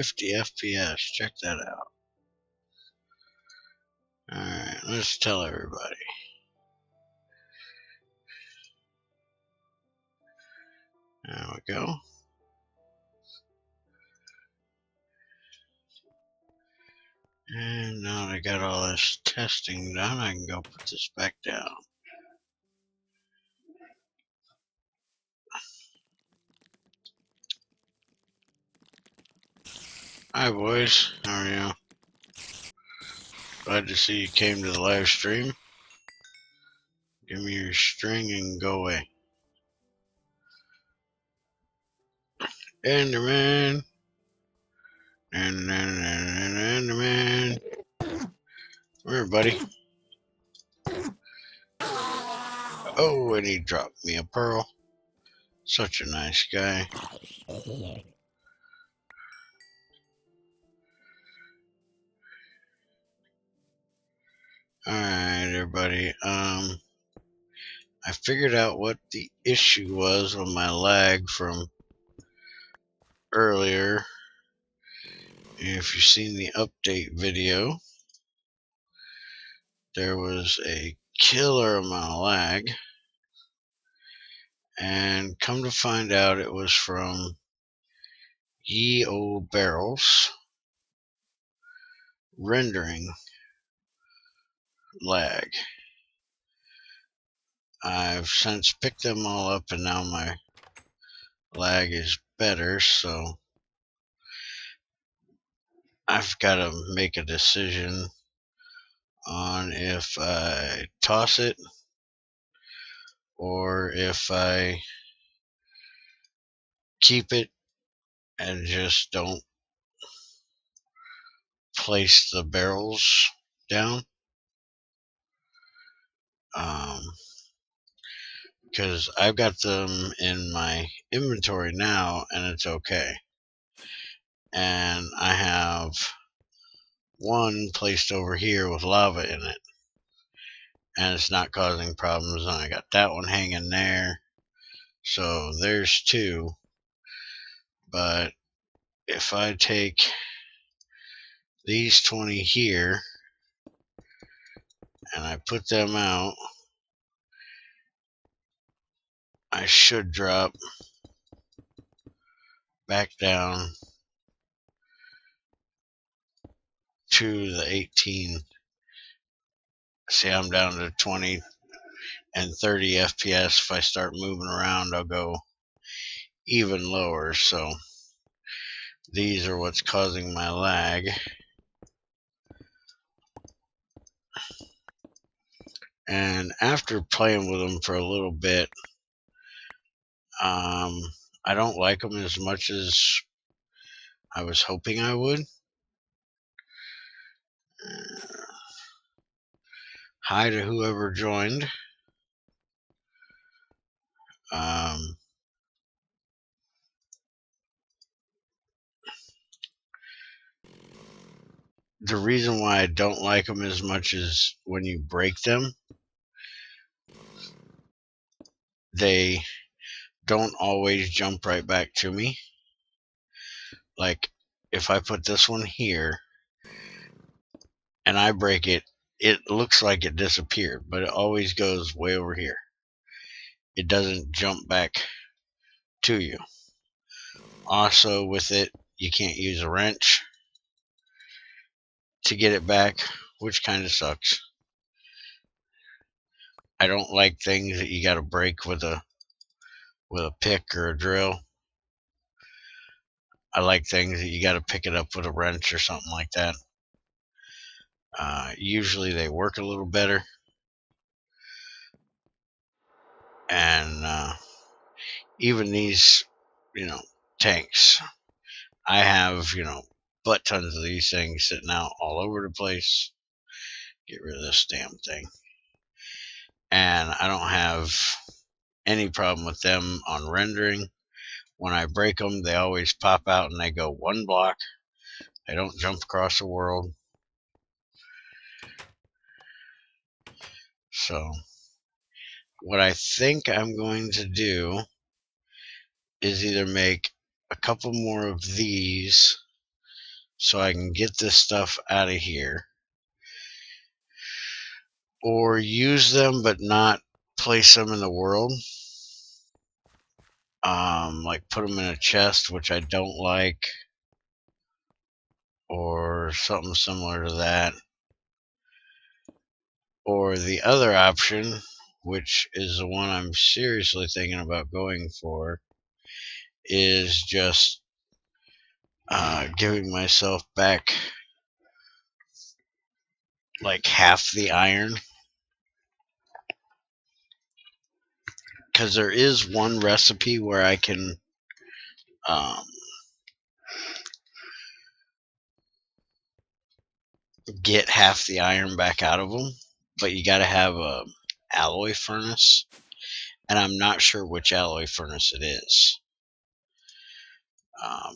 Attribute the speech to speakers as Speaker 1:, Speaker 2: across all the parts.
Speaker 1: 50 FPS. Check that out. Alright, let's tell everybody. There we go. And now that I got all this testing done, I can go put this back down. Hi boys, how are you? Glad to see you came to the live stream. Give me your string and go away. Enderman! Enderman! Come here, buddy. Oh, and he dropped me a pearl. Such a nice guy. Alright, everybody. I figured out what the issue was with my lag from earlier. If you've seen the update video, there was a killer amount of lag. And come to find out, it was from ye old barrels rendering lag. I've since picked them all up and now my lag is better, so I've got to make a decision on if I toss it or if I keep it and just don't place the barrels down. Because I've got them in my inventory now and it's okay. And I have one placed over here with lava in it and it's not causing problems, and I got that one hanging there, so there's two. But if I take these 20 here and I put them out, I should drop back down to the 18. See, I'm down to 20 and 30 FPS. If I start moving around, I'll go even lower. So these are what's causing my lag. And after playing with them for a little bit, I don't like them as much as I was hoping I would. Hi to whoever joined. The reason why I don't like them as much is when you break them, they don't always jump right back to me. Like, if I put this one here and I break it, it looks like it disappeared, but it always goes way over here. It doesn't jump back to you. Also, with it, you can't use a wrench to get it back, which kind of sucks. I don't like things that you got to break with a pick or a drill. I like things that you got to pick it up with a wrench or something like that. Usually they work a little better. And even these, tanks, I have, butt tons of these things sitting out all over the place. Get rid of this damn thing. And I don't have any problem with them on rendering. When I break them, they always pop out and they go one block. They don't jump across the world. So what I think I'm going to do is either make a couple more of these so I can get this stuff out of here, or use them but not place them in the world. Like put them in a chest, which I don't like, or something similar to that. Or the other option, which is the one I'm seriously thinking about going for, is just giving myself back like half the iron. Because there is one recipe where I can get half the iron back out of them, but you got to have a alloy furnace, and I'm not sure which alloy furnace it is.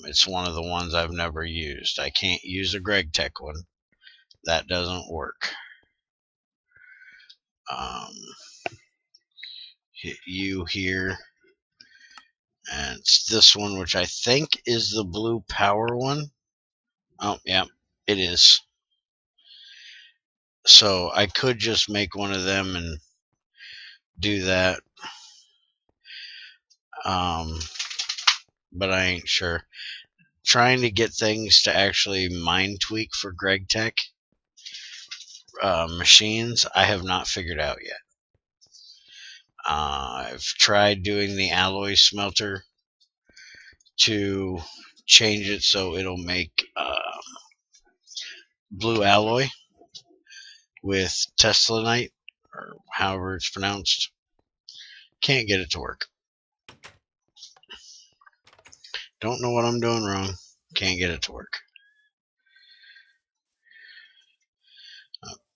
Speaker 1: It's one of the ones I've never used. I can't use a GregTech one. That doesn't work. Hit U here, and it's this one, which I think is the blue power one. Oh, yeah, it is. So I could just make one of them and do that. But I ain't sure. Trying to get things to actually mind tweak for GregTech machines, I have not figured out yet. I've tried doing the alloy smelter to change it so it'll make blue alloy with Teslanite, or however it's pronounced. Can't get it to work. Don't know what I'm doing wrong. Can't get it to work.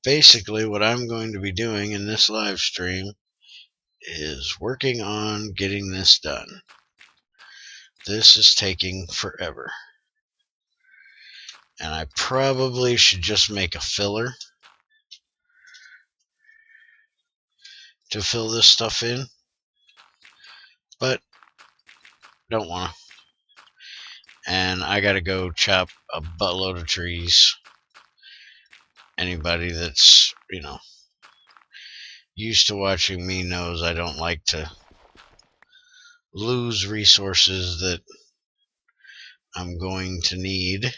Speaker 1: Basically, what I'm going to be doing in this live stream is working on getting this done. This is taking forever. And I probably should just make a filler to fill this stuff in, but don't want to. And I gotta go chop a buttload of trees. Anybody that's, used to watching me knows I don't like to lose resources that I'm going to need.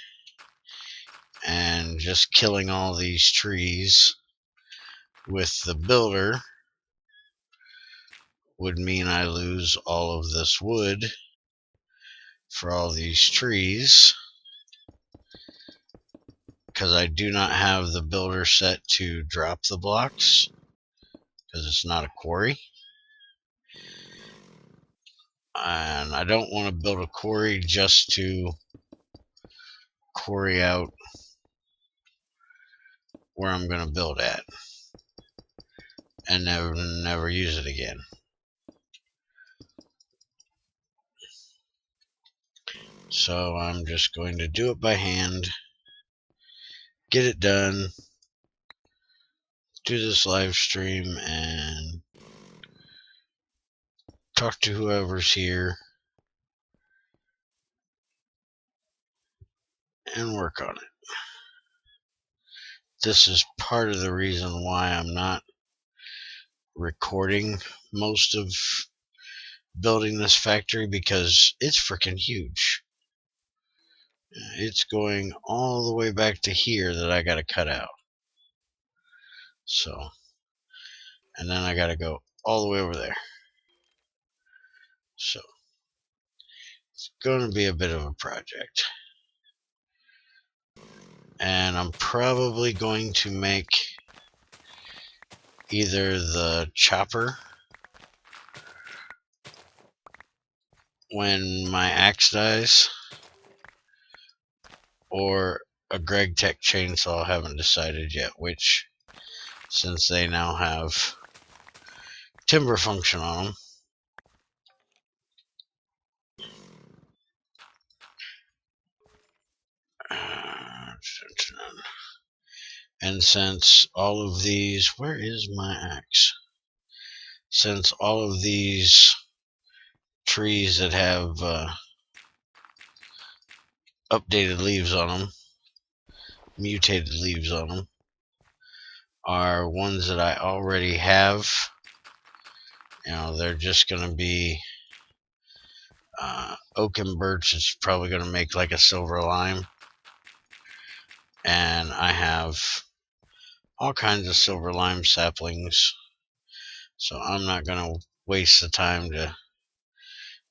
Speaker 1: And just killing all these trees with the builder would mean I lose all of this wood for all these trees, because I do not have the builder set to drop the blocks, because it's not a quarry. And I don't want to build a quarry just to quarry out where I'm going to build at and never use it again. So I'm just going to do it by hand, get it done, do this live stream, and talk to whoever's here and work on it. This is part of the reason why I'm not recording most of building this factory, because it's freaking huge. It's going all the way back to here that I gotta cut out. So, and then I gotta go all the way over there. So, it's going to be a bit of a project. And I'm probably going to make either the chopper when my axe dies, or a GregTech chainsaw. Haven't decided yet which, since they now have timber function on them. And since all of these, where is my axe? Since all of these trees that have updated leaves on them mutated leaves on them are ones that I already have. You know, they're just going to be oak and birch. It's probably going to make like a silver lime. And I have all kinds of silver lime saplings. So I'm not going to waste the time to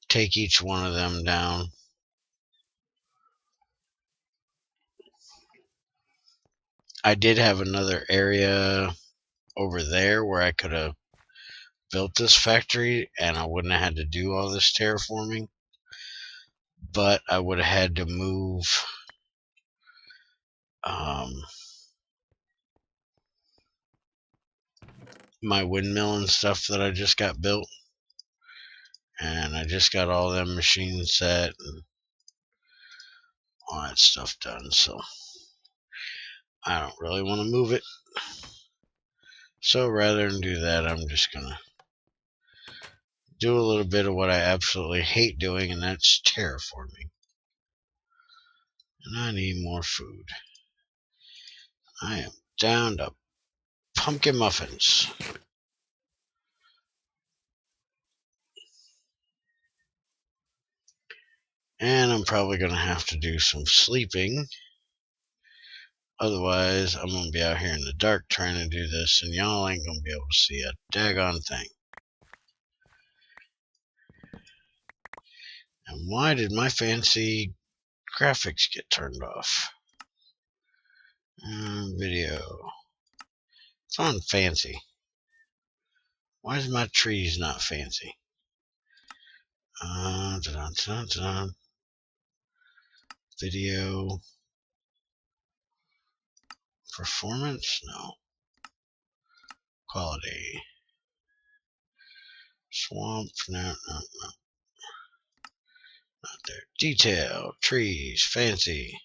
Speaker 1: take each one of them down. I did have another area over there where I could have built this factory and I wouldn't have had to do all this terraforming, but I would have had to move my windmill and stuff that I just got built, and I just got all them machines set and all that stuff done, so I don't really want to move it. So rather than do that, I'm just gonna do a little bit of what I absolutely hate doing, and that's terraforming. And I need more food. I am down to pumpkin muffins. And I'm probably going to have to do some sleeping. Otherwise, I'm going to be out here in the dark trying to do this, and y'all ain't going to be able to see a daggone thing. And why did my fancy graphics get turned off? Video. It's on fancy. Why is my trees not fancy? Video. Performance? No. Quality. Swamp? No. Not there. Detail. Trees. Fancy.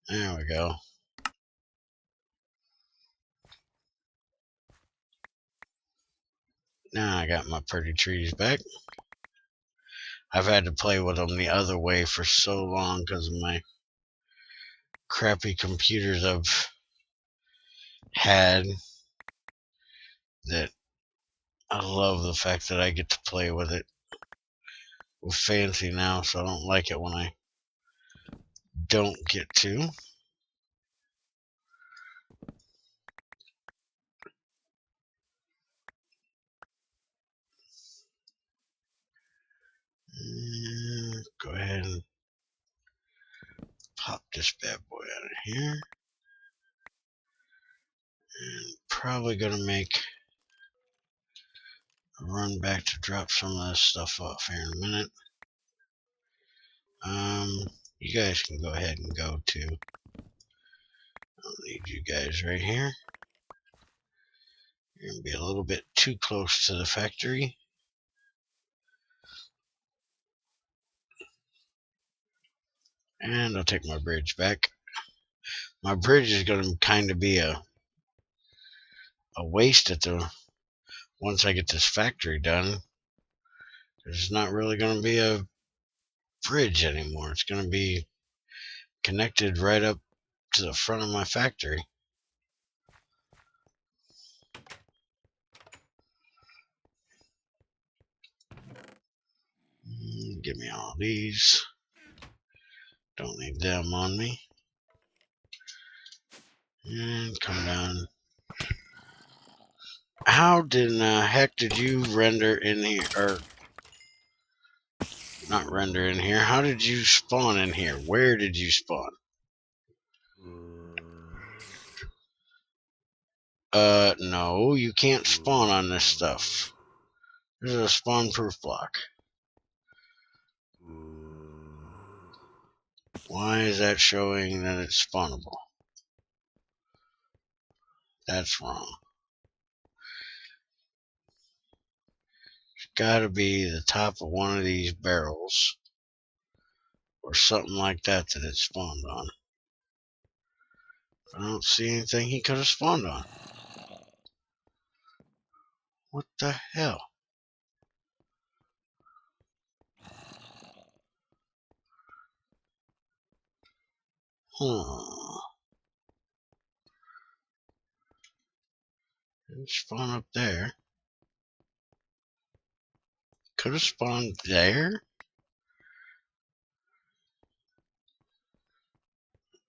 Speaker 1: There we go. Now I got my pretty trees back. I've had to play with them the other way for so long because of my crappy computers I've had, that I love the fact that I get to play with it with fancy now, so I don't like it when I don't get to. Go ahead and pop this bad boy out of here. And probably gonna make a run back to drop some of this stuff off here in a minute. You guys can go ahead and go to. I'll need you guys right here. You're gonna be a little bit too close to the factory. And I'll take my bridge back. My bridge is going to kind of be a waste once I get this factory done. There's not really going to be a bridge anymore. It's going to be connected right up to the front of my factory. Give me all these. Don't need them on me. And come down. How in the heck did you render in here? Or not render in here. How did you spawn in here? Where did you spawn? No, you can't spawn on this stuff. This is a spawn proof block. Why is that showing that it's spawnable? That's wrong. It's gotta be the top of one of these barrels or something like that that it spawned on. I don't see anything he could have spawned on. What the hell? Didn't spawn up there. Could have spawned there?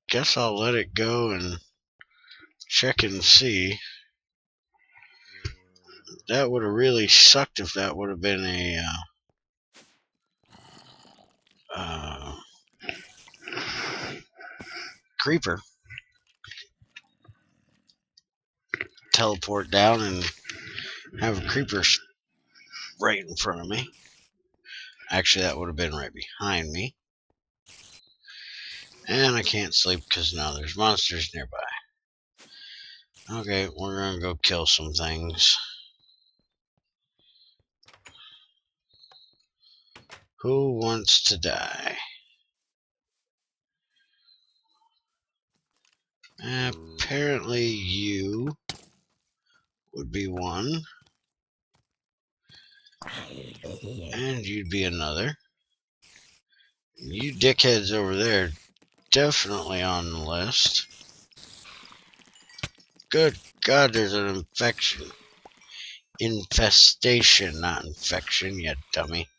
Speaker 1: Guess I'll let it go and check and see. That would have really sucked if that would have been a creeper. Teleport down and have a creeper right in front of me. Actually, that would have been right behind me. And I can't sleep because now there's monsters nearby. Okay, we're gonna go kill some things. Who wants to die? Apparently you would be one. And you'd be another. You dickheads over there, definitely on the list. Good God, there's an infection. Infestation, not infection, you dummy.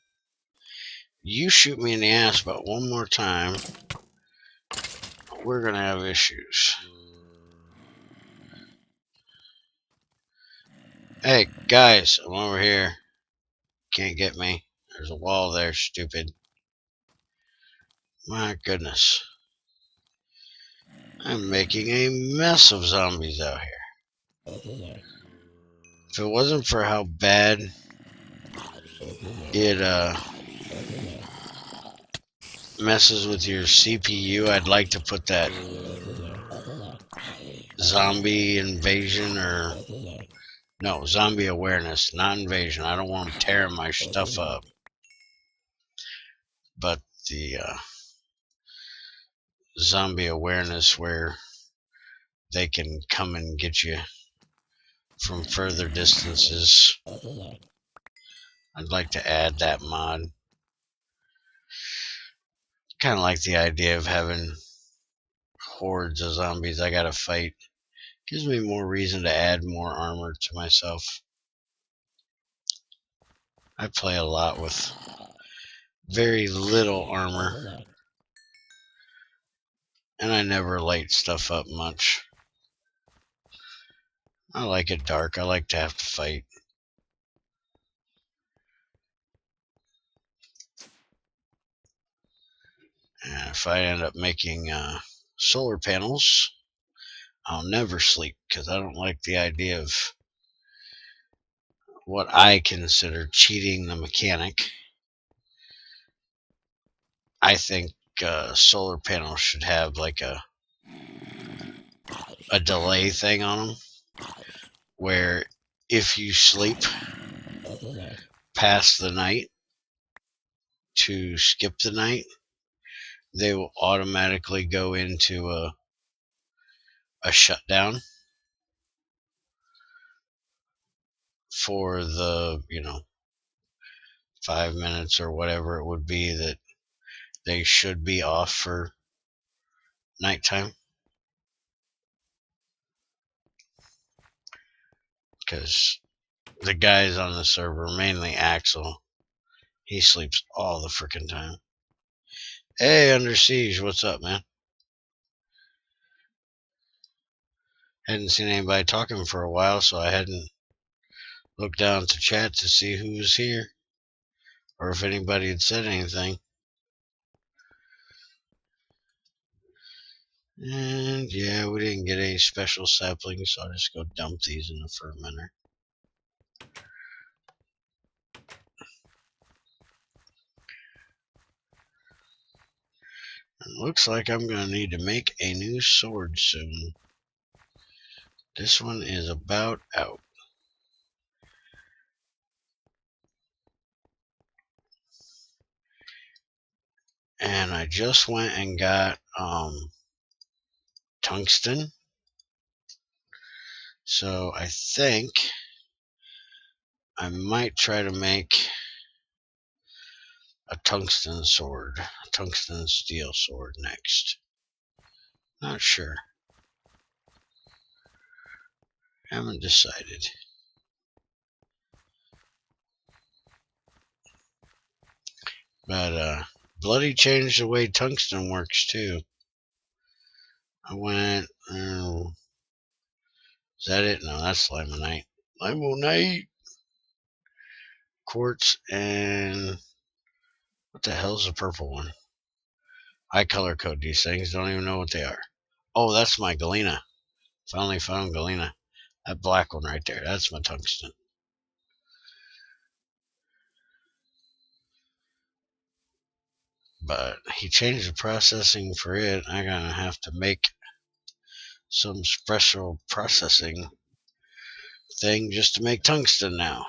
Speaker 1: You shoot me in the ass about one more time, we're gonna have issues. Hey, guys, I'm over here. Can't get me. There's a wall there, stupid. My goodness. I'm making a mess of zombies out here. If it wasn't for how bad it messes with your CPU, I'd like to put that zombie invasion or no, zombie awareness, not invasion. I don't want them tearing my stuff up. But the zombie awareness where they can come and get you from further distances. I'd like to add that mod. Kind of like the idea of having hordes of zombies I gotta fight. Gives me more reason to add more armor to myself. I play a lot with very little armor. And I never light stuff up much. I like it dark. I like to have to fight. And if I end up making solar panels, I'll never sleep because I don't like the idea of what I consider cheating the mechanic. I think solar panels should have like a delay thing on them where if you sleep past the night to skip the night, they will automatically go into a shutdown for the 5 minutes or whatever it would be that they should be off for nighttime. Because the guys on the server, mainly Axel, he sleeps all the freaking time. Hey, Under Siege, what's up, man? Hadn't seen anybody talking for a while, so I hadn't looked down to chat to see who was here or if anybody had said anything. And yeah, we didn't get any special saplings, so I'll just go dump these in the fermenter. It looks like I'm going to need to make a new sword soon. This one is about out. And I just went and got tungsten. So I think I might try to make a tungsten sword, a tungsten steel sword next. Not sure. Haven't decided. But bloody changed the way tungsten works too. I went. Is that it? No, that's limonite. Limonite, quartz, and what the hell's the purple one? I color code these things. Don't even know what they are. Oh, that's my galena. Finally found galena. That black one right there. That's my tungsten. But he changed the processing for it. I'm gonna have to make some special processing thing just to make tungsten now.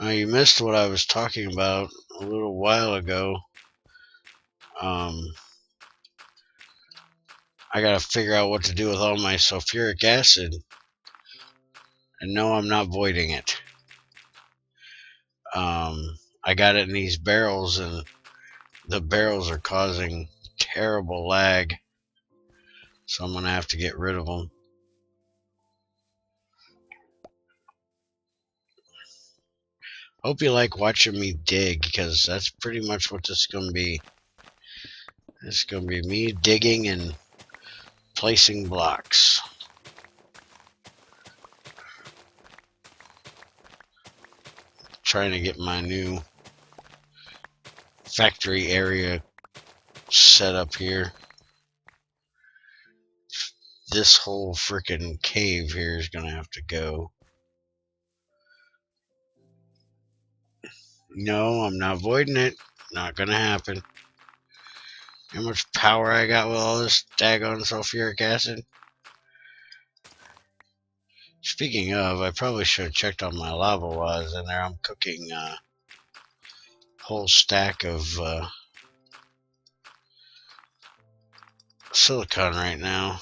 Speaker 1: You missed what I was talking about a little while ago. I gotta figure out what to do with all my sulfuric acid. And no, I'm not voiding it. I got it in these barrels, and the barrels are causing terrible lag. So I'm gonna have to get rid of them. Hope you like watching me dig, because that's pretty much what this is gonna be. It's gonna be me digging and placing blocks. Trying to get my new factory area set up here. This whole freaking cave here is gonna have to go. No, I'm not voiding it. Not gonna happen. How much power I got with all this daggone sulfuric acid? Speaking of, I probably should have checked on my lava while I was in there. I'm cooking a whole stack of silicon right now.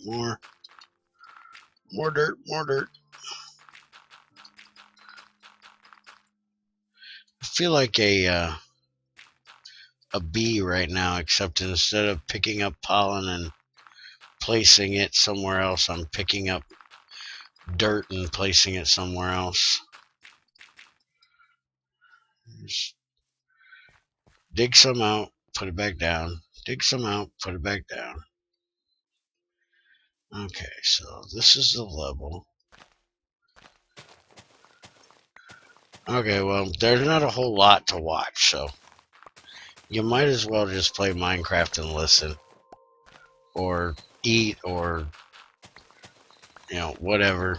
Speaker 1: More. More dirt, more dirt. I feel like a bee right now, except instead of picking up pollen and placing it somewhere else, I'm picking up dirt and placing it somewhere else. Just dig some out, put it back down. Dig some out, put it back down. Okay, so this is the level. Okay, well, there's not a whole lot to watch, so you might as well just play Minecraft and listen. Or eat, or, whatever.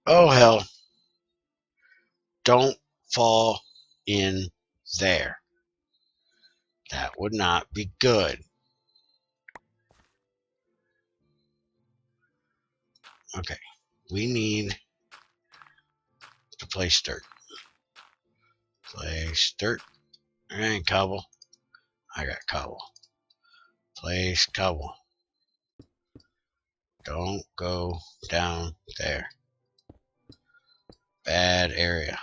Speaker 1: Oh, hell. Don't fall in there. That would not be good. Okay, we need to place dirt. Place dirt. And cobble. I got cobble. Place cobble. Don't go down there. Bad area.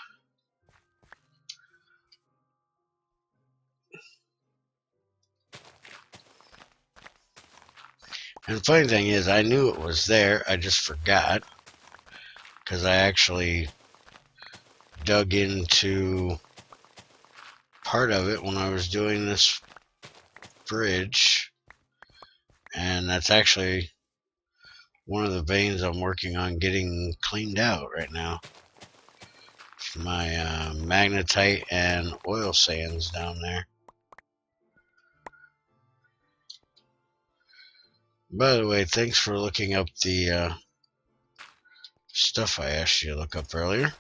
Speaker 1: And the funny thing is, I knew it was there. I just forgot. Because I actually dug into part of it when I was doing this bridge. And that's actually one of the veins I'm working on getting cleaned out right now. It's my magnetite and oil sands down there. By the way, thanks for looking up the stuff I asked you to look up earlier.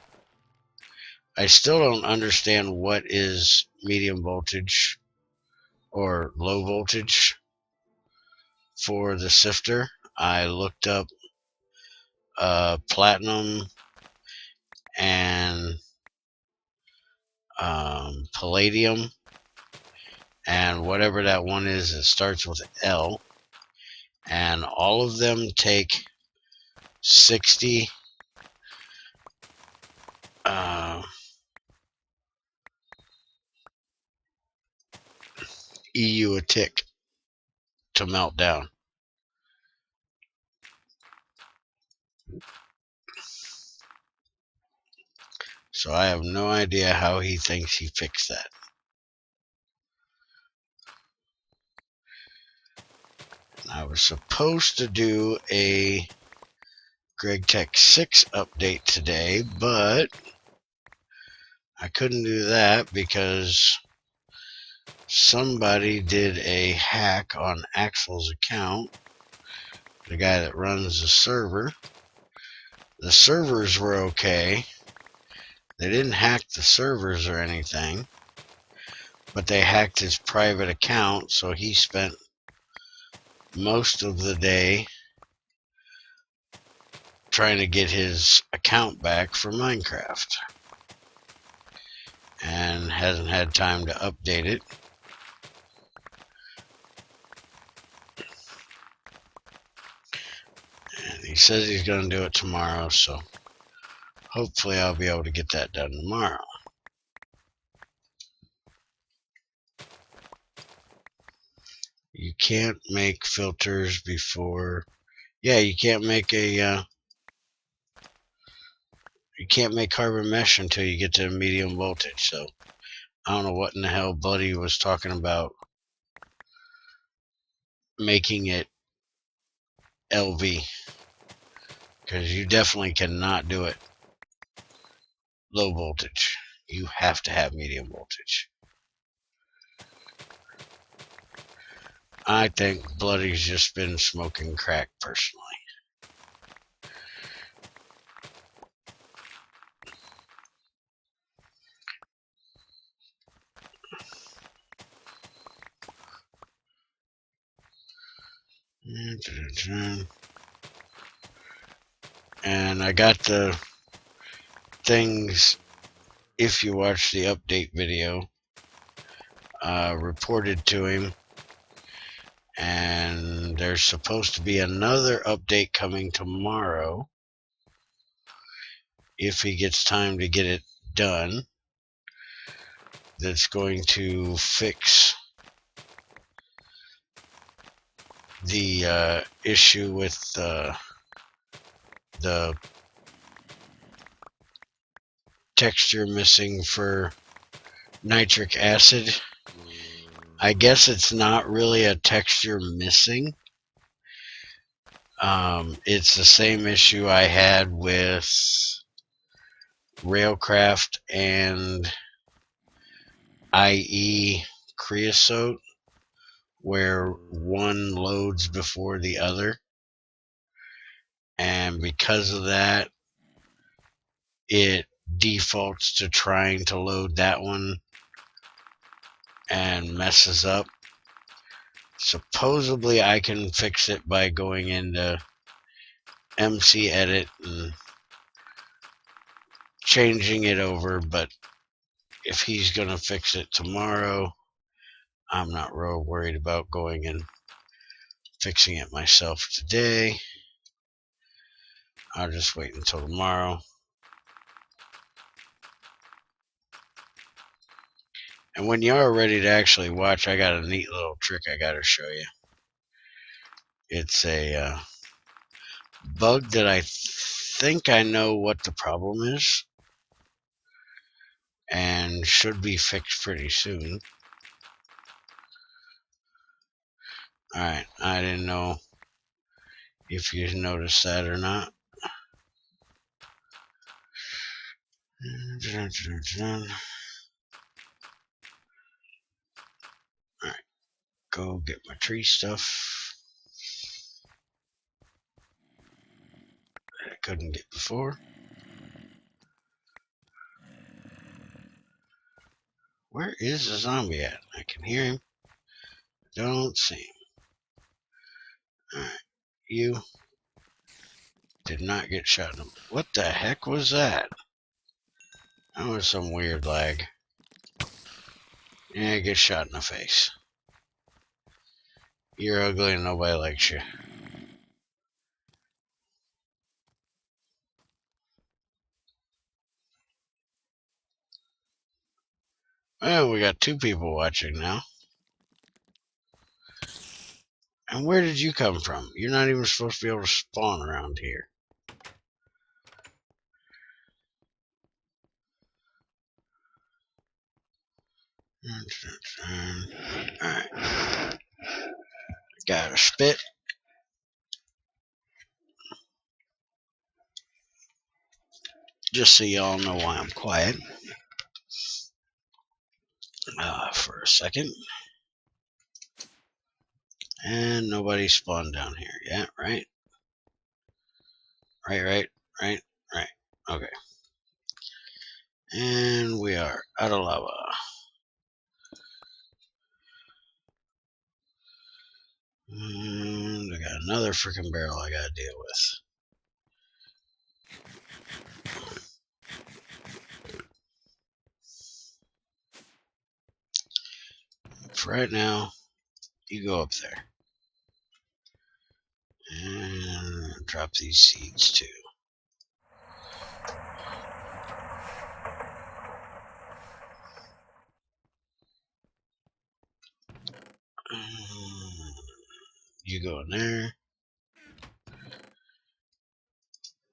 Speaker 1: I still don't understand what is medium voltage or low voltage for the sifter. I looked up platinum and palladium, and whatever that one is, it starts with L. And all of them take 60 EU a tick to melt down. So I have no idea how he thinks he fixed that. I was supposed to do a GregTech 6 update today, but I couldn't do that because somebody did a hack on Axel's account, the guy that runs the server. The servers were okay. They didn't hack the servers or anything, but they hacked his private account, so he spent most of the day trying to get his account back for Minecraft, and hasn't had time to update it. And he says he's going to do it tomorrow, so hopefully I'll be able to get that done tomorrow. You can't make filters before... Yeah, you can't make a... you can't make carbon mesh until you get to medium voltage, so I don't know what in the hell Buddy was talking about making it LV, because you definitely cannot do it low voltage. You have to have medium voltage. I think Bloody's just been smoking crack personally. And I got the things, if you watch the update video, reported to him. And there's supposed to be another update coming tomorrow if he gets time to get it done, that's going to fix the issue with the texture missing for nitric acid. I guess it's not really a texture missing. It's the same issue I had with Railcraft and IE Creosote, where one loads before the other, and because of that, it defaults to trying to load that one and messes up. Supposedly I can fix it by going into MC Edit and changing it over, but if he's gonna fix it tomorrow, I'm not real worried about going and fixing it myself today. I'll just wait until tomorrow. And when you are ready to actually watch, I got a neat little trick I gotta show you. It's a bug that I think I know what the problem is, and should be fixed pretty soon. Alright, I didn't know if you noticed that or not. Alright, go get my tree stuff that I couldn't get before. Where is the zombie at? I can hear him. Don't see him. Alright, you did not get shot. What the heck was that? That was some weird lag. Yeah, get shot in the face. You're ugly and nobody likes you. Well, we got 2 people watching now. And where did you come from? You're not even supposed to be able to spawn around here. Alright. Got a spit. Just so y'all know why I'm quiet. For a second. And nobody spawned down here yet, right? Right. Okay. And we are out of lava. And I got another freaking barrel I gotta deal with. For right now, you go up there. And drop these seeds too. You go in there.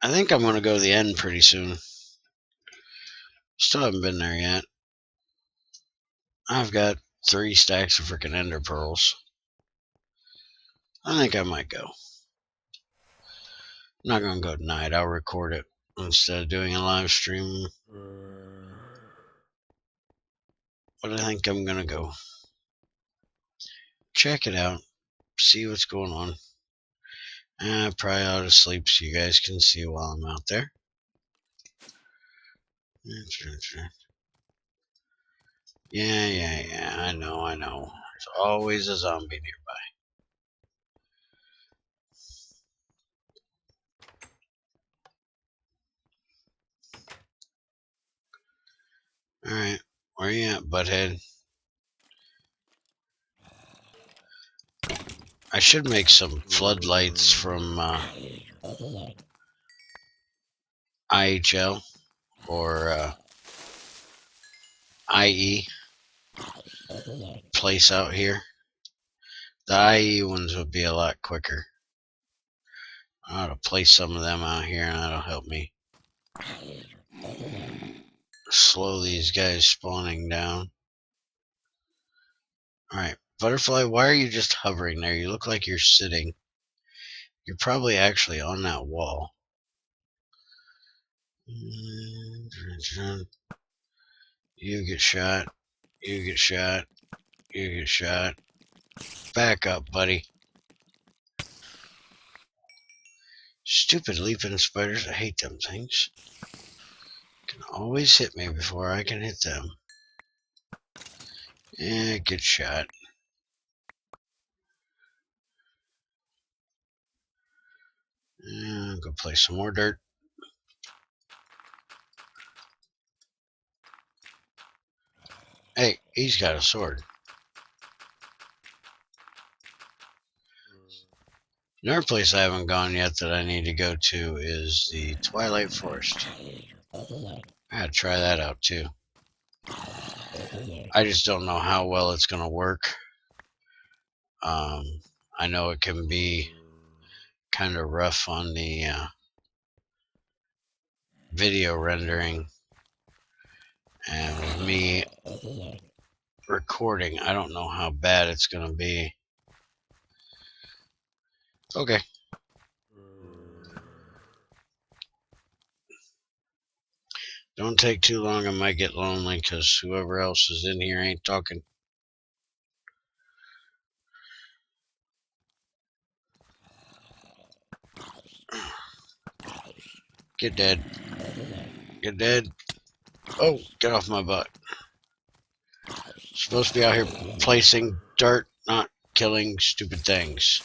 Speaker 1: I think I'm going to go to the end pretty soon. Still haven't been there yet. I've got 3 stacks of freaking ender pearls. I think I might go. I'm not going to go tonight. I'll record it instead of doing a live stream. But I think I'm going to go check it out. See what's going on. I probably ought to sleep so you guys can see while I'm out there. Yeah. I know. There's always a zombie nearby. Alright, where you at, butthead? I should make some floodlights from IHL or IE place out here. The IE ones would be a lot quicker. I ought to place some of them out here, and that'll help me slow these guys spawning down. Alright, Butterfly, why are you just hovering there? You look like you're sitting. You're probably actually on that wall. You get shot. You get shot. You get shot. Back up, buddy. Stupid leaping spiders. I hate them things. Can always hit me before I can hit them. Yeah, get shot. Go play some more dirt. Hey, he's got a sword. Another place I haven't gone yet that I need to go to is the Twilight Forest. I gotta try that out too. I just don't know how well it's gonna work. I know it can be kind of rough on the video rendering, and with me recording, I don't know how bad it's gonna be. Okay. Don't take too long, I might get lonely because whoever else is in here ain't talking. Get dead. Get dead. Oh, get off my butt. Supposed to be out here placing dirt, not killing stupid things.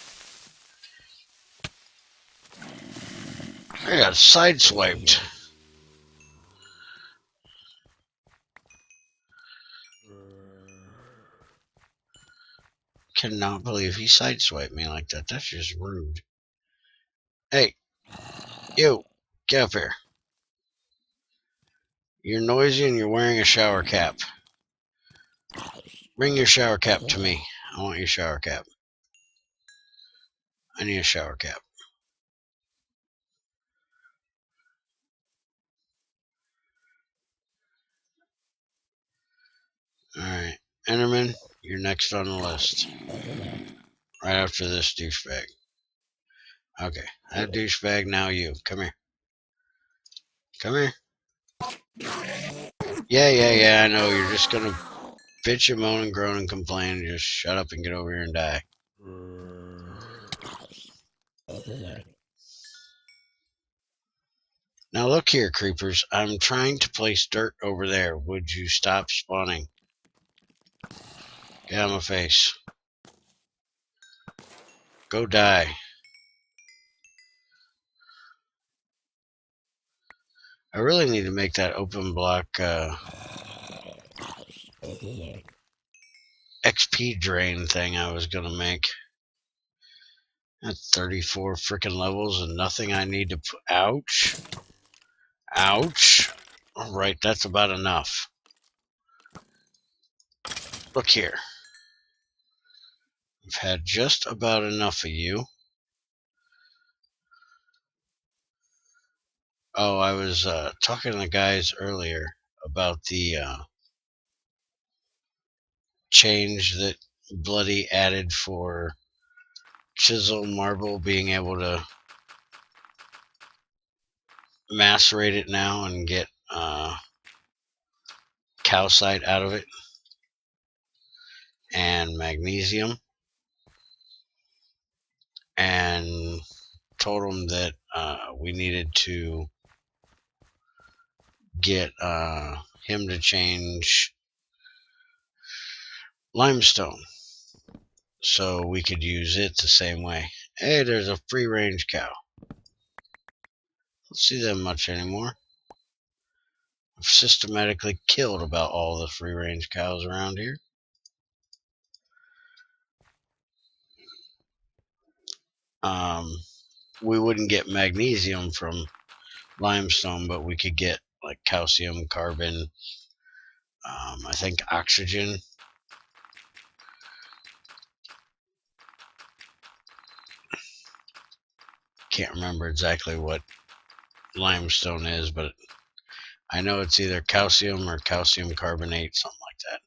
Speaker 1: I got sideswiped. cannot believe he sideswiped me like that. That's just rude. Hey, you, get up here. You're noisy and you're wearing a shower cap. Bring your shower cap to me. I want your shower cap. I need a shower cap. Alright. Enderman, you're next on the list. Right after this douchebag. Okay. That douchebag, now you. Come here. Come here. Yeah, I know. You're just gonna bitch and moan and groan and complain. Just shut up and get over here and die. Now look here, creepers. I'm trying to place dirt over there. Would you stop spawning? Get out of my face. Go die. I really need to make that open block XP drain thing I was gonna make. That's 34 freaking levels and nothing I need to put. Ouch. Ouch. Alright, that's about enough. Look here. I've had just about enough of you. Oh, I was talking to the guys earlier about the change that Bloody added for chisel marble, being able to macerate it now and get calcite out of it and magnesium, and told them that we needed to get him to change limestone so we could use it the same way. Hey, there's a free range cow. Don't see them much anymore. I've systematically killed about all the free range cows around here. We wouldn't get magnesium from limestone, but we could get like calcium, carbon, I think oxygen. Can't remember exactly what limestone is, but I know it's either calcium or calcium carbonate, something like that.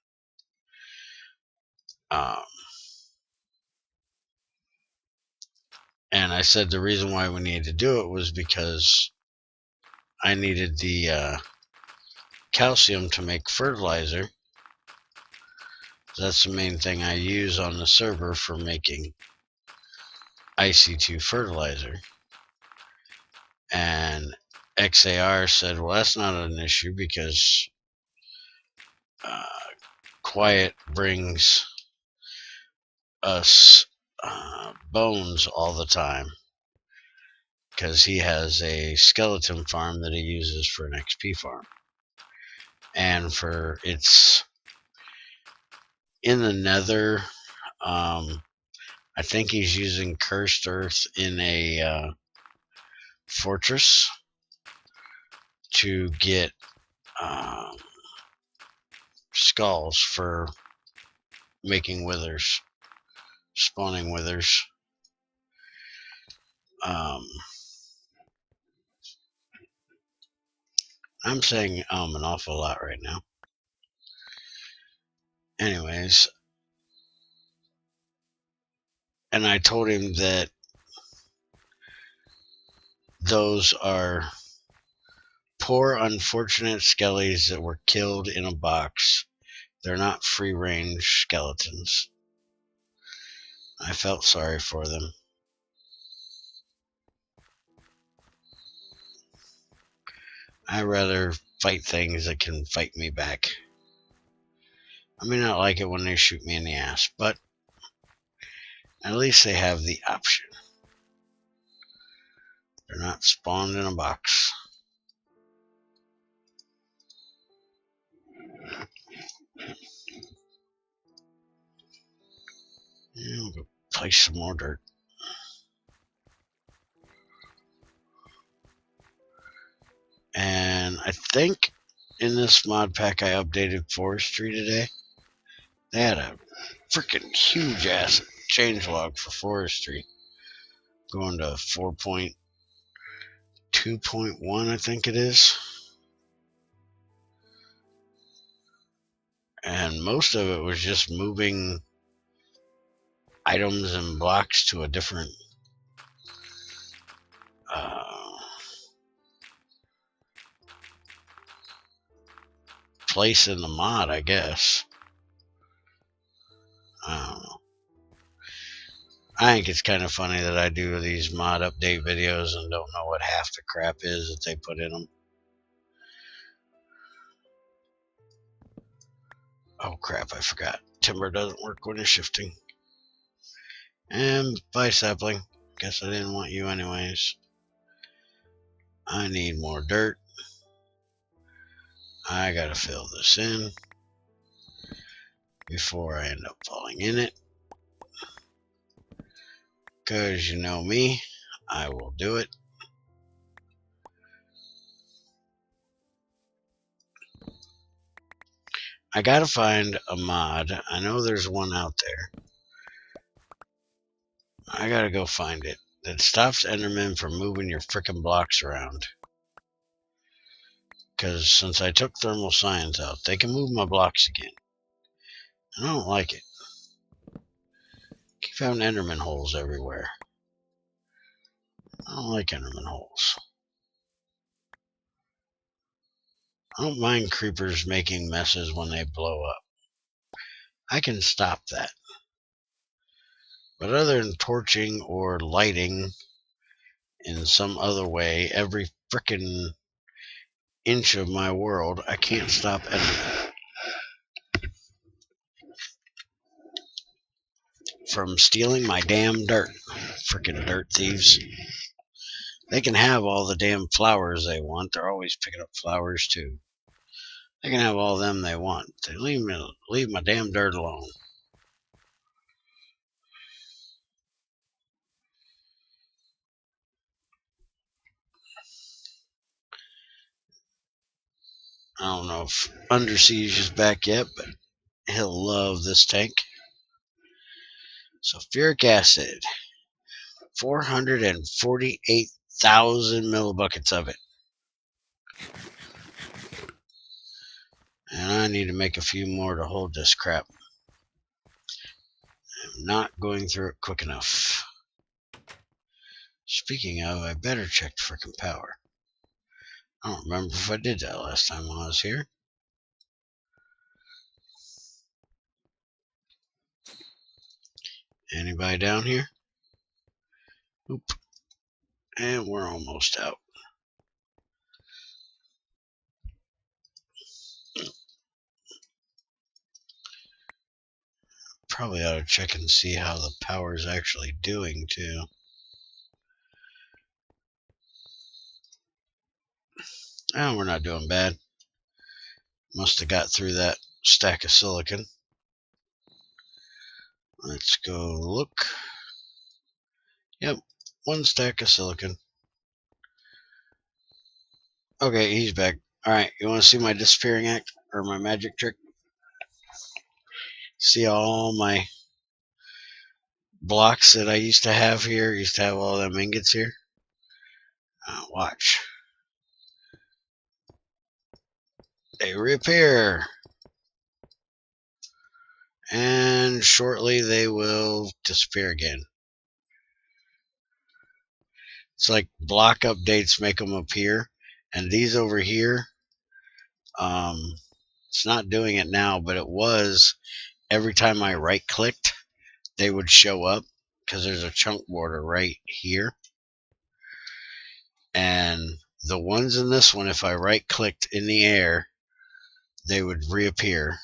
Speaker 1: And I said the reason why we needed to do it was because I needed the calcium to make fertilizer. That's the main thing I use on the server for making IC2 fertilizer. And XAR said, well, that's not an issue because Quiet brings us bones all the time because he has a skeleton farm that he uses for an XP farm. And for it's in the nether, I think he's using cursed earth in a fortress to get skulls for making withers, spawning withers. I'm saying an awful lot right now. Anyways, and I told him that those are poor, unfortunate skellies that were killed in a box. They're not free-range skeletons. I felt sorry for them. I'd rather fight things that can fight me back. I may not like it when they shoot me in the ass, but at least they have the option. They're not spawned in a box. place some more dirt. And I think in this mod pack I updated forestry today. They had a freaking huge ass changelog for forestry, going to 4.2.1, I think it is. And most of it was just moving items and blocks to a different place in the mod, I guess. I don't know. I think it's kind of funny that I do these mod update videos and don't know what half the crap is that they put in them. Oh crap, I forgot. Timber doesn't work when it's shifting. And bye, sapling. Guess I didn't want you anyways. I need more dirt. I gotta fill this in before I end up falling in it. Because you know me, I will do it. I gotta find a mod. I know there's one out there. I gotta go find it. That stops Endermen from moving your frickin' blocks around. Because since I took thermal science out, they can move my blocks again. I don't like it. Keep having Enderman holes everywhere. I don't like Enderman holes. I don't mind creepers making messes when they blow up. I can stop that. But other than torching or lighting in some other way every frickin' inch of my world, I can't stop Enderman from stealing my damn dirt. Frickin' dirt thieves. They can have all the damn flowers they want. They're always picking up flowers too. They can have all them they want. They leave my damn dirt alone. I don't know if Under Siege is back yet, but he'll love this tank. Sulfuric acid. 448,000 millibuckets of it. And I need to make a few more to hold this crap. I'm not going through it quick enough. Speaking of, I better check the frickin' power. I don't remember if I did that last time I was here. Anybody down here? Oop. And we're almost out. Probably ought to check and see how the power is actually doing too. Oh, we're not doing bad. Must have got through that stack of silicon. Let's go look. Yep, one stack of silicon. Okay, he's back. Alright, you want to see my disappearing act? Or my magic trick? See all my blocks that I used to have here? I used to have all them ingots here. Watch. They reappear. And shortly they will disappear again. It's like block updates make them appear. And these over here, it's not doing it now, but it was every time I right clicked, they would show up because there's a chunk border right here. And the ones in this one, if I right clicked in the air, they would reappear,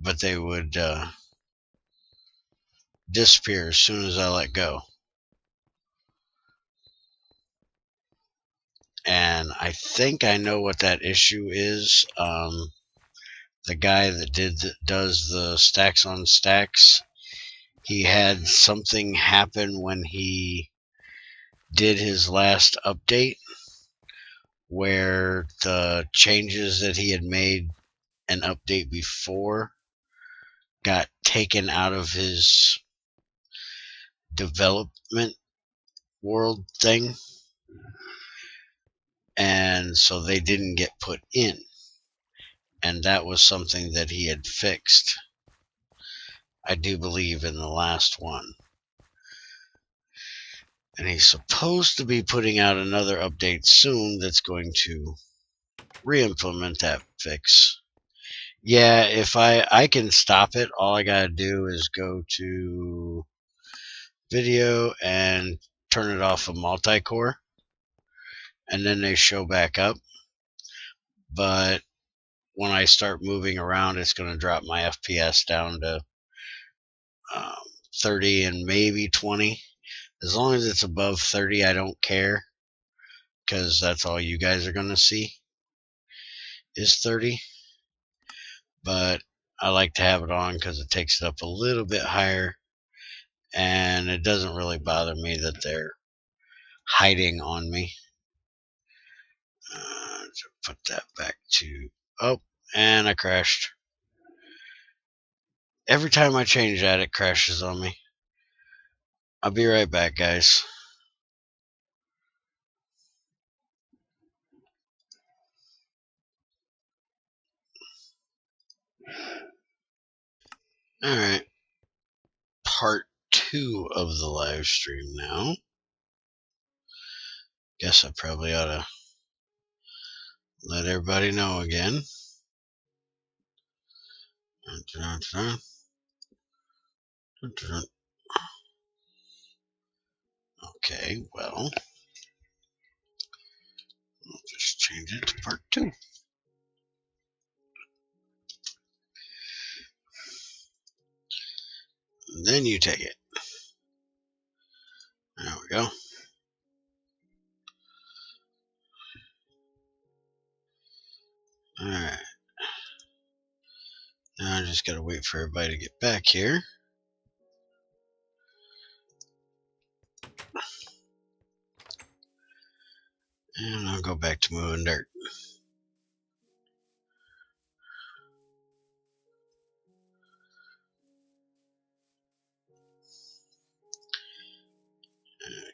Speaker 1: but they would disappear as soon as I let go. And I think I know what that issue is. The guy that does the stacks on stacks, he had something happen when he did his last update where the changes that he had made an update before got taken out of his development world thing, and so they didn't get put in, and that was something that he had fixed, I do believe, in the last one. And he's supposed to be putting out another update soon that's going to re-implement that fix. Yeah, if I can stop it, all I gotta do is go to video and turn it off of multi-core, and then they show back up. But when I start moving around, it's going to drop my FPS down to 30 and maybe 20. As long as it's above 30, I don't care, because that's all you guys are going to see is 30. But I like to have it on because it takes it up a little bit higher, and it doesn't really bother me that they're hiding on me. So put that back to, oh, and I crashed. Every time I change that, it crashes on me. I'll be right back, guys. Alright, part 2 of the live stream now. Guess I probably ought to let everybody know again. Okay, well, I'll just change it to part 2. And then you take it. There we go. Alright. Now I just gotta wait for everybody to get back here. And I'll go back to moving dirt.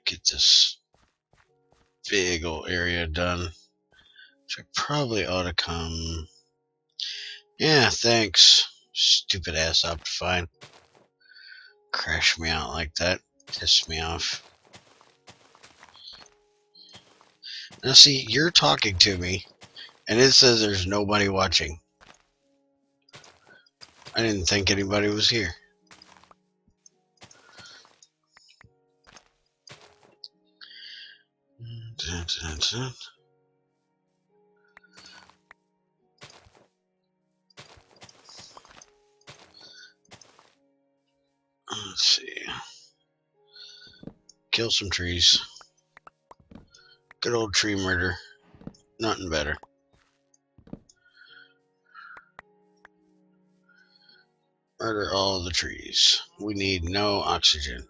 Speaker 1: Get this big old area done. Which I probably ought to come. Yeah, thanks. Stupid ass Optifine. Crash me out like that. Piss me off. Now see, you're talking to me, and it says there's nobody watching. I didn't think anybody was here. Let's see. Kill some trees. Good old tree murder. Nothing better. Murder all the trees. We need no oxygen.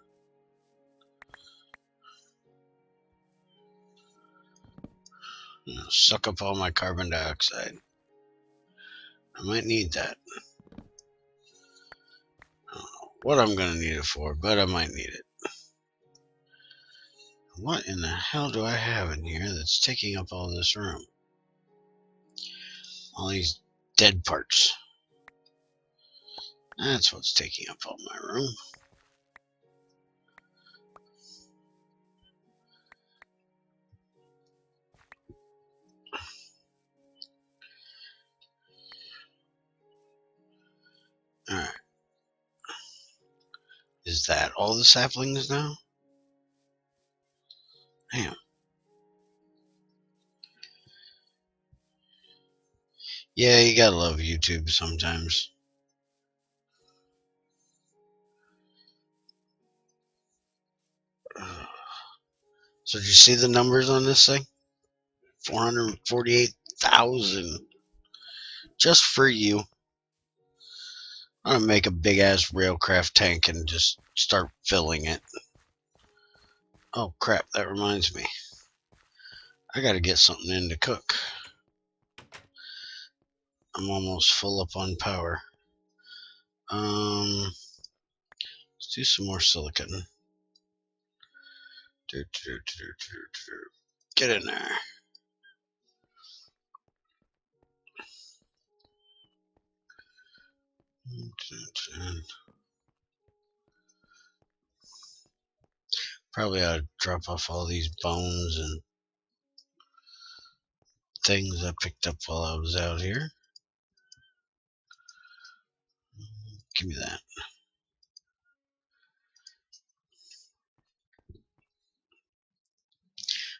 Speaker 1: Suck up all my carbon dioxide. I might need that. I don't know what I'm going to need it for, but I might need it. What in the hell do I have in here that's taking up all this room? All these dead parts. That's what's taking up all my room. Alright. Is that all the saplings now? Damn. Yeah, you gotta love YouTube sometimes. So did you see the numbers on this thing? 448,000. Just for you. I'm gonna make a big ass railcraft tank and just start filling it. Oh crap, that reminds me. I gotta get something in to cook. I'm almost full up on power. Let's do some more silicon. Get in there. Probably ought to drop off all these bones and things I picked up while I was out here. Give me that.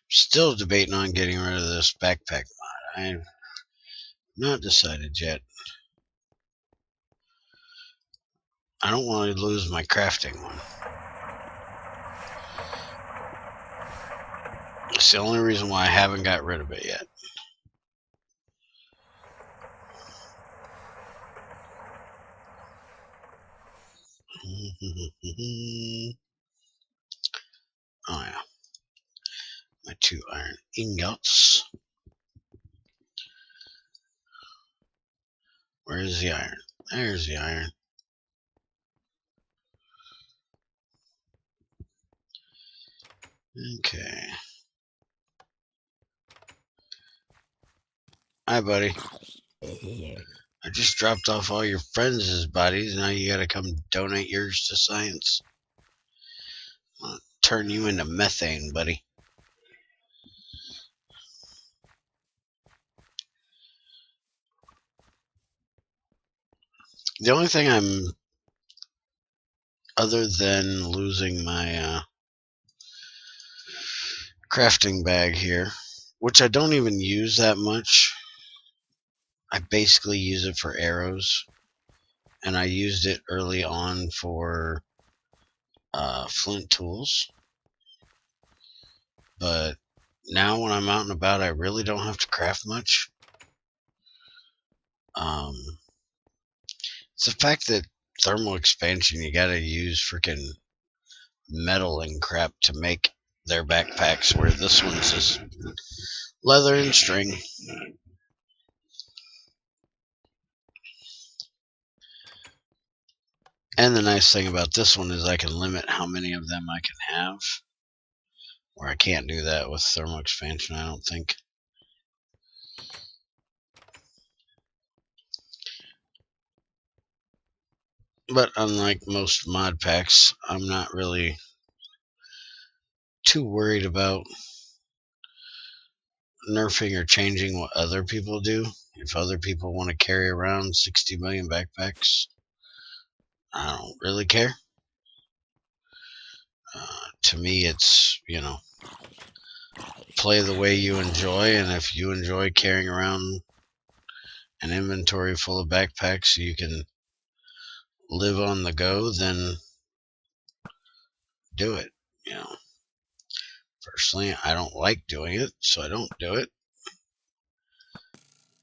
Speaker 1: Still debating on getting rid of this backpack mod. I've not decided yet. I don't want to lose my crafting one. It's the only reason why I haven't got rid of it yet. Oh yeah. My 2 iron ingots. Where is the iron? There's the iron. Okay. Hi, buddy. I just dropped off all your friends' bodies. Now you gotta come donate yours to science. I'll turn you into methane, buddy. The only thing other than losing my crafting bag here, which I don't even use that much. I basically use it for arrows, and I used it early on for flint tools. But now when I'm out and about, I really don't have to craft much. It's the fact that thermal expansion, you gotta use freaking metal and crap to make their backpacks, where this one's just leather and string. And the nice thing about this one is I can limit how many of them I can have, where I can't do that with thermal expansion, I don't think. But unlike most mod packs, I'm not really too worried about nerfing or changing what other people do. If other people want to carry around 60 million backpacks, I don't really care. To me, it's, play the way you enjoy, and if you enjoy carrying around an inventory full of backpacks so you can live on the go, then do it. Personally, I don't like doing it, so I don't do it.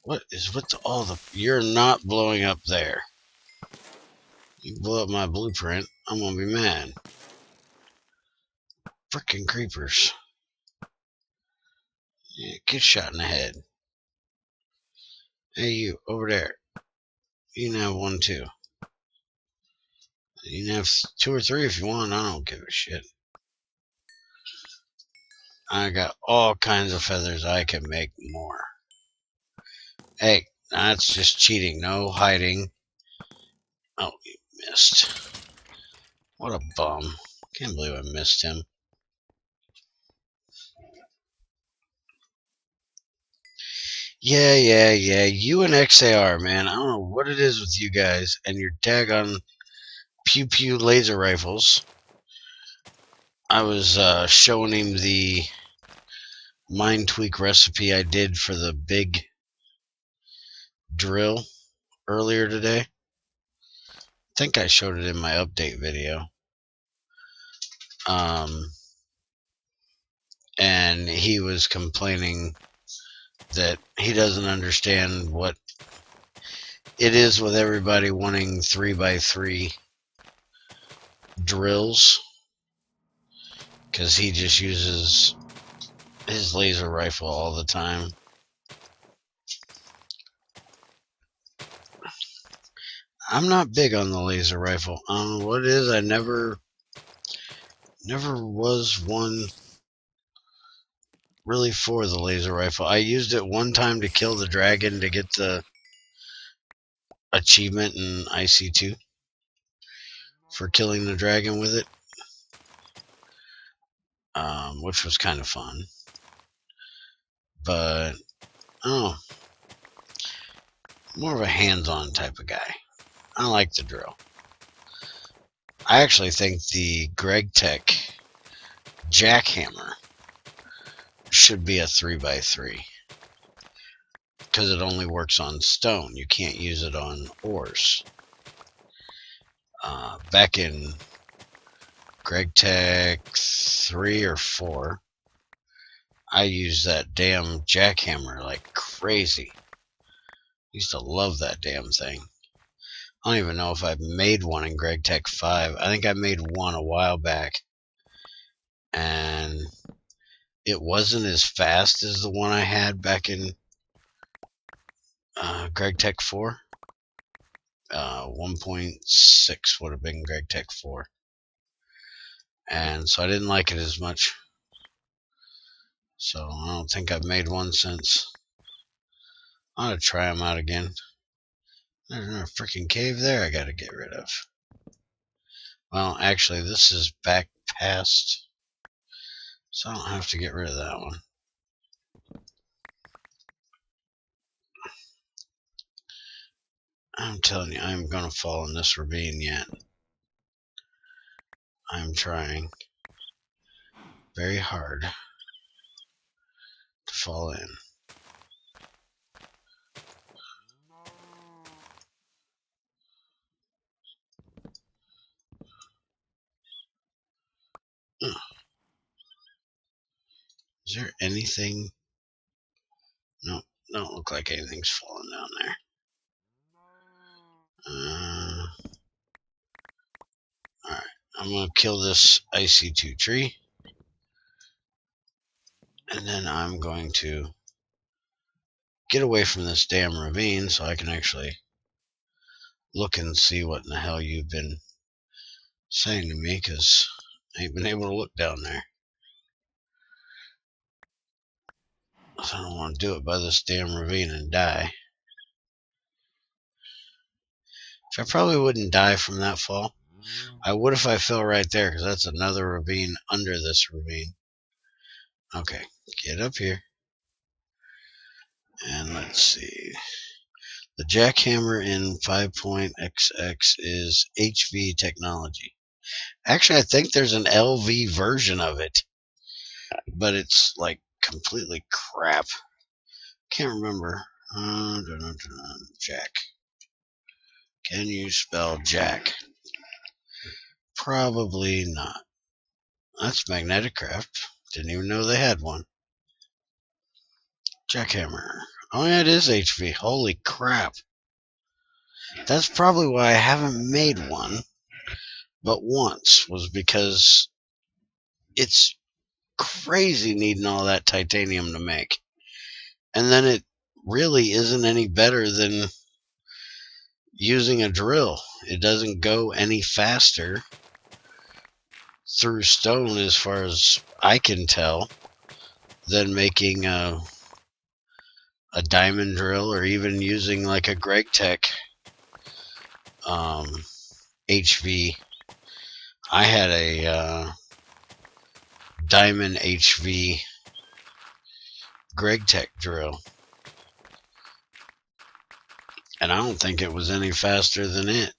Speaker 1: What is with all the... You're not blowing up there. You blow up my blueprint, I'm gonna be mad. Frickin' creepers. Yeah, get shot in the head. Hey, you, over there. You can have one too. You can have 2 or 3 if you want, I don't give a shit. I got all kinds of feathers, I can make more. Hey, that's just cheating, no hiding. Oh, you missed. What a bum. Can't believe I missed him. Yeah, you and XAR, man. I don't know what it is with you guys and your daggone pew-pew laser rifles. I was showing him the mind tweak recipe I did for the big drill earlier today. I think I showed it in my update video. And he was complaining that he doesn't understand what it is with everybody wanting 3x3 drills, because he just uses his laser rifle all the time. I'm not big on the laser rifle. I don't know what it is. I never was one really for the laser rifle. I used it one time to kill the dragon to get the achievement in IC2 for killing the dragon with it, which was kind of fun. But oh, more of a hands-on type of guy. I like the drill. I actually think the Greg Tech jackhammer should be a 3x3 because it only works on stone. You can't use it on ores. Back in Greg Tech 3 or 4, I used that damn jackhammer like crazy. Used to love that damn thing. I don't even know if I've made one in Greg Tech 5. I think I made one a while back, and it wasn't as fast as the one I had back in Greg Tech 4. 1.6 would have been Greg Tech 4. And so I didn't like it as much. So I don't think I've made one since. I ought to try them out again. There's a freaking cave there I gotta get rid of. Well, actually, this is back past, so I don't have to get rid of that one. I'm telling you, I'm gonna fall in this ravine yet. I'm trying very hard to fall in. Is there anything? No, don't look like anything's falling down there. Alright, I'm gonna kill this IC2 tree. And then I'm going to get away from this damn ravine so I can actually look and see what in the hell you've been saying to me, because I ain't been able to look down there. So I don't want to do it by this damn ravine and die. I probably wouldn't die from that fall. I would if I fell right there, because that's another ravine under this ravine. Okay, get up here. And let's see. The jackhammer in 5.XX is HV technology. Actually, I think there's an LV version of it, but it's like completely crap. Can't remember. Jack. Can you spell Jack? Probably not. That's Magnetic Craft. Didn't even know they had one. Jackhammer. Oh yeah, it is HV. Holy crap. That's probably why I haven't made one but once, was because it's crazy needing all that titanium to make. And then it really isn't any better than using a drill. It doesn't go any faster through stone, as far as I can tell, than making a diamond drill, or even using like a Greg Tech HV. I had a diamond HV Greg Tech drill, and I don't think it was any faster than it.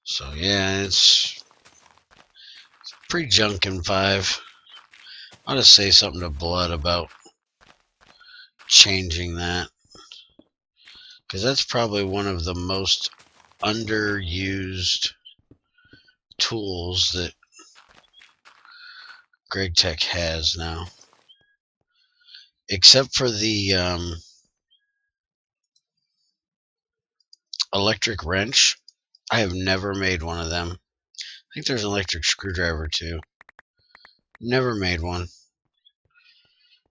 Speaker 1: So yeah, it's pretty junk in 5. I'll just say something to Blood about changing that, because that's probably one of the most underused tools that Greg Tech has now, except for the electric wrench. I have never made one of them. I think there's an electric screwdriver too. Never made one.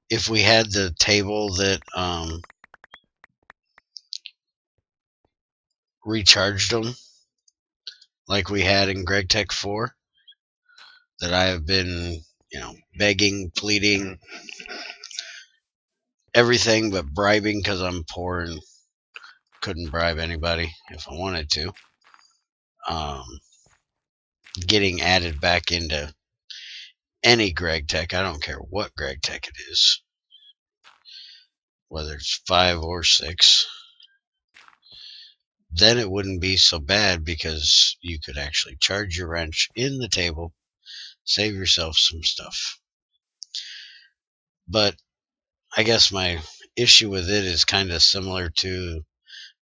Speaker 1: If we had the table that recharged them, like we had in Greg Tech 4, that I have been, begging, pleading, everything but bribing because I'm poor and couldn't bribe anybody if I wanted to. Getting added back into any Greg Tech, I don't care what Greg Tech it is, whether it's 5 or 6, then it wouldn't be so bad because you could actually charge your wrench in the table, save yourself some stuff. But I guess my issue with it is kind of similar to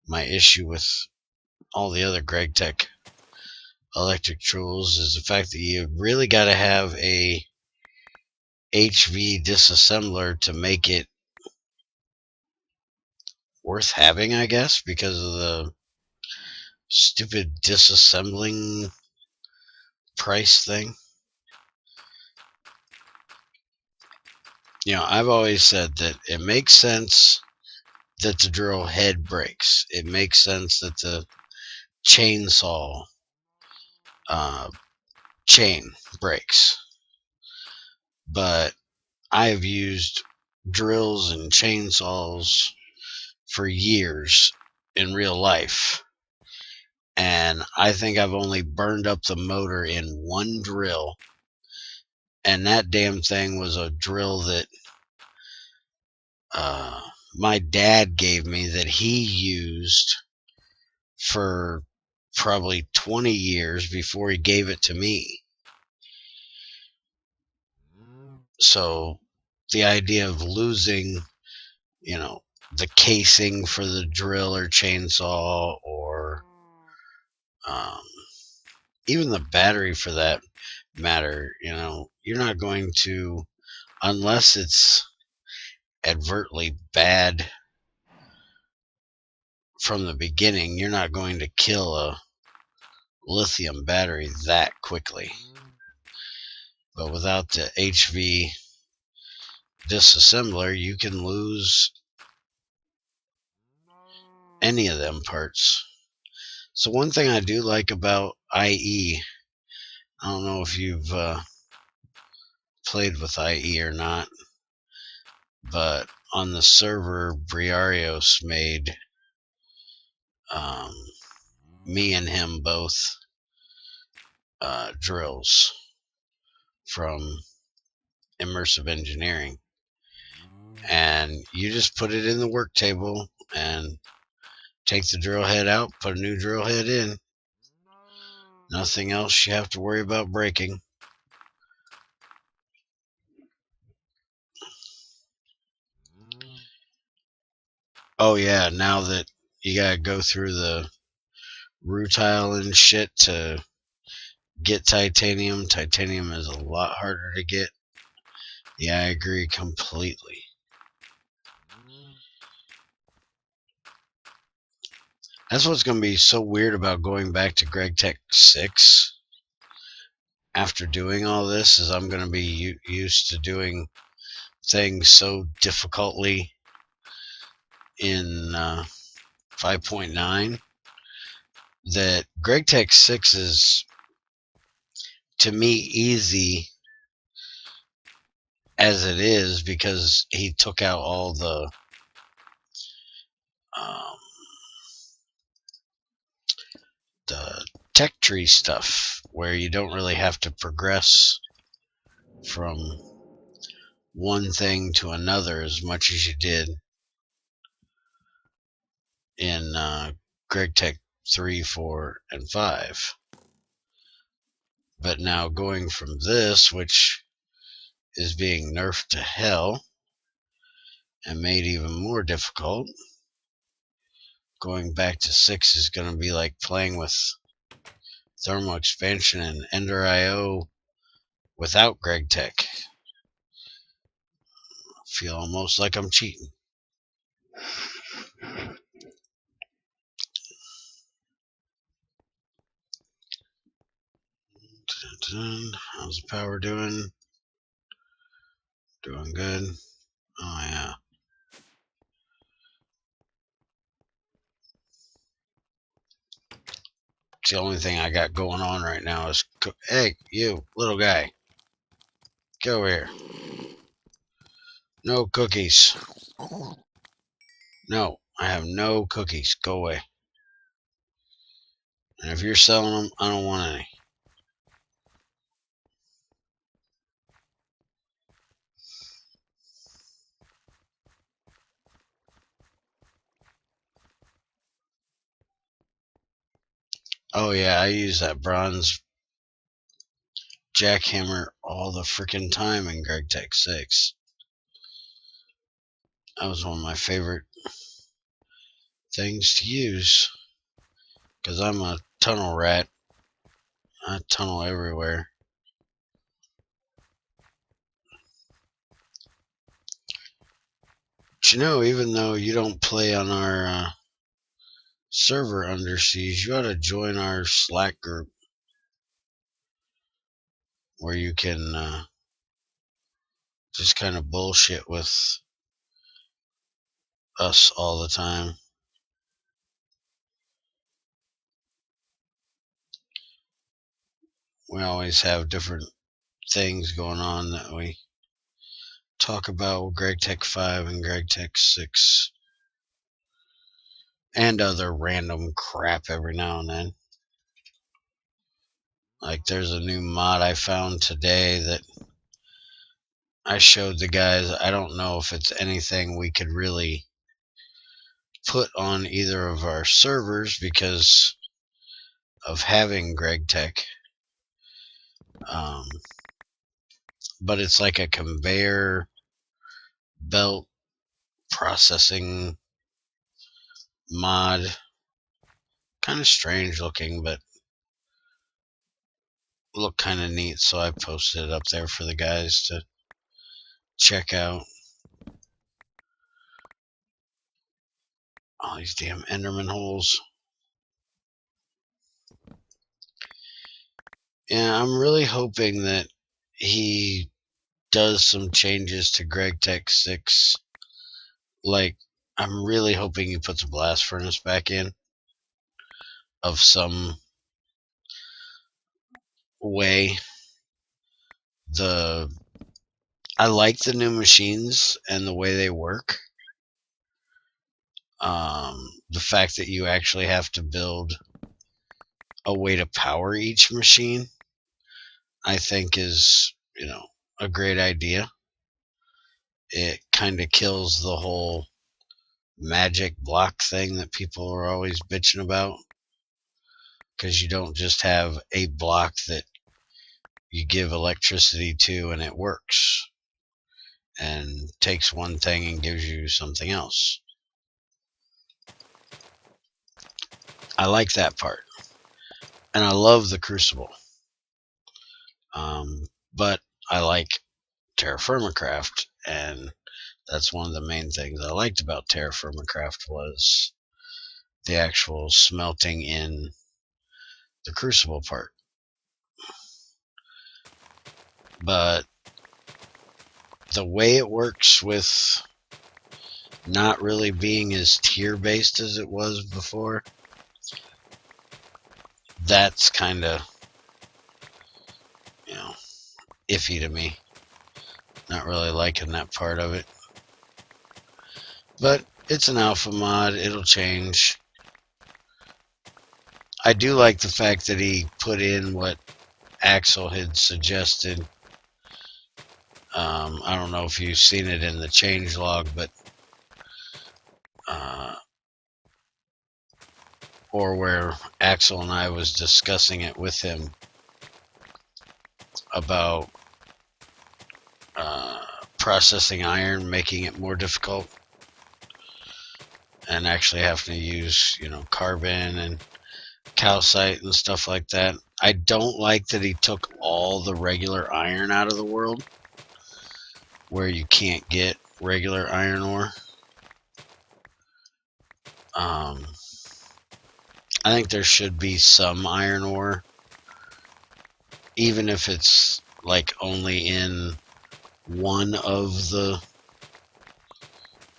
Speaker 1: my issue with all the other Greg Tech electric tools, is the fact that you really got to have a HV disassembler to make it worth having, I guess, because of the stupid disassembling price thing. I've always said that it makes sense that the drill head breaks. It makes sense that the chainsaw chain breaks. But I've used drills and chainsaws for years in real life, and I think I've only burned up the motor in one drill, and that damn thing was a drill that my dad gave me that he used for probably 20 years before he gave it to me. So the idea of losing, the casing for the drill or chainsaw, or even the battery for that matter, you're not going to, unless it's advertently bad from the beginning, you're not going to kill a lithium battery that quickly. But without the HV disassembler, you can lose any of them parts. So one thing I do like about IE, I don't know if you've played with IE or not, but on the server Briarios made, me and him both drills from immersive engineering, and you just put it in the work table and take the drill head out, put a new drill head in. Nothing else you have to worry about breaking. Oh yeah, now that you gotta go through the rutile and shit to get titanium. Titanium is a lot harder to get. Yeah, I agree completely. That's what's going to be so weird about going back to Greg Tech 6 after doing all this, is I'm going to be used to doing things so difficultly in 5.9 that Greg Tech 6 is, to me, easy as it is because he took out all the tech tree stuff where you don't really have to progress from one thing to another as much as you did in Greg Tech 3, 4, and 5. But now going from this, which is being nerfed to hell and made even more difficult, going back to 6 is going to be like playing with thermal expansion and Ender IO without Greg Tech. I feel almost like I'm cheating. How's the power doing? Doing good. Oh yeah. It's the only thing I got going on right now is hey, you little guy, get over here. No cookies. No, I have no cookies. Go away. And if you're selling them, I don't want any. Oh yeah, I use that bronze jackhammer all the freaking time in GregTech 6. That was one of my favorite things to use because I'm a tunnel rat. I tunnel everywhere. But you know, even though you don't play on our server Under Siege, you ought to join our Slack group where you can just kind of bullshit with us all the time. We always have different things going on that we talk about with GregTech 5 and GregTech 6 and other random crap every now and then. Like there's a new mod I found today that I showed the guys. I don't know if it's anything we could really put on either of our servers because of having GregTech. But it's like a conveyor belt processing mod. Kind of strange looking, but look kind of neat, so I posted it up there for the guys to check out. All these damn Enderman holes. Yeah, I'm really hoping that he does some changes to GregTech 6. Like, I'm really hoping he puts a blast furnace back in of some way. I like the new machines and the way they work. The fact that you actually have to build a way to power each machine, I think is, a great idea. It kind of kills the whole magic block thing that people are always bitching about, because you don't just have a block that you give electricity to and it works and takes one thing and gives you something else. I like that part, and I love the Crucible. But I like Terra Firma Craft, and that's one of the main things I liked about Terra Firma Craft was the actual smelting in the Crucible part. But the way it works with not really being as tier based as it was before, that's kind of, iffy to me. Not really liking that part of it. But it's an alpha mod, it'll change. I do like the fact that he put in what Axel had suggested. I don't know if you've seen it in the changelog, but or where Axel and I was discussing it with him about processing iron, making it more difficult, and actually having to use, carbon and calcite and stuff like that. I don't like that he took all the regular iron out of the world, where you can't get regular iron ore. I think there should be some iron ore even if it's like only in one of the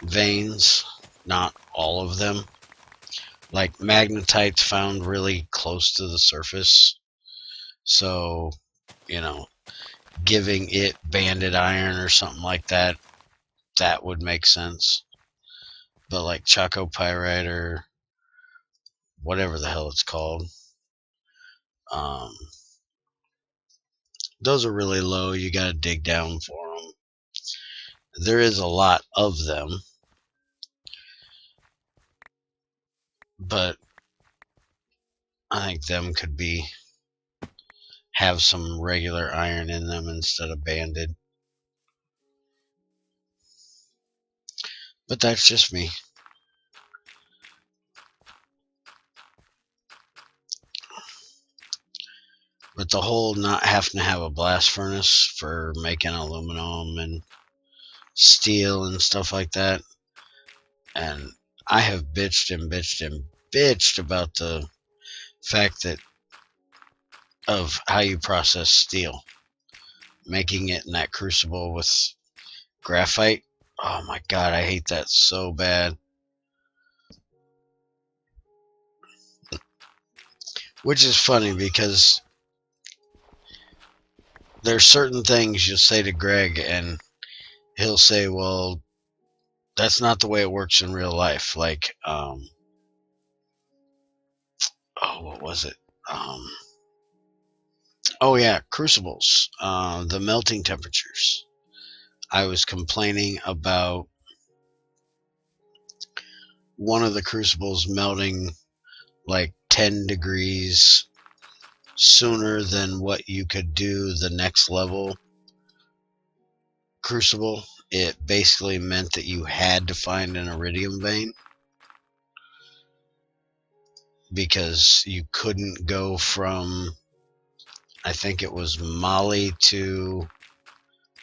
Speaker 1: veins, not all of them. Like magnetite's found really close to the surface, so giving it banded iron or something like that, that would make sense. But like chalcopyrite or whatever the hell it's called, um, those are really low. You got to dig down for them. There is a lot of them, but I think them could have some regular iron in them instead of banded. But that's just me. But the whole not having to have a blast furnace for making aluminum and steel and stuff like that, and I have bitched and bitched and bitched about the fact that of how you process steel, making it in that crucible with graphite. Oh my god, I hate that so bad. Which is funny because there's certain things you'll say to Greg and he'll say, well, that's not the way it works in real life. Like, what was it? Oh yeah, crucibles, the melting temperatures. I was complaining about one of the crucibles melting like 10 degrees sooner than what you could do the next level crucible. It basically meant that you had to find an iridium vein because you couldn't go from, I think it was moly to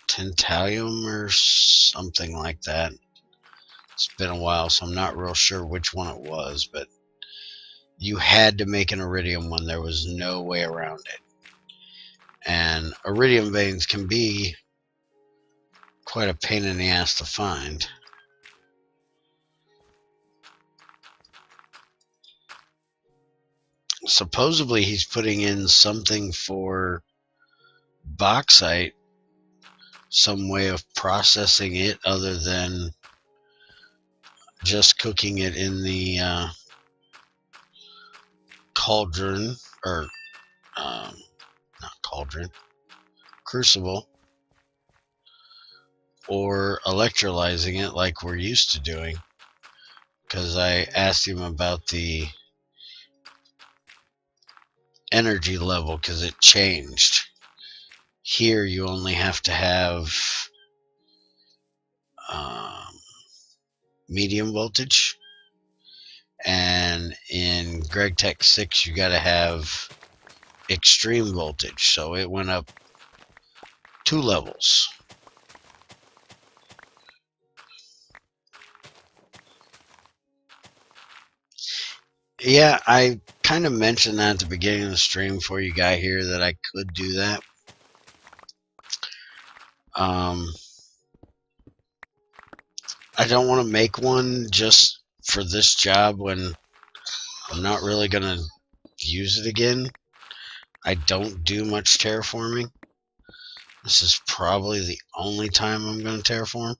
Speaker 1: tantalum or something like that. It's been a while, so I'm not real sure which one it was, but you had to make an iridium one. There was no way around it. And iridium veins can be quite a pain in the ass to find. Supposedly he's putting in something for bauxite, some way of processing it other than just cooking it in the cauldron, or not cauldron, crucible, or electrolyzing it like we're used to doing. Because I asked him about the energy level because it changed. Here you only have to have medium voltage, and in Greg Tech 6 you got to have extreme voltage, so it went up 2 levels. Yeah, I kind of mentioned that at the beginning of the stream before you got here that I could do that. I don't want to make one just for this job when I'm not really going to use it again. I don't do much terraforming. This is probably the only time I'm going to terraform.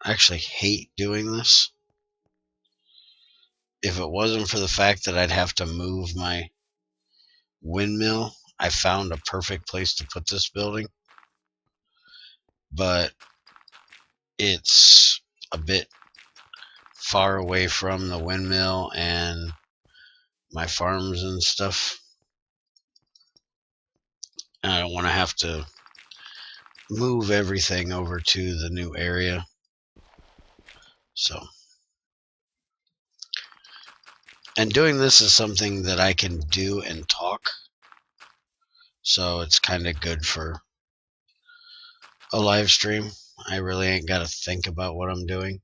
Speaker 1: I actually hate doing this. If it wasn't for the fact that I'd have to move my windmill, I found a perfect place to put this building. But it's a bit far away from the windmill and my farms and stuff. And I don't want to have to move everything over to the new area. So, and doing this is something that I can do and talk. So it's kind of good for a live stream. I really ain't got to think about what I'm doing.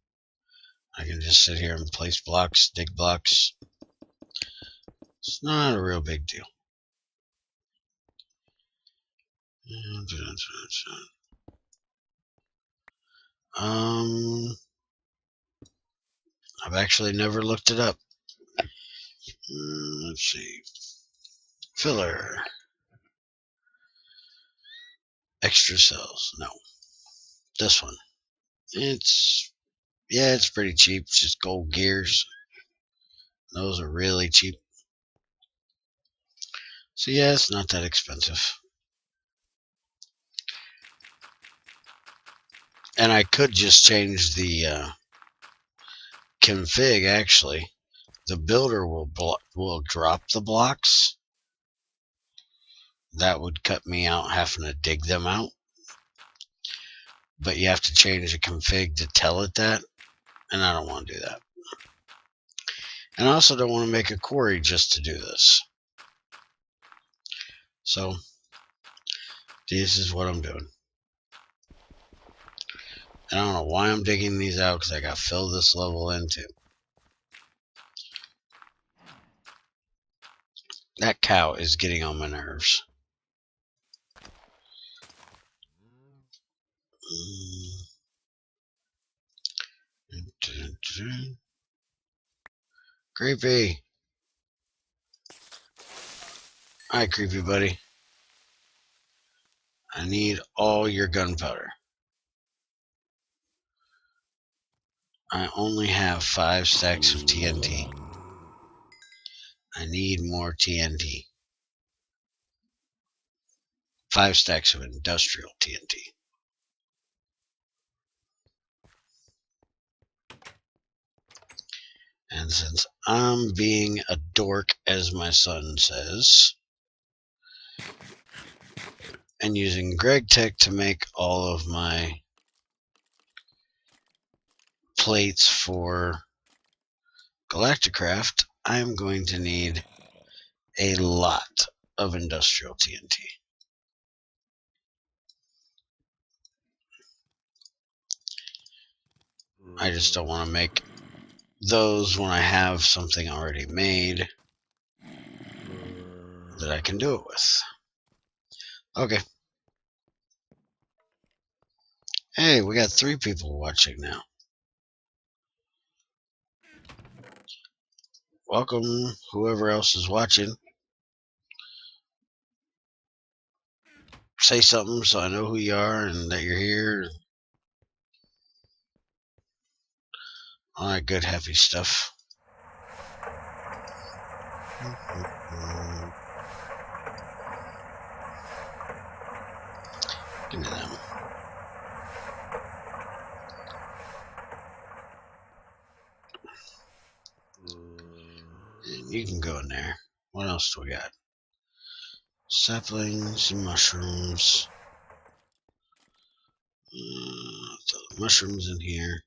Speaker 1: I can just sit here and place blocks, dig blocks. It's not a real big deal. I've actually never looked it up. Let's see. Filler. Extra cells. No. This one. It's pretty cheap. It's just gold gears. Those are really cheap. So yeah, it's not that expensive. And I could just change the config, actually. The builder will drop the blocks. That would cut me out having to dig them out. But you have to change the config to tell it that, and I don't want to do that. And I also don't want to make a quarry just to do this. So this is what I'm doing. And I don't know why I'm digging these out, because I got to fill this level in too. That cow is getting on my nerves. Creepy. Hi, creepy buddy. I need all your gunpowder. I only have 5 stacks of TNT. I need more TNT. 5 stacks of industrial TNT. And since I'm being a dork, as my son says, and using Greg Tech to make all of my plates for Galacticraft, I'm going to need a lot of industrial TNT. I just don't want to make those when I have something already made that I can do it with. Okay. Hey, we got 3 people watching now. Welcome, whoever else is watching. Say something so I know who you are and that you're here. All that good, heavy stuff. Give me them. And you can go in there. What else do we got? Saplings and mushrooms. Throw the mushrooms in here.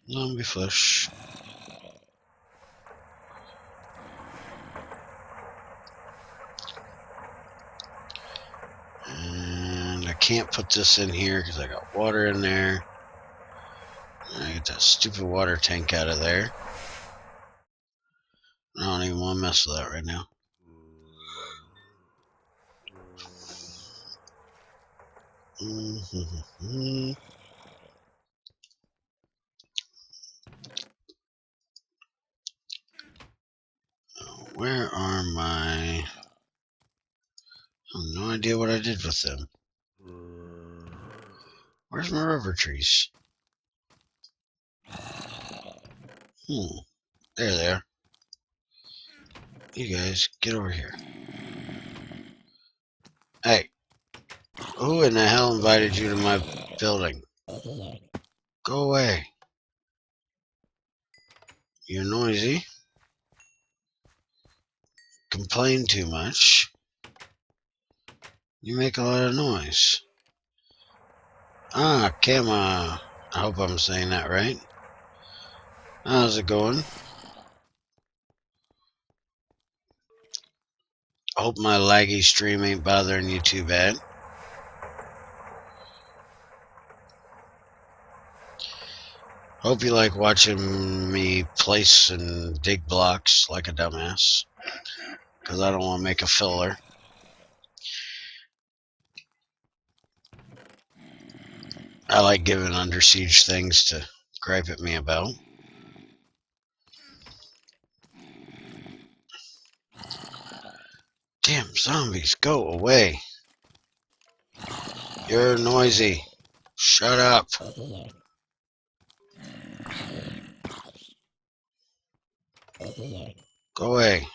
Speaker 1: Zombie flesh. And I can't put this in here because I got water in there. I get that stupid water tank out of there. I don't even want to mess with that right now. Where are my... I have no idea what I did with them. Where's my rubber trees? There they are. You guys, get over here. Hey, who in the hell invited you to my building? Go away. You're noisy. Complain too much. You make a lot of noise. Ah, Kama. I hope I'm saying that right. How's it going? I hope my laggy stream ain't bothering you too bad. Hope you like watching me place and dig blocks like a dumbass, because I don't want to make a filler. I like giving Under Siege things to gripe at me about. Damn zombies, go away. You're noisy. Shut up. Go away.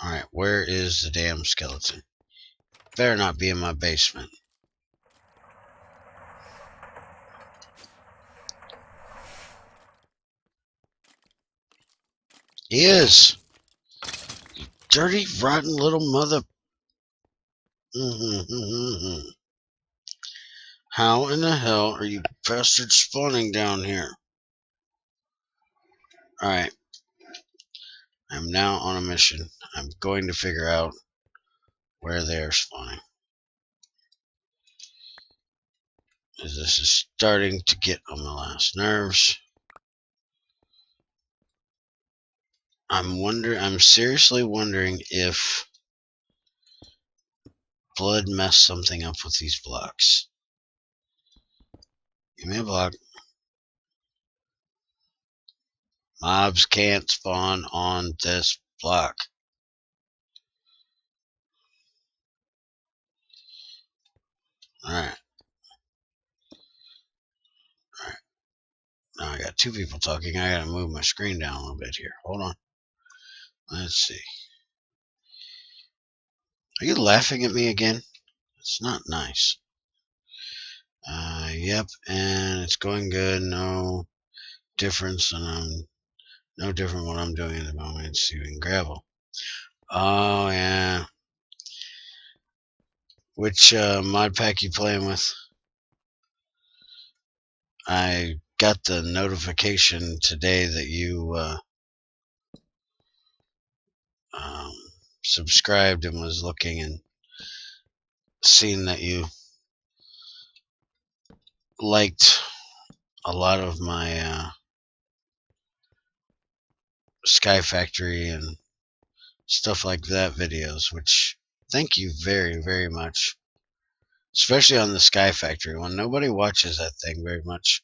Speaker 1: Alright, where is the damn skeleton? Better not be in my basement. He is. Dirty, rotten little mother. How in the hell are you bastards spawning down here? Alright. I'm now on a mission. I'm going to figure out where they're spawning. This is starting to get on my last nerves. I'm seriously wondering if blood messed something up with these blocks. Give me a block. Mobs can't spawn on this block. Alright. Alright. Now I got two people talking. I gotta move my screen down a little bit here. Hold on. Let's see. Are you laughing at me again? It's not nice. Yep, and it's going good. No difference, and I'm no different what I'm doing at the moment. See if we can gravel. Oh yeah. Which mod pack you playing with? I got the notification today that you subscribed and was looking and seen that you liked a lot of my Sky Factory and stuff like that videos, which thank you very, very much. Especially on the Sky Factory one. Nobody watches that thing very much.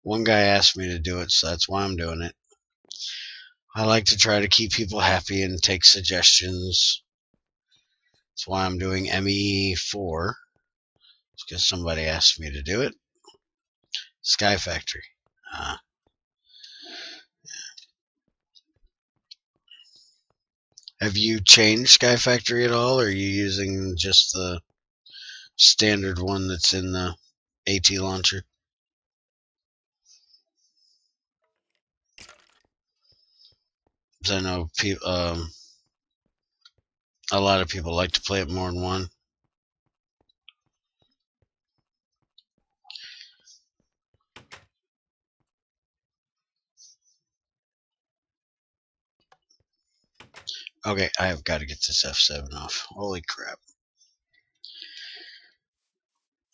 Speaker 1: One guy asked me to do it, so that's why I'm doing it. I like to try to keep people happy and take suggestions. That's why I'm doing ME4. It's because somebody asked me to do it. Sky Factory. Have you changed Sky Factory at all, or are you using just the standard one that's in the AT launcher? Because I know a lot of people like to play it more than one. Okay, I have got to get this F7 off. Holy crap.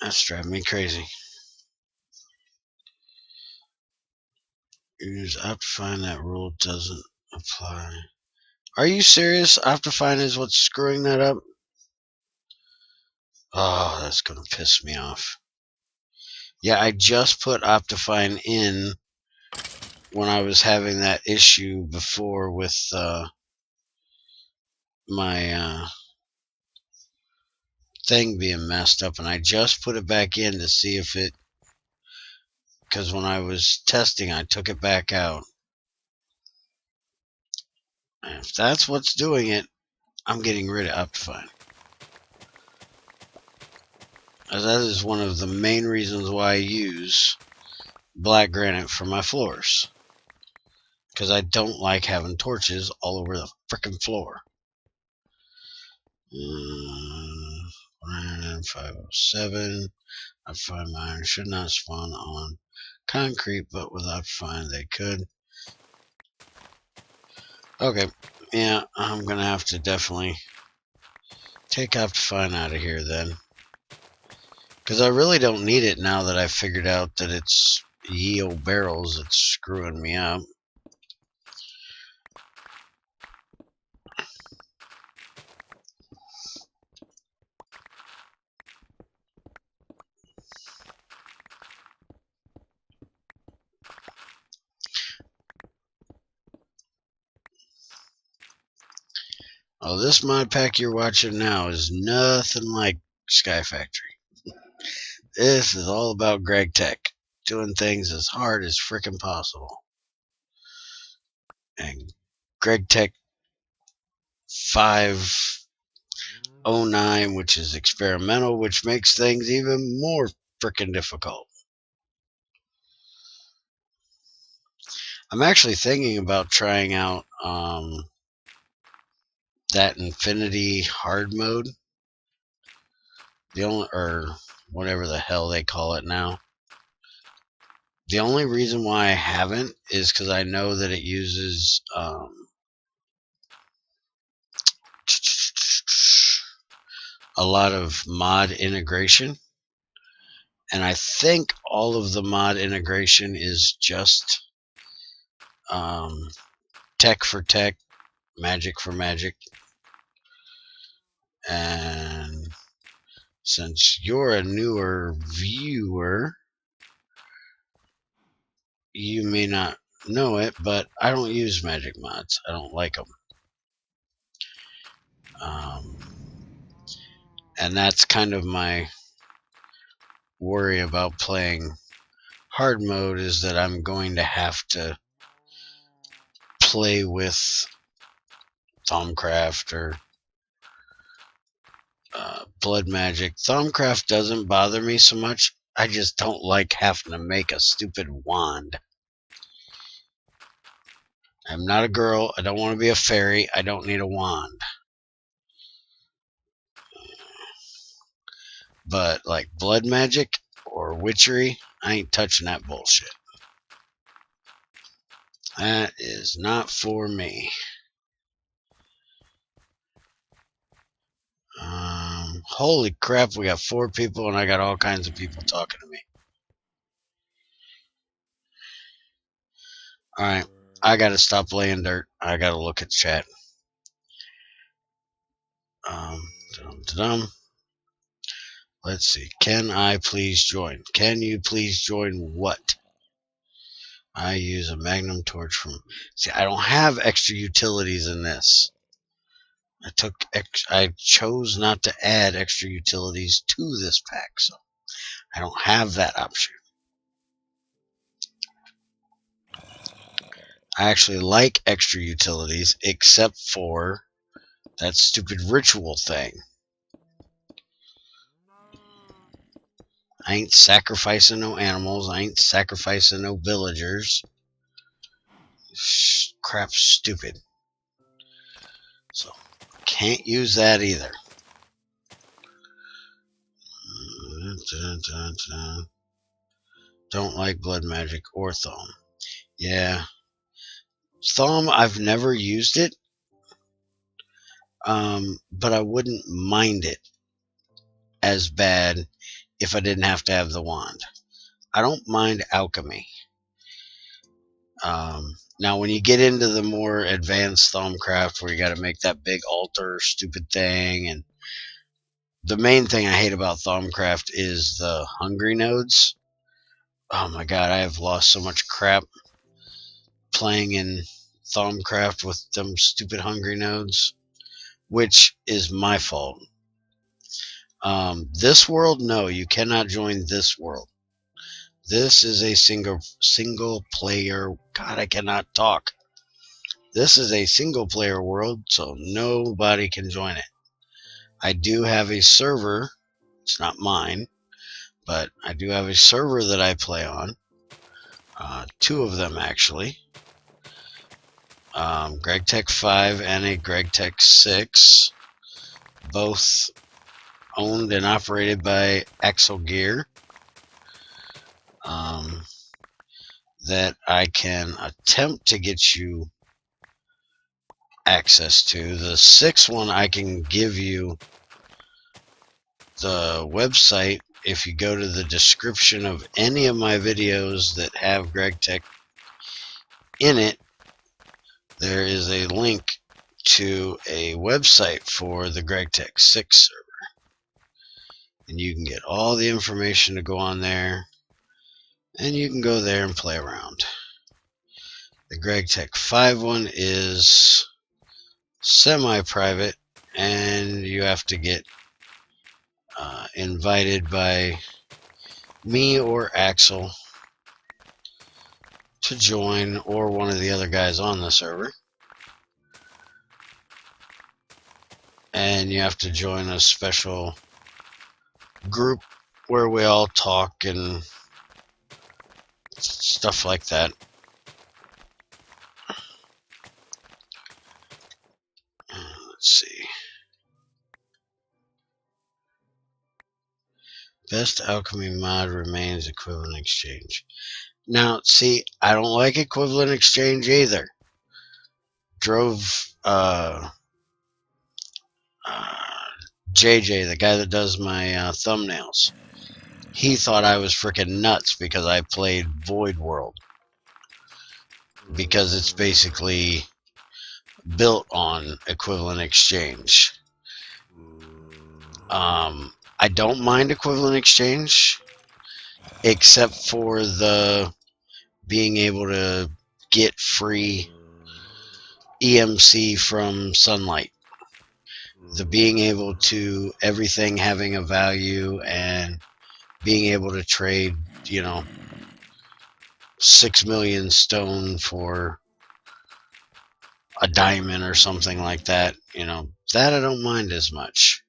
Speaker 1: That's driving me crazy. Use Optifine, that rule doesn't apply. Are you serious? Optifine is what's screwing that up? Oh, that's going to piss me off. Yeah, I just put Optifine in when I was having that issue before with my thing being messed up, and I just put it back in to see if it, because when I was testing I took it back out, and if that's what's doing it, I'm getting rid of Optifine. As that is one of the main reasons why I use black granite for my floors, because I don't like having torches all over the frickin' floor. 507. I find mine should not spawn on concrete, but with Optifine they could. Okay, yeah, I'm gonna have to definitely take Optifine out of here then, Because I really don't need it now that I've figured out that it's ye old barrels that's screwing me up. Oh, this mod pack you're watching now is nothing like Sky Factory. This is all about Greg Tech doing things as hard as frickin' possible. And Greg Tech 509, which is experimental, which makes things even more frickin' difficult. I'm actually thinking about trying out that Infinity hard mode. Or whatever the hell they call it now. The only reason why I haven't is because I know that it uses a lot of mod integration, and I think all of the mod integration is just tech for tech, magic for magic. And since you're a newer viewer, you may not know it, but I don't use magic mods. I don't like them. And that's kind of my worry about playing hard mode, is that I'm going to have to play with Thaumcraft or Blood Magic. Thaumcraft doesn't bother me so much. I just don't like having to make a stupid wand. I'm not a girl. I don't want to be a fairy. I don't need a wand. But like blood magic or witchery, I ain't touching that bullshit. That is not for me. Holy crap, we got 4 people and I got all kinds of people talking to me. Alright, I gotta stop laying dirt. I gotta look at chat. Let's see. Can I please join? Can you please join what? I use a magnum torch from... See, I don't have extra utilities in this. I chose not to add extra utilities to this pack, so I don't have that option. I actually like extra utilities, except for that stupid ritual thing. I ain't sacrificing no animals. I ain't sacrificing no villagers. Crap's stupid. So, can't use that either. Don't like blood magic or Thaum. Yeah. Thaum, I've never used it. But I wouldn't mind it as bad if I didn't have to have the wand. I don't mind alchemy. Now, when you get into the more advanced Thaumcraft, where you got to make that big altar stupid thing, and the main thing I hate about Thaumcraft is the hungry nodes. Oh my god, I have lost so much crap playing in Thaumcraft with them stupid hungry nodes, which is my fault. This world, no, you cannot join this world. This is a single player. God, I cannot talk. This is a single player world, so nobody can join it. I do have a server. It's not mine, but I do have a server that I play on. 2 of them, actually. Greg Tech 5 and a Greg Tech 6. Both owned and operated by Axel Gear. That I can attempt to get you access to. The 6th one, I can give you the website if you go to the description of any of my videos that have GregTech in it, there is a link to a website for the GregTech 6 server. And you can get all the information to go on there, and you can go there and play around. The GregTech 5 one is semi-private, and you have to get invited by me or Axel to join, or one of the other guys on the server. And you have to join a special group where we all talk and stuff like that. Let's see. Best alchemy mod remains equivalent exchange. Now, see, I don't like equivalent exchange either. Drove JJ, the guy that does my thumbnails, he thought I was freaking nuts because I played Void World, because it's basically built on equivalent exchange. I don't mind equivalent exchange, except for the being able to get free EMC from sunlight. The being able to, everything having a value, and being able to trade, 6 million stone for a diamond or something like that, that I don't mind as much.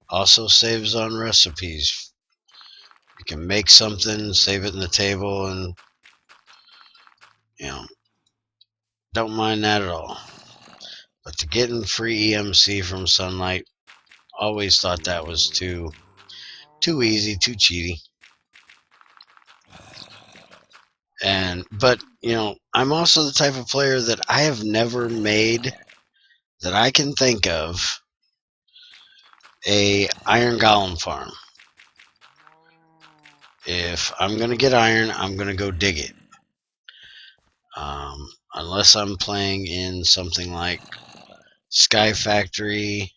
Speaker 1: Also saves on recipes. You can make something, save it in the table, and don't mind that at all. But to getting free EMC from sunlight, always thought that was too easy, too cheaty. But I'm also the type of player that I have never made, that I can think of, a iron golem farm. If I'm gonna get iron, I'm gonna go dig it. Unless I'm playing in something like Sky Factory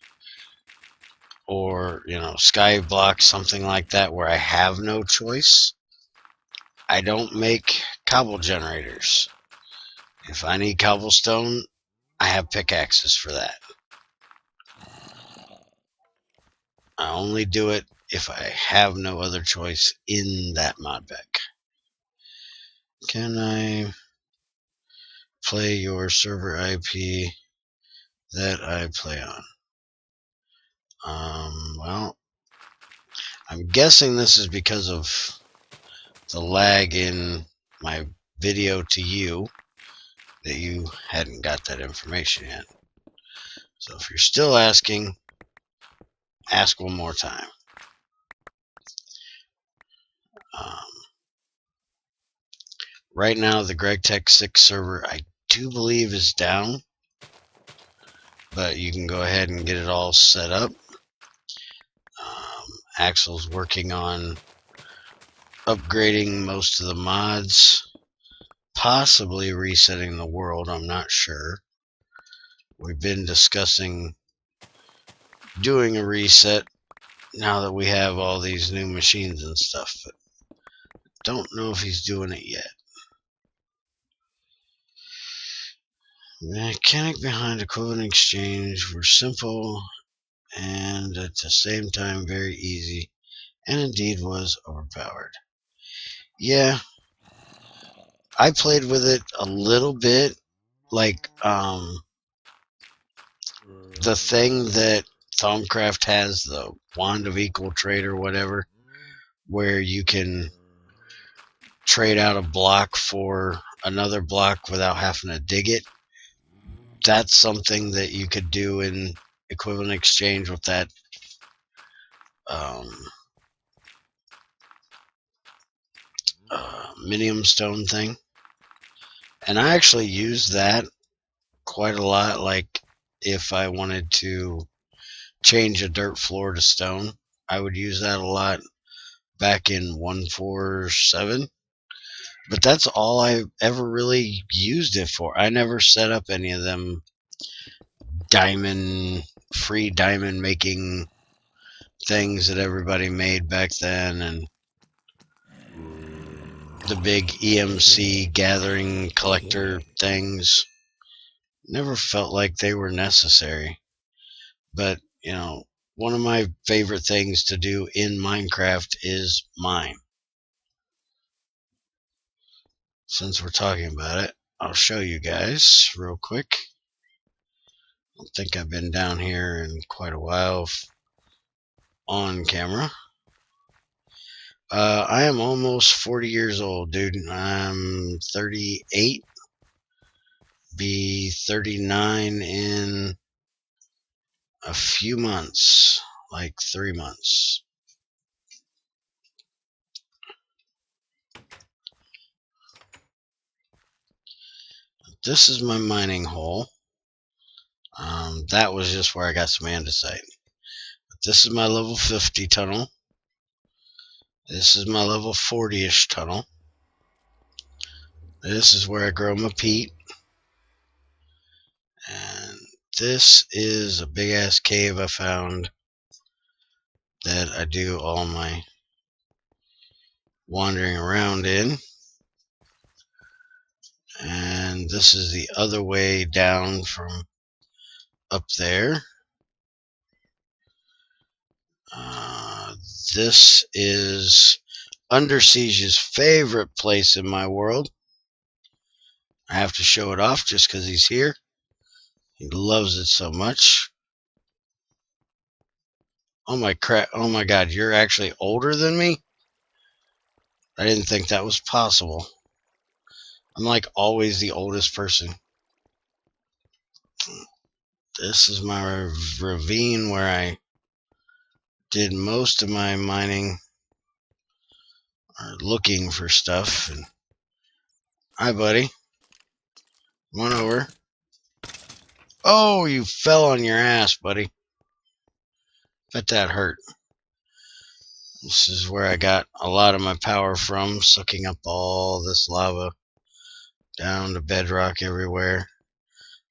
Speaker 1: or Sky Block, something like that, where I have no choice, I don't make cobble generators. If I need cobblestone, I have pickaxes for that. I only do it if I have no other choice in that modpack. Can I play your server IP that I play on? Well, I'm guessing this is because of the lag in my video to you, that you hadn't got that information yet. So if you're still asking, ask one more time. Right now, the GregTech 6 server, I do believe, is down, but you can go ahead and get it all set up. Axel's working on upgrading most of the mods, possibly resetting the world, I'm not sure. We've been discussing doing a reset now that we have all these new machines and stuff, but don't know if he's doing it yet. The mechanic behind equivalent exchange were simple and at the same time very easy, and indeed was overpowered. Yeah, I played with it a little bit, like the thing that Thaumcraft has, the wand of equal trade or whatever, where you can trade out a block for another block without having to dig it. That's something that you could do in equivalent exchange with that minium stone thing. And I actually use that quite a lot, like if I wanted to change a dirt floor to stone, I would use that a lot. back in 147. But that's all I ever really used it for. I never set up any of them free diamond making things that everybody made back then, and the big EMC gathering collector things. Never felt like they were necessary. But, one of my favorite things to do in Minecraft is mine. Since we're talking about it, I'll show you guys real quick. I don't think I've been down here in quite a while on camera. I am almost 40 years old, dude. I'm 38, be 39 in a few months, like 3 months. This is my mining hole. That was just where I got some andesite. But this is my level 50 tunnel. This is my level 40-ish tunnel. This is where I grow my peat. And this is a big ass cave I found that I do all my wandering around in. And this is the other way down from up there. This is Under Siege's favorite place in my world. I have to show it off just because he's here. He loves it so much. Oh my crap! Oh my god, you're actually older than me? I didn't think that was possible. I'm like always the oldest person. This is my ravine where I did most of my mining or looking for stuff. And hi, buddy. Come on over. Oh, you fell on your ass, buddy. Bet that hurt. This is where I got a lot of my power from, sucking up all this lava down to bedrock everywhere.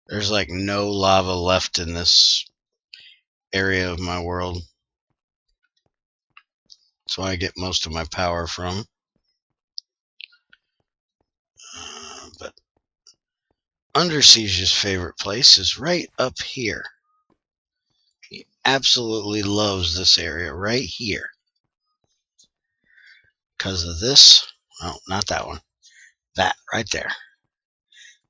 Speaker 1: There's like no lava left in this area of my world. That's where I get most of my power from. But Under Siege's favorite place is right up here. He absolutely loves this area right here. Because of this. Oh, not that one. That right there.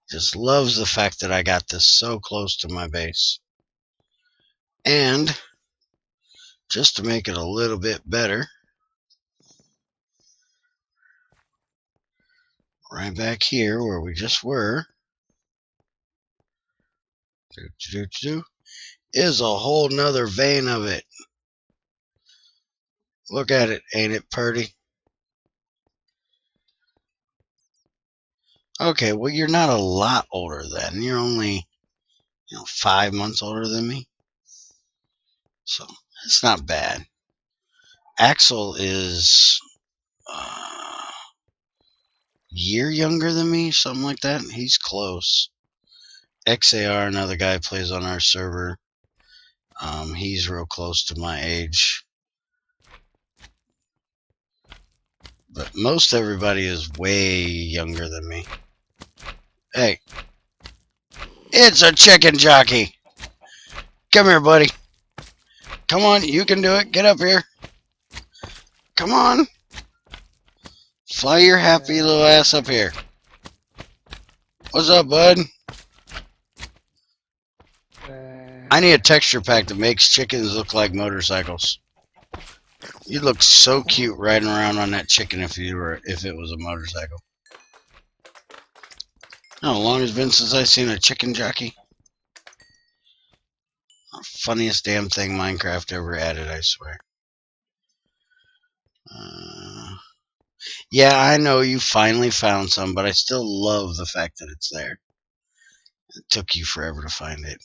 Speaker 1: Just loves the fact that I got this so close to my base. And just to make it a little bit better, right back here where we just were, is a whole nother vein of it. Look at it, ain't it pretty? Okay, well, you're not a lot older then. You're only, 5 months older than me. So, it's not bad. Axel is a year younger than me, something like that. He's close. XAR, another guy plays on our server. He's real close to my age. But most everybody is way younger than me. Hey, it's a chicken jockey. Come here, buddy. Come on, you can do it. Get up here. Come on. Fly your happy little ass up here. What's up, bud? I need a texture pack that makes chickens look like motorcycles. You'd look so cute riding around on that chicken if it was a motorcycle. How long has it been since I've seen a chicken jockey? Funniest damn thing Minecraft ever added, I swear. Yeah, I know you finally found some, but I still love the fact that it's there. It took you forever to find it.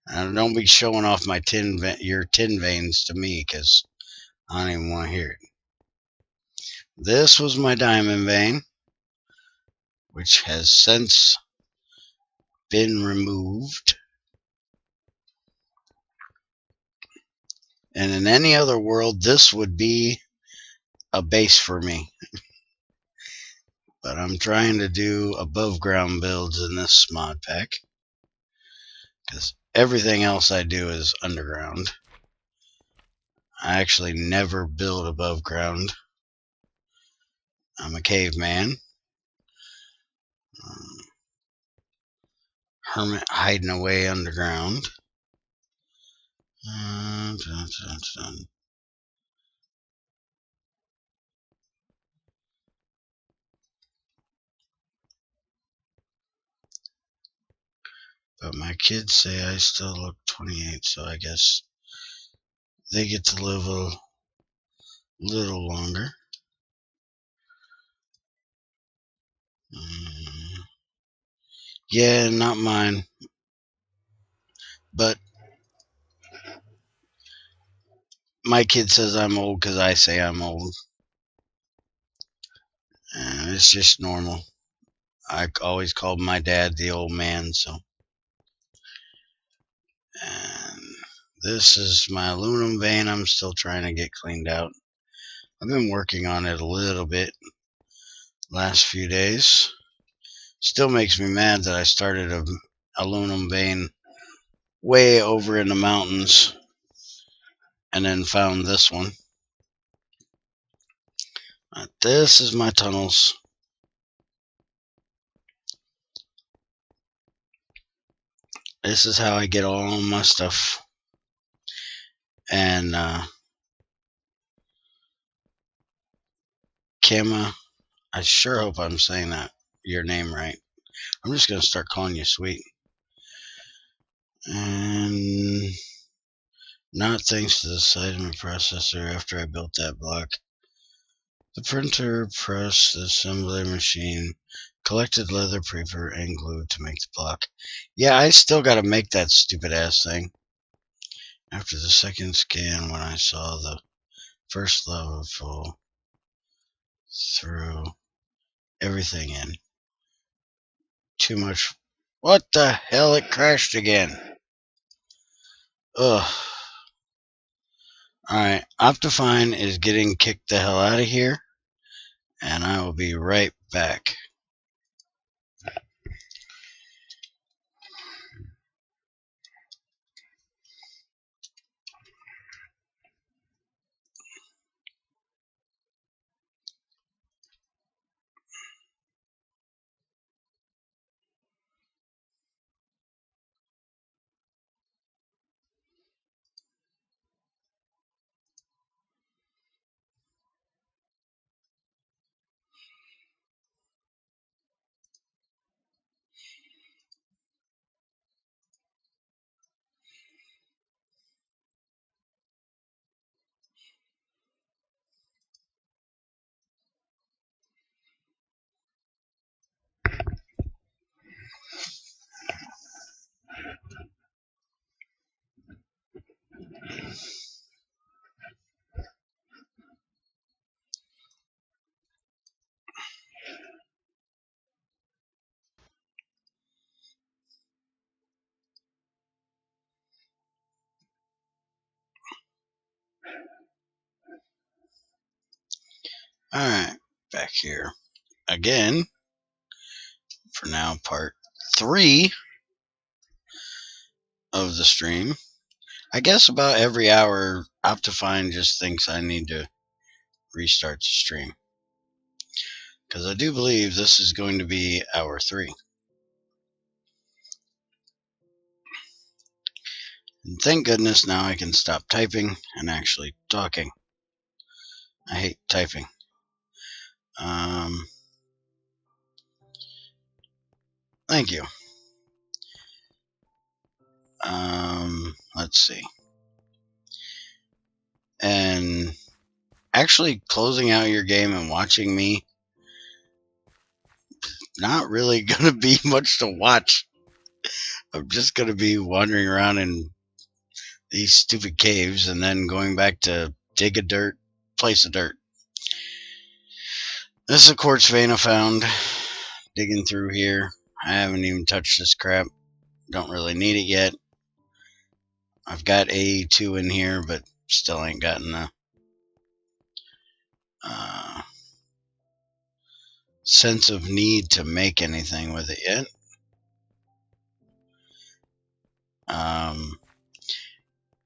Speaker 1: Don't be showing off your tin veins to me, because I don't even want to hear it. This was my diamond vein, which has since been removed. And in any other world, this would be a base for me. But I'm trying to do above ground builds in this mod pack, because everything else I do is underground. I actually never build above ground. I'm a caveman. Hermit hiding away underground. Dun, dun, dun. But my kids say I still look 28, so I guess they get to live a little longer. Yeah, not mine. But my kid says I'm old because I say I'm old. And it's just normal. I always called my dad the old man, so. And this is my aluminum vein I'm still trying to get cleaned out. I've been working on it a little bit last few days. Still makes me mad that I started a aluminum vein way over in the mountains and then found this one. This is my tunnels. This is how I get all my stuff. And Kama, I sure hope I'm saying that your name right. I'm just gonna start calling you Sweet. And not thanks to the side of my processor after I built that block. The printer press, the assembly machine, collected leather paper and glue to make the block. Yeah, I still gotta make that stupid ass thing. After the second scan, when I saw the first level full, threw everything in. Too much. What the hell? It crashed again. Ugh. Alright, Optifine is getting kicked the hell out of here, and I will be right back. Alright, back here again for now part 3 of the stream. I guess about every hour Optifine just thinks I need to restart the stream, because I do believe this is going to be hour 3. And thank goodness now I can stop typing and actually talking. I hate typing. Thank you. Let's see. And actually closing out your game and watching me, not really going to be much to watch. I'm just going to be wandering around in these stupid caves and then going back to dig a place of dirt. This is a quartz vein I found digging through here. I haven't even touched this crap. Don't really need it yet. I've got A2 in here, but still ain't gotten the sense of need to make anything with it yet.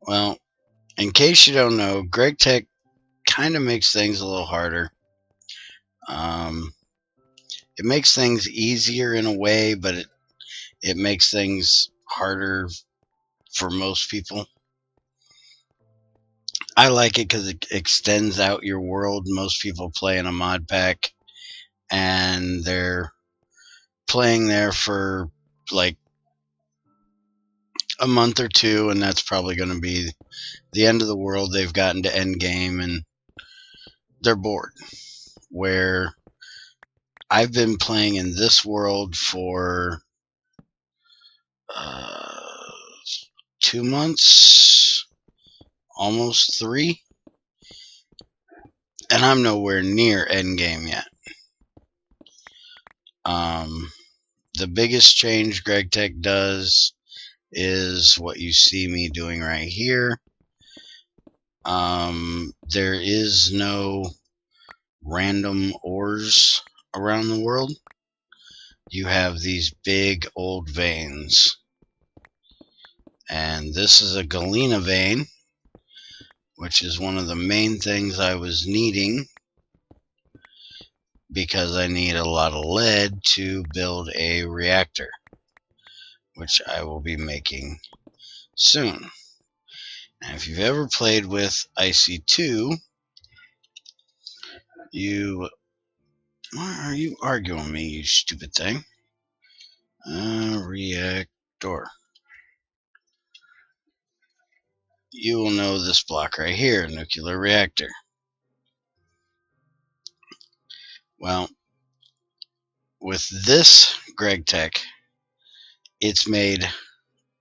Speaker 1: Well, in case you don't know, Greg Tech kind of makes things a little harder. It makes things easier in a way, but it makes things harder for most people. I like it because it extends out your world. Most people play in a mod pack, and they're playing there for like a month or two, and that's probably going to be the end of the world. They've gotten to end game, and they're bored. Where I've been playing in this world for 2 months, almost 3, and I'm nowhere near endgame yet. The biggest change Greg Tech does is what you see me doing right here. There is no random ores around the world. You have these big old veins. And this is a galena vein, which is one of the main things I was needing because I need a lot of lead to build a reactor, which I will be making soon. And if you've ever played with IC2, why are you arguing with me, you stupid thing? Reactor. You will know this block right here, nuclear reactor. Well, with this Greg Tech, it's made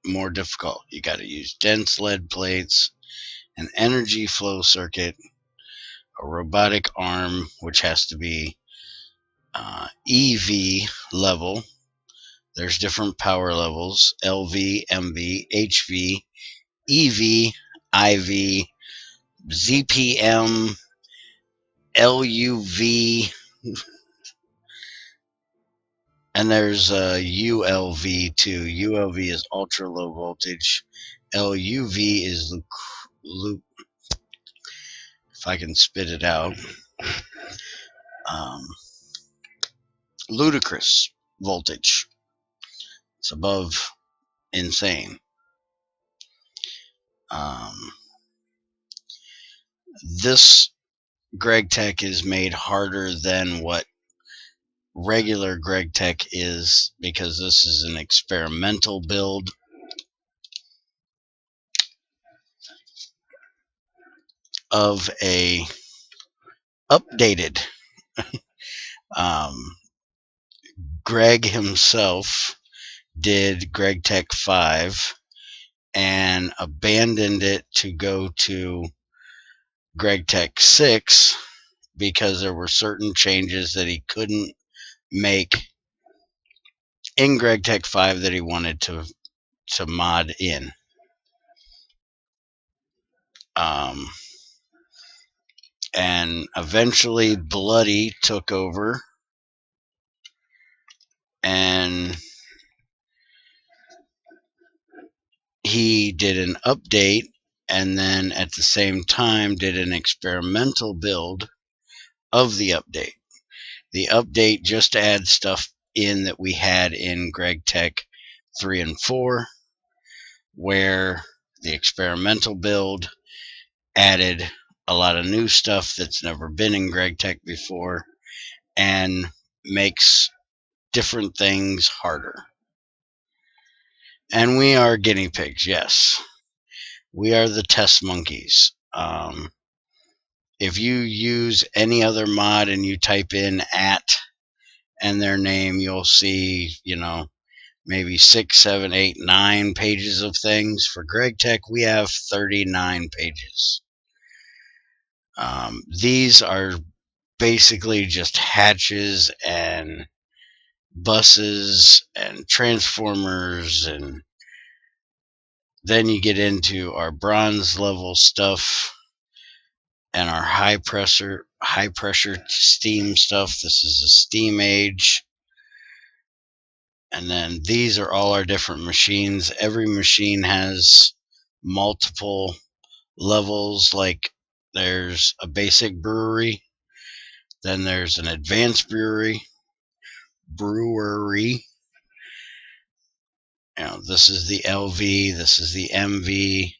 Speaker 1: more difficult. You got to use dense lead plates, an energy flow circuit, a robotic arm, which has to be EV level. There's different power levels: LV, MV, HV, EV, IV, ZPM, LUV, and there's ULV too. ULV is ultra low voltage. LUV is if I can spit it out, ludicrous voltage. It's above insane. This Greg Tech is made harder than what regular Greg Tech is because this is an experimental build of a updated Greg himself did Greg Tech 5 and abandoned it to go to Greg Tech 6 because there were certain changes that he couldn't make in Greg Tech 5 that he wanted to mod in. And eventually Bloody took over and he did an update, and then at the same time did an experimental build of the update. The update just adds stuff in that we had in Greg Tech 3 and 4, where the experimental build added a lot of new stuff that's never been in Greg Tech before and makes different things harder. And we are guinea pigs, yes. We are the test monkeys. If you use any other mod and you type in @ and their name, you'll see, maybe 6, 7, 8, 9 pages of things. For Greg Tech, we have 39 pages. These are basically just hatches and buses and transformers, and then you get into our bronze level stuff and our high pressure steam stuff. This is a steam age. And then these are all our different machines. Every machine has multiple levels. Like there's a basic brewery, then there's an advanced brewery. This is the LV, this is the MV,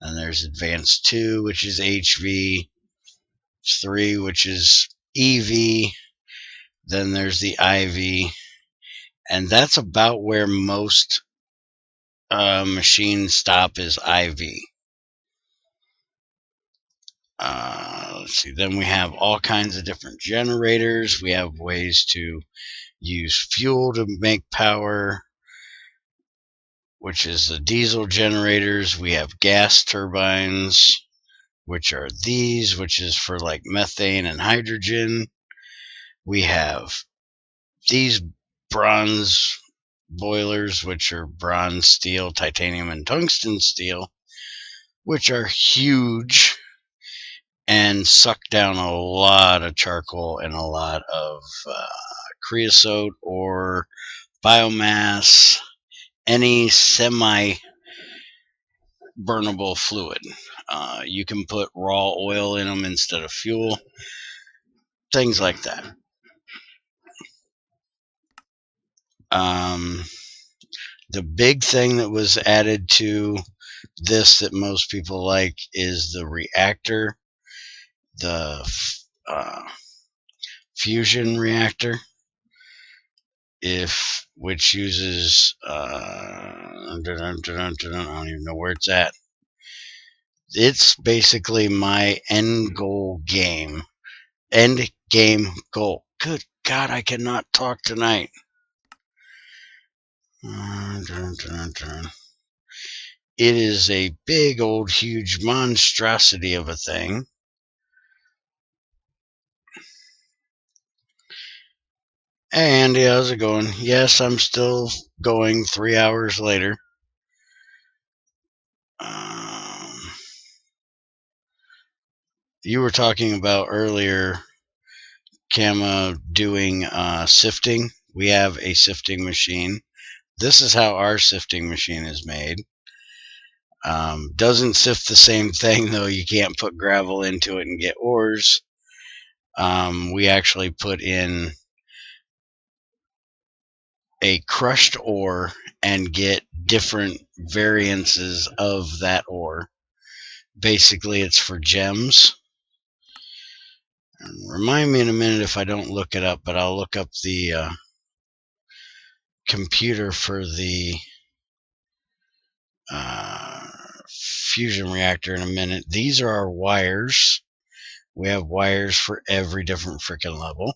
Speaker 1: and there's advanced 2, which is HV, 3, which is EV, then there's the IV, and that's about where most machines stop, is IV. Let's see, then we have all kinds of different generators. We have ways to use fuel to make power, which is the diesel generators. We have gas turbines, which are these, which is for like methane and hydrogen. We have these bronze boilers, which are bronze, steel, titanium, and tungsten steel, which are huge and suck down a lot of charcoal and a lot of creosote or biomass, any semi-burnable fluid. You can put raw oil in them instead of fuel, things like that. The big thing that was added to this that most people like is the reactor, the fusion reactor, which uses I don't even know where it's at. It's basically my end game goal. Good God, I cannot talk tonight. It is a big old huge monstrosity of a thing. Hey Andy, how's it going? Yes, I'm still going 3 hours later. You were talking about earlier, Kama, doing sifting. We have a sifting machine. This is how our sifting machine is made. Doesn't sift the same thing, though. You can't put gravel into it and get ores. We actually put in a crushed ore and get different variances of that ore. Basically, it's for gems. Remind me in a minute if I don't look it up, but I'll look up the computer for the fusion reactor in a minute. These are our wires. We have wires for every different freaking level,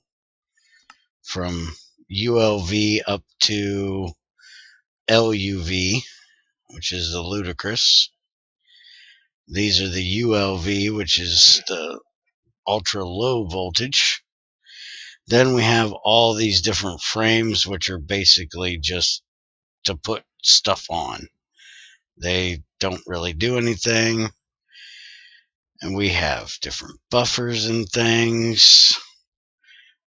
Speaker 1: from ULV up to LUV, which is the ludicrous. These are the ULV, which is the ultra low voltage. Then we have all these different frames, which are basically just to put stuff on. They don't really do anything. And we have different buffers and things.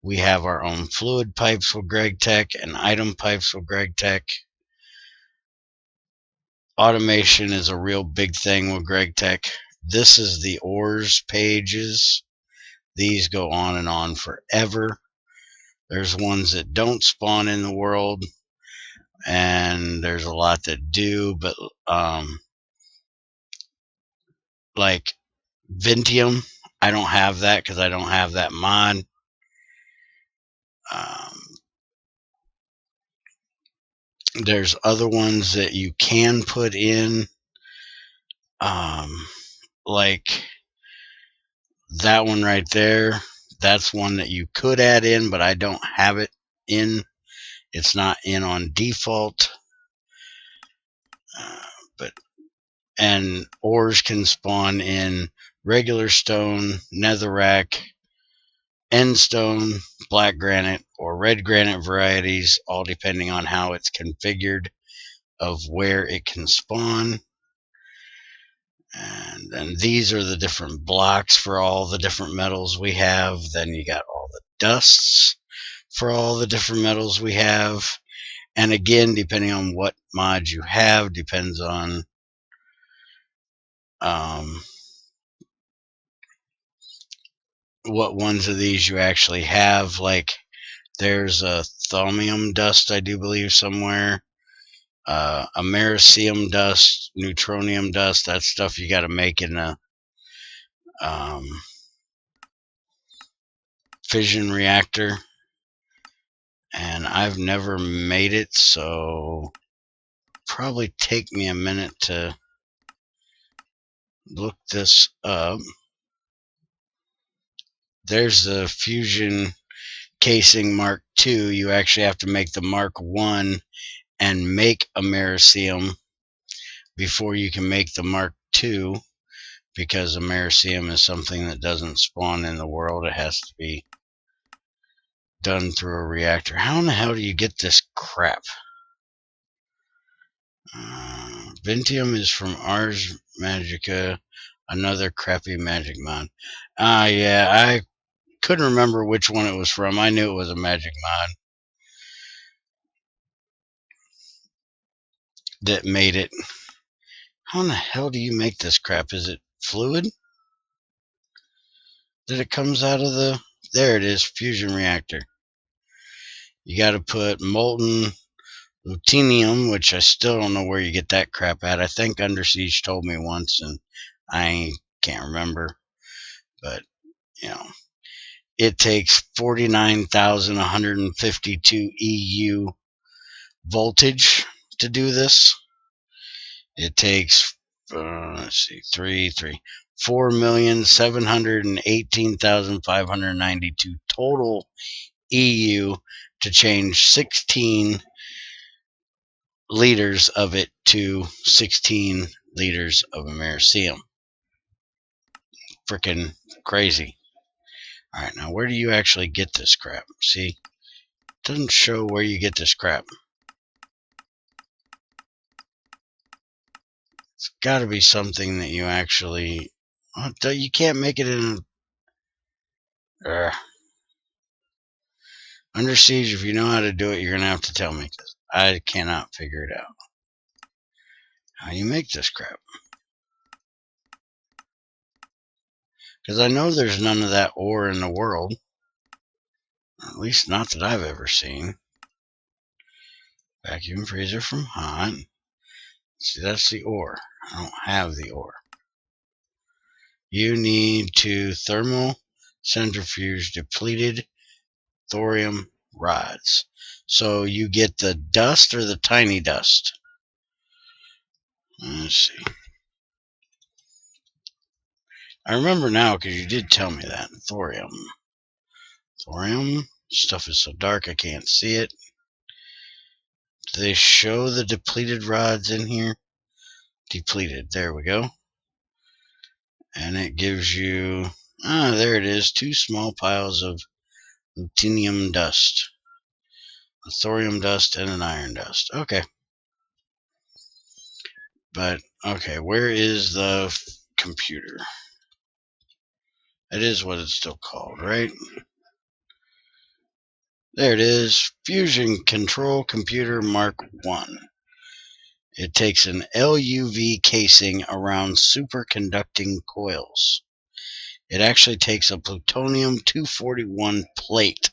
Speaker 1: We have our own fluid pipes with GregTech and item pipes with GregTech. Automation is a real big thing with GregTech. This is the ores pages. These go on and on forever. There's ones that don't spawn in the world, and there's a lot that do, but like Vintium, I don't have that because I don't have that mod. There's other ones that you can put in, like that one right there. That's one that you could add in, but I don't have it in. It's not in on default. And ores can spawn in regular stone, netherrack, end stone, black granite, or red granite varieties, all depending on how it's configured of where it can spawn. And then these are the different blocks for all the different metals we have. Then you got all the dusts for all the different metals we have. And again, depending on what mod you have, depends on what ones of these you actually have. Like there's a thaumium dust, I do believe, somewhere. Americium dust, neutronium dust. That's stuff you got to make in a fission reactor. And I've never made it, so probably take me a minute to look this up. There's the fusion casing Mark II. You actually have to make the Mark I and make Americium before you can make the Mark II, because Americium is something that doesn't spawn in the world. It has to be done through a reactor. How in the hell do you get this crap? Vintium is from Ars Magica, another crappy magic mod. Yeah, I couldn't remember which one it was from. I knew it was a magic mod that made it. How in the hell do you make this crap? Is it fluid that it comes out of the... There it is, fusion reactor. You got to put molten Lutetium, which I still don't know where you get that crap at. I think Under Siege told me once, and I can't remember. But, you know, it takes 49,152 EU voltage to do this. It takes, let's see, 4,718,592 total EU to change 16 liters of it to 16 liters of Americium. Freaking crazy. Alright, now where do you actually get this crap? See, it doesn't show where you get this crap. It's got to be something that you actually... you can't make it in... Under Siege, if you know how to do it, you're going to have to tell me, because I cannot figure it out. How do you make this crap? Because I know there's none of that ore in the world. At least not that I've ever seen. Vacuum freezer from hot. See, that's the ore. I don't have the ore. You need to thermal centrifuge depleted thorium rods. So you get the dust or the tiny dust? Let's see. I remember now because you did tell me that. Thorium. Thorium. Stuff is so dark I can't see it. Do they show the depleted rods in here? Depleted. There we go. And it gives you... there it is. 2 small piles of lutetium dust. A thorium dust and an iron dust. Okay. But, okay, where is the computer? It is what it's still called, right? There it is. Fusion Control Computer Mark I. It takes an LUV casing around superconducting coils. It actually takes a plutonium-241 plate.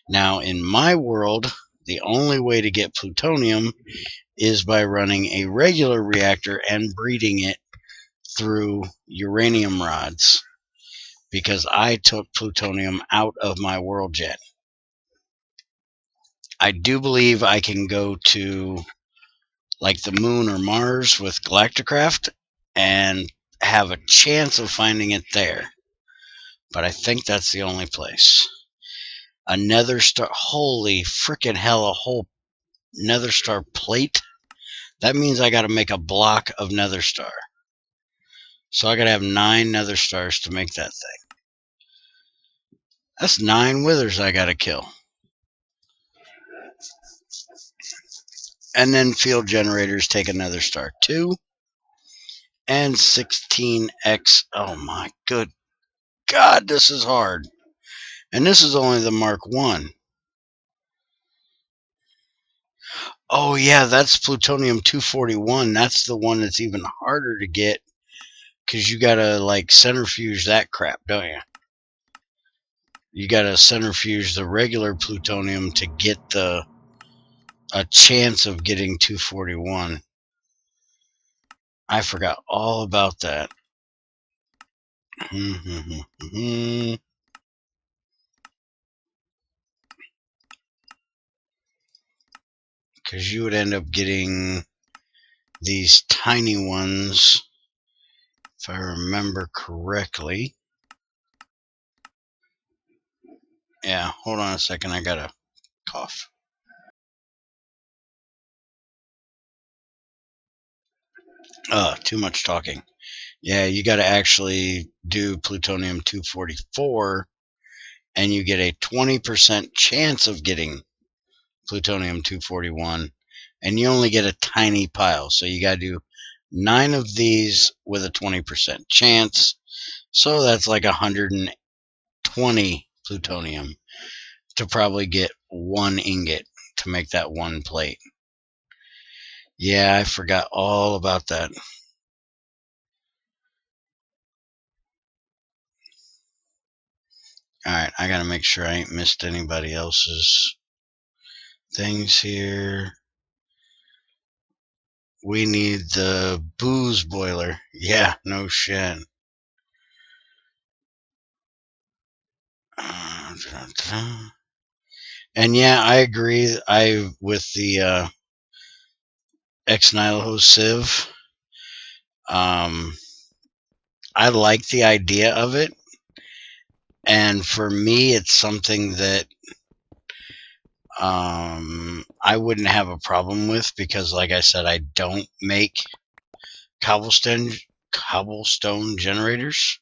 Speaker 1: Now, in my world, the only way to get plutonium is by running a regular reactor and breeding it through uranium rods, because I took plutonium out of my world jet. I do believe I can go to like the moon or Mars with Galacticraft and have a chance of finding it there. But I think that's the only place. A nether star, holy frickin' hell, a whole nether star plate? That means I gotta make a block of nether star. So I gotta have 9 nether stars to make that thing. That's 9 withers I gotta kill. And then field generators take another star. 2 and 16x. Oh my good God, this is hard. And this is only the Mark 1. Oh yeah, that's plutonium-241. That's the one that's even harder to get because you gotta like centrifuge that crap, don't you? You gotta centrifuge the regular plutonium to get a chance of getting 241. I forgot all about that. Because you would end up getting these tiny ones, if I remember correctly. Yeah, hold on a second. I gotta cough. Too much talking. Yeah, you gotta actually do plutonium-244, and you get a 20% chance of getting plutonium-241, and you only get a tiny pile. So you gotta do 9 of these with a 20% chance. So that's like 120 plutonium to probably get 1 ingot to make that 1 plate. Yeah, I forgot all about that. Alright, I gotta make sure I ain't missed anybody else's things here. We need the booze boiler. Yeah, no shit. And yeah, I agree. With the Ex Nihilo Civ. I like the idea of it, and for me, it's something that I wouldn't have a problem with because, like I said, I don't make cobblestone generators.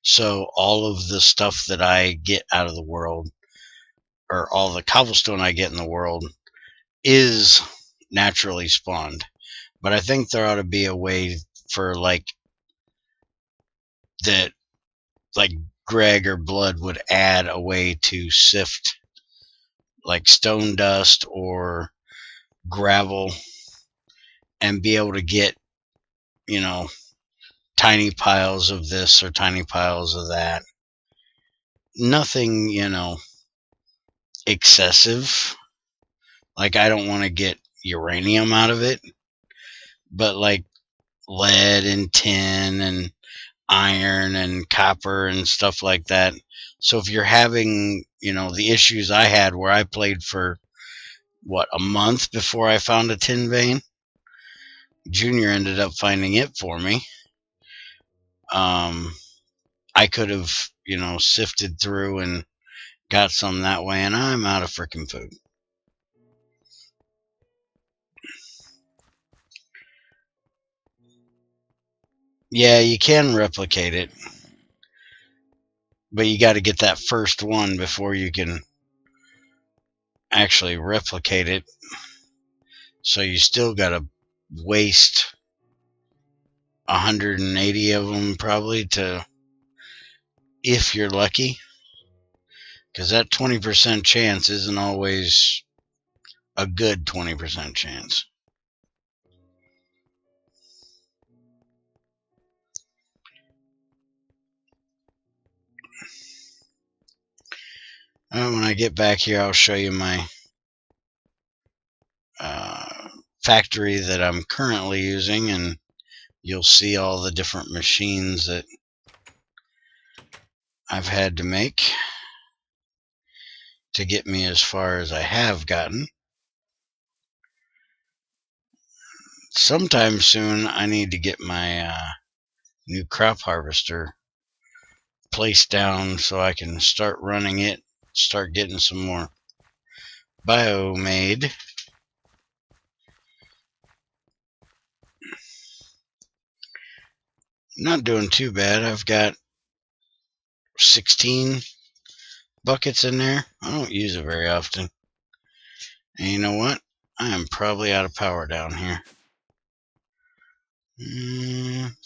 Speaker 1: So all of the stuff that I get out of the world, or all the cobblestone I get in the world, is naturally spawned. But I think there ought to be a way for like that, like Greg or Blood would add a way to sift like stone dust or gravel and be able to get, you know, tiny piles of this or tiny piles of that. Nothing, excessive. Like, I don't want to get uranium out of it, but like lead and tin and iron and copper and stuff like that. So if you're having, the issues I had where I played for a month before I found a tin vein, Junior ended up finding it for me. I could have, sifted through and got some that way, and I'm out of freaking food. Yeah, you can replicate it, but you got to get that first one before you can actually replicate it. So you still got to waste 180 of them probably if you're lucky, because that 20% chance isn't always a good 20% chance. When I get back here, I'll show you my factory that I'm currently using, and you'll see all the different machines that I've had to make to get me as far as I have gotten. Sometime soon, I need to get my new crop harvester placed down so I can start running it, start getting some more bio made. Not doing too bad. I've got 16 buckets in there. I don't use it very often. And you know what? I am probably out of power down here.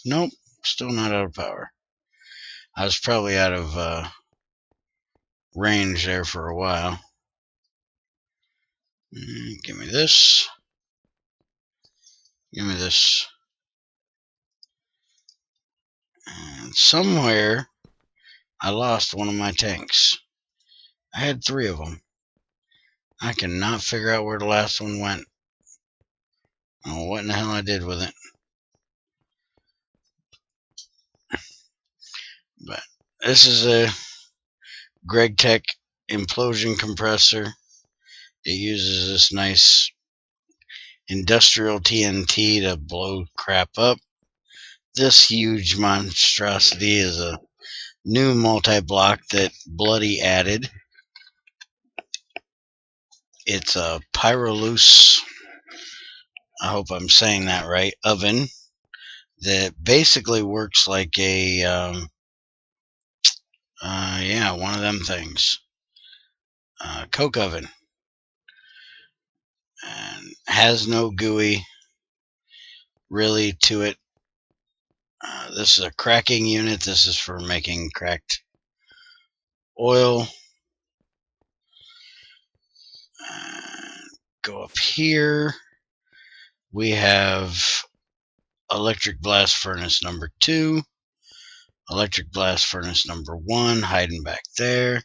Speaker 1: Nope, still not out of power. I was probably out of range there for a while. Give me this. Give me this. And somewhere I lost one of my tanks. I had 3 of them. I cannot figure out where the last one went. I don't know what in the hell I did with it. But this is a GregTech implosion compressor. It uses this nice industrial TNT to blow crap up. This huge monstrosity is a new multi-block that Bloody added. It's a Pyroluce, I hope I'm saying that right, oven that basically works like a, yeah, one of them things. Coke oven. And has no GUI really to it. This is a cracking unit. This is for making cracked oil. Go up here. We have electric blast furnace number 2, electric blast furnace number 1 hiding back there.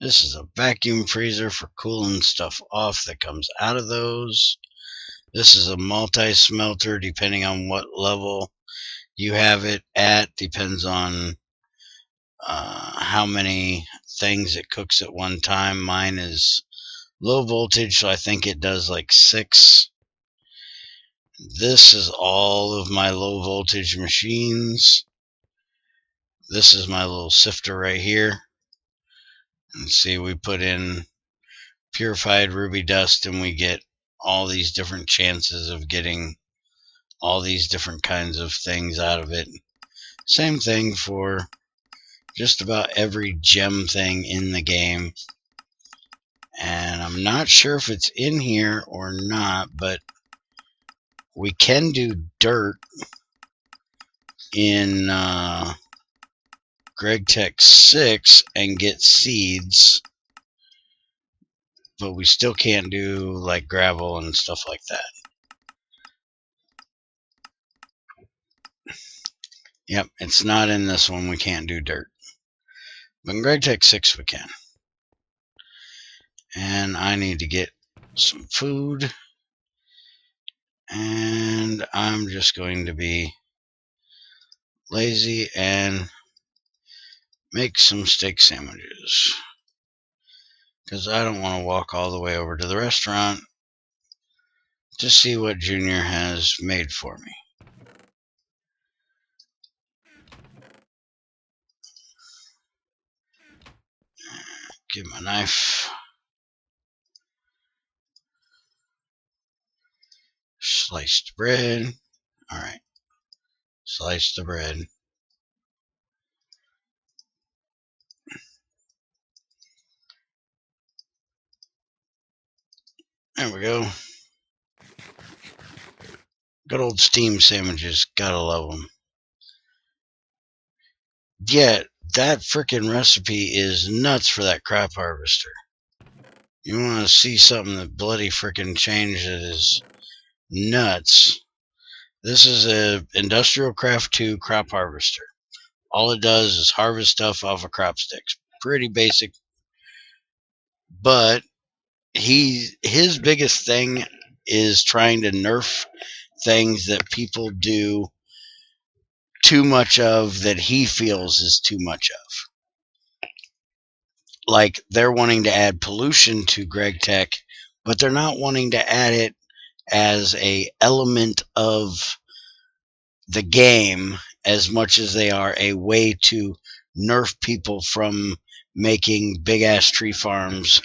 Speaker 1: This is a vacuum freezer for cooling stuff off that comes out of those. This is a multi-smelter, depending on what level you have it at. Depends on how many things it cooks at one time. Mine is low voltage, so I think it does like 6. This is all of my low voltage machines. This is my little sifter right here. And see, we put in purified ruby dust and we get all these different chances of getting all these different kinds of things out of it. Same thing for just about every gem thing in the game. And I'm not sure if it's in here or not, but we can do dirt in GregTech 6 and get seeds, but we still can't do like gravel and stuff like that. Yep, it's not in this one. We can't do dirt. But in GregTech 6 we can. And I need to get some food. And I'm just going to be lazy and make some steak sandwiches. Because I don't want to walk all the way over to the restaurant to see what Junior has made for me. Get my knife. Sliced bread. Alright. Slice the bread. There we go. Good old steam sandwiches. Gotta love them. Yet, that frickin' recipe is nuts for that crop harvester. You want to see something that bloody frickin' changed that is nuts. This is a Industrial Craft 2 crop harvester. All it does is harvest stuff off of crop sticks. Pretty basic. But his biggest thing is trying to nerf things that people do too much of, that he feels is too much of. Like, they're wanting to add pollution to GregTech, but they're not wanting to add it as a element of the game as much as they are a way to nerf people from making big ass tree farms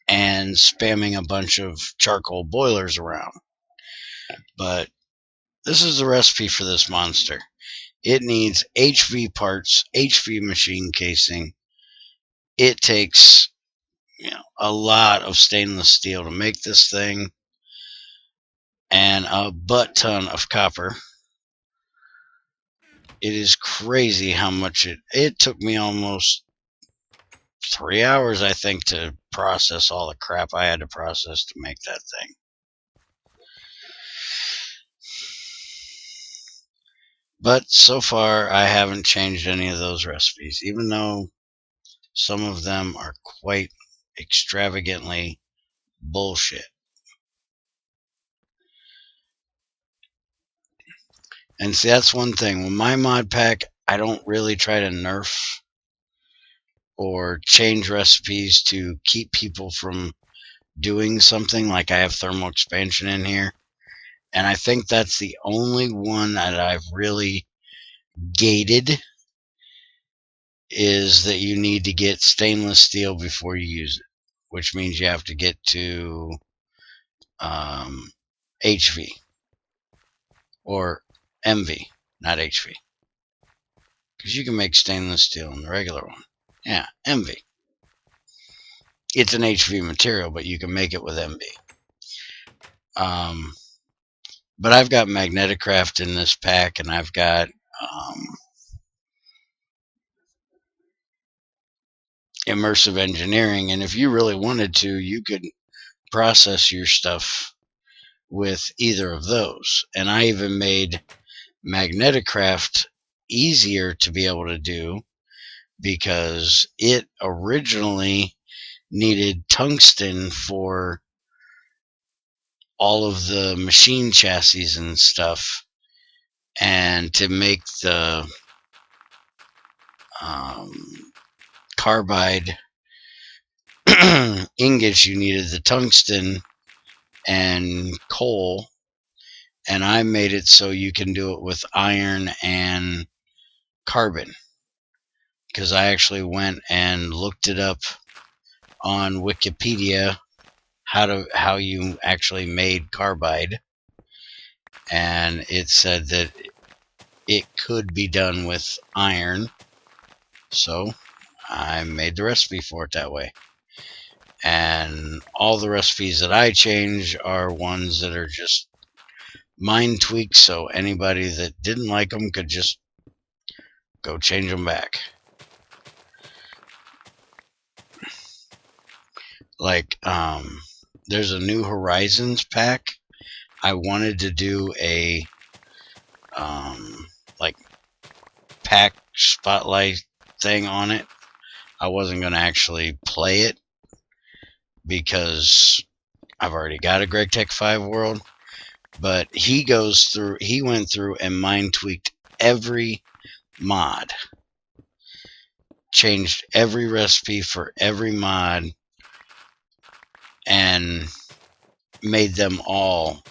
Speaker 1: and spamming a bunch of charcoal boilers around. But this is the recipe for this monster. It needs HV parts, HV machine casing, it takes, a lot of stainless steel to make this thing, and a butt ton of copper. It is crazy how much it took me almost 3 hours, I think, to process all the crap I had to process to make that thing. But so far, I haven't changed any of those recipes, even though some of them are quite extravagantly bullshit. And see, that's one thing. With my mod pack, I don't really try to nerf or change recipes to keep people from doing something. Like I have thermal expansion in here, and I think that's the only one that I've really gated, is that you need to get stainless steel before you use it, which means you have to get to HV or MV, not HV, because you can make stainless steel in the regular one. Yeah, MV. It's an HV material, but you can make it with MV. But I've got Magneticraft in this pack, and I've got immersive engineering, and if you really wanted to, you could process your stuff with either of those. And I even made Magneticraft easier to be able to do, because it originally needed tungsten for all of the machine chassis and stuff, and to make the carbide ingots you needed the tungsten and coal, and I made it so you can do it with iron and carbon, because I actually went and looked it up on Wikipedia how you actually made carbide, and it said that it could be done with iron, so I made the recipe for it that way. And all the recipes that I change are ones that are just mind tweaks, so anybody that didn't like them could just go change them back. Like, there's a New Horizons pack. I wanted to do a like pack spotlight thing on it. I wasn't going to actually play it because I've already got a GT5 world, but he went through and mind tweaked every mod, changed every recipe for every mod, and made them all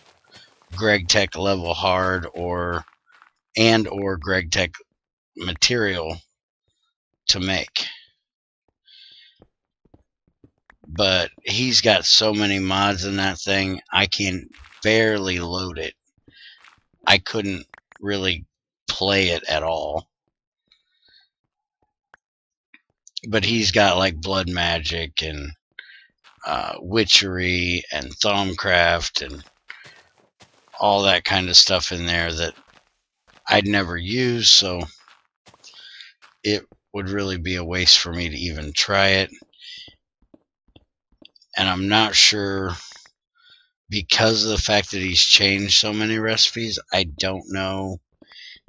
Speaker 1: GregTech level hard or GregTech material to make. But he's got so many mods in that thing, I can barely load it. I couldn't really play it at all. But he's got like blood magic and witchery and Thaumcraft and all that kind of stuff in there that I'd never use, so it would really be a waste for me to even try it. And I'm not sure, because of the fact that he's changed so many recipes, I don't know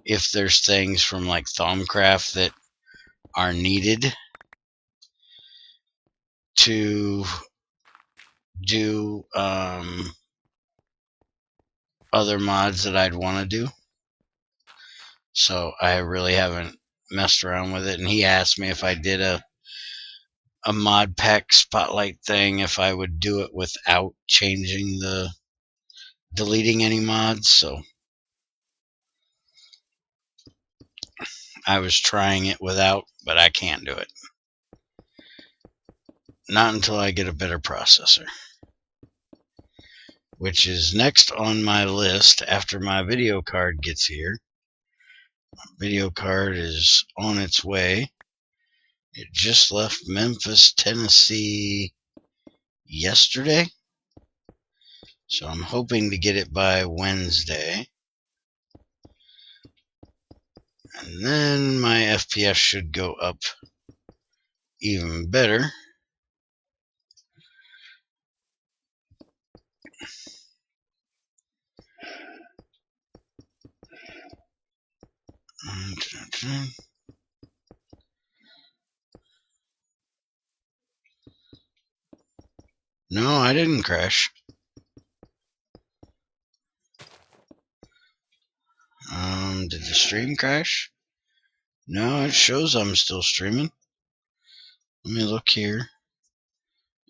Speaker 1: if there's things from like Thaumcraft that are needed to do other mods that I'd want to do. So I really haven't messed around with it. And he asked me if I did a mod pack spotlight thing, if I would do it without deleting any mods. So I was trying it without, but I can't do it. Not until I get a better processor, which is next on my list after my video card gets here. My video card is on its way. It just left Memphis, Tennessee yesterday. So I'm hoping to get it by Wednesday. And then my FPS should go up even better. No, I didn't crash. Did the stream crash? No, it shows I'm still streaming. Let me look here.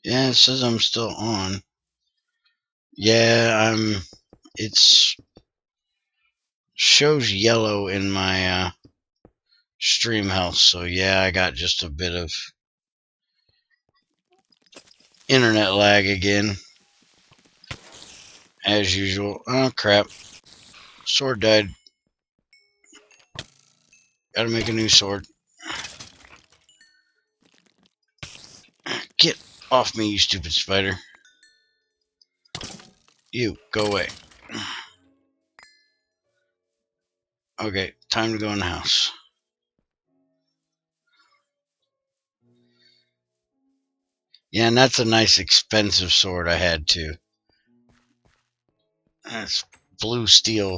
Speaker 1: Yeah, it says I'm still on. Yeah, it's shows yellow in my stream health, so yeah, I got just a bit of internet lag again, as usual. Oh crap, sword died. Gotta make a new sword. Get off me, you stupid spider. You, go away. Okay, time to go in the house. Yeah, and that's a nice expensive sword I had too. That's blue steel.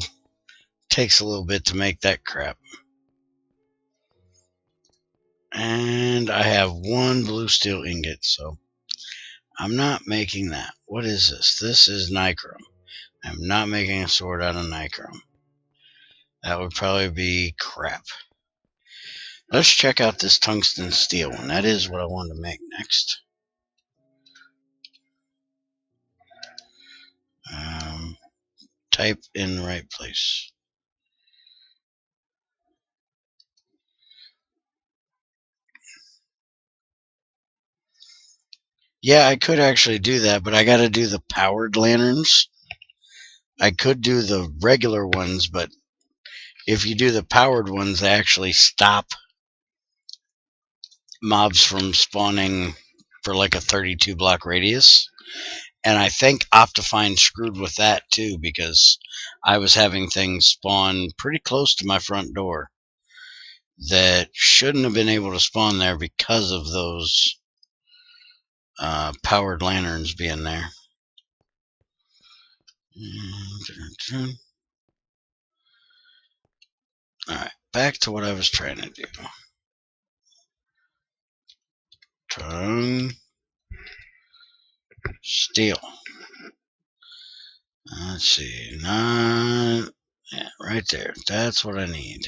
Speaker 1: Takes a little bit to make that crap. And I have one blue steel ingot, so I'm not making that. What is this? This is nichrome. I'm not making a sword out of nichrome. That would probably be crap. Let's check out this tungsten steel one. That is what I want to make next. Type in the right place. Yeah, I could actually do that, but I got to do the powered lanterns. I could do the regular ones, but if you do the powered ones, they actually stop mobs from spawning for like a 32 block radius. And I think Optifine screwed with that too, because I was having things spawn pretty close to my front door that shouldn't have been able to spawn there because of those powered lanterns being there. Alright, back to what I was trying to do. Tongue steel. Let's see, yeah, right there. That's what I need.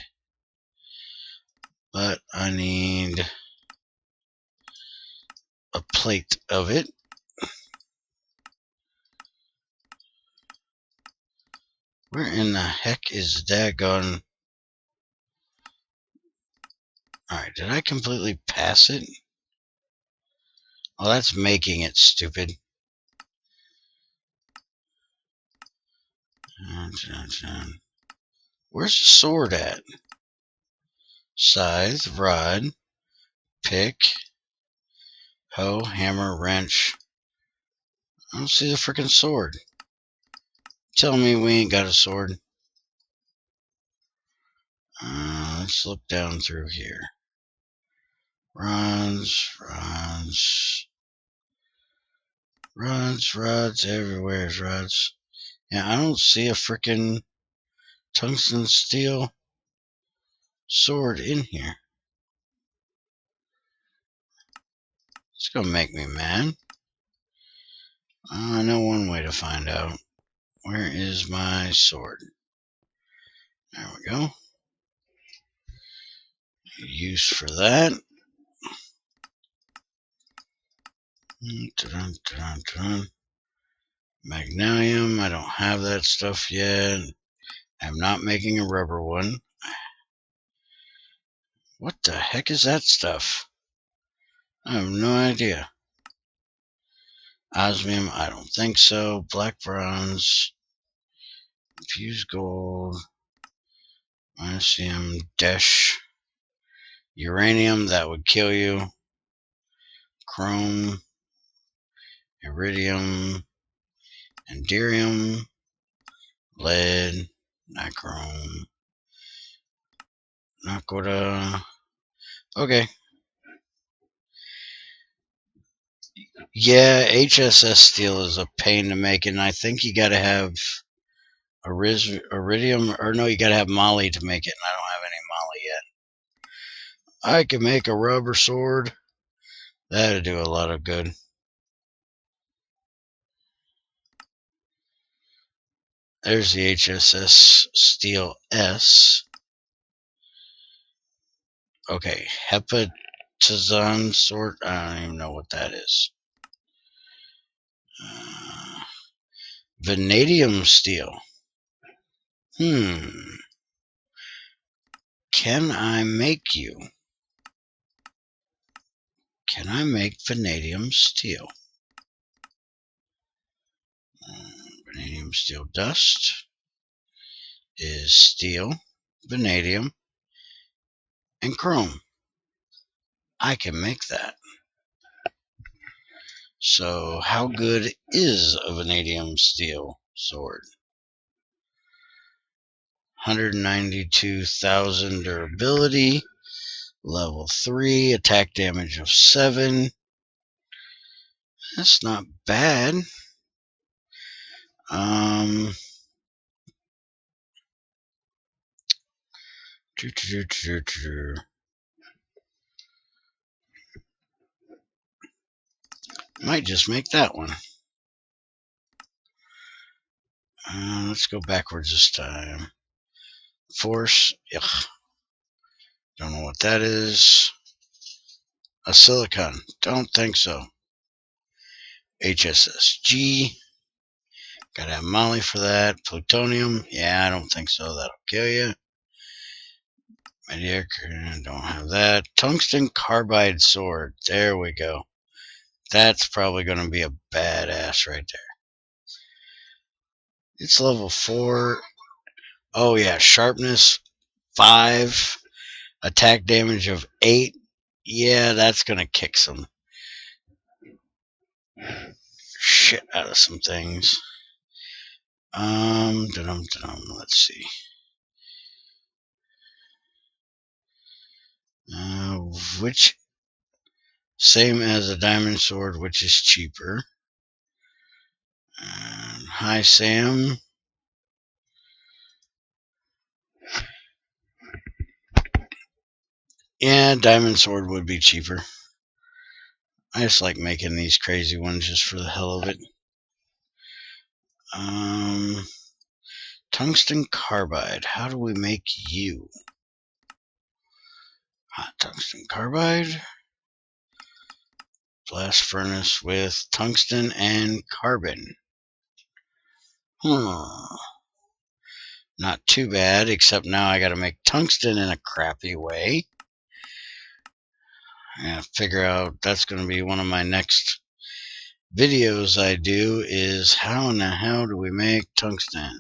Speaker 1: But I need a plate of it. Where in the heck is daggone? Alright, did I completely pass it? Oh, that's making it stupid. Where's the sword at? Scythe, rod, pick, hoe, hammer, wrench. I don't see the freaking sword. Tell me we ain't got a sword. Let's look down through here. Rods, everywhere's rods. Yeah, I don't see a freaking tungsten steel sword in here. It's gonna make me mad. I know one way to find out. Where is my sword? There we go. Use for that. Magnesium, I don't have that stuff yet. I'm not making a rubber one. What the heck is that stuff? I have no idea. Osmium, I don't think so. Black bronze, fused gold, Mycelium, Desh, uranium, that would kill you. chrome, iridium, indium, lead, nichrome, nakoda. Okay. Yeah, HSS steel is a pain to make, and I think you got to have iridium, or no, you got to have moly to make it, and I don't have any moly yet. I can make a rubber sword. That'd do a lot of good. There's the HSS steel S. Okay, hepatizon sword. I don't even know what that is. Vanadium steel. Can I make you? Can I make vanadium steel? Vanadium steel dust is steel, vanadium, and chrome. I can make that. So how good is a vanadium steel sword? 192,000 durability, level 3, attack damage of 7. That's not bad. Might just make that one. Let's go backwards this time. Force. Ugh. Don't know what that is. A silicon. Don't think so. HSSG. Gotta have moly for that. Plutonium. Yeah, I don't think so. That'll kill you. Mediocre. Don't have that. Tungsten carbide sword. There we go. That's probably going to be a badass right there. It's level 4. Oh yeah, sharpness 5. Attack damage of 8. Yeah, that's going to kick some shit out of some things. Let's see. Which same as a diamond sword, which is cheaper. Hi Sam. Yeah, diamond sword would be cheaper. I just like making these crazy ones just for the hell of it. Tungsten carbide. How do we make you? Hot tungsten carbide. Blast furnace with tungsten and carbon. Not too bad, except now I gotta make tungsten in a crappy way. I gotta figure out, that's gonna be one of my next videos I do, is how in the hell do we make tungsten?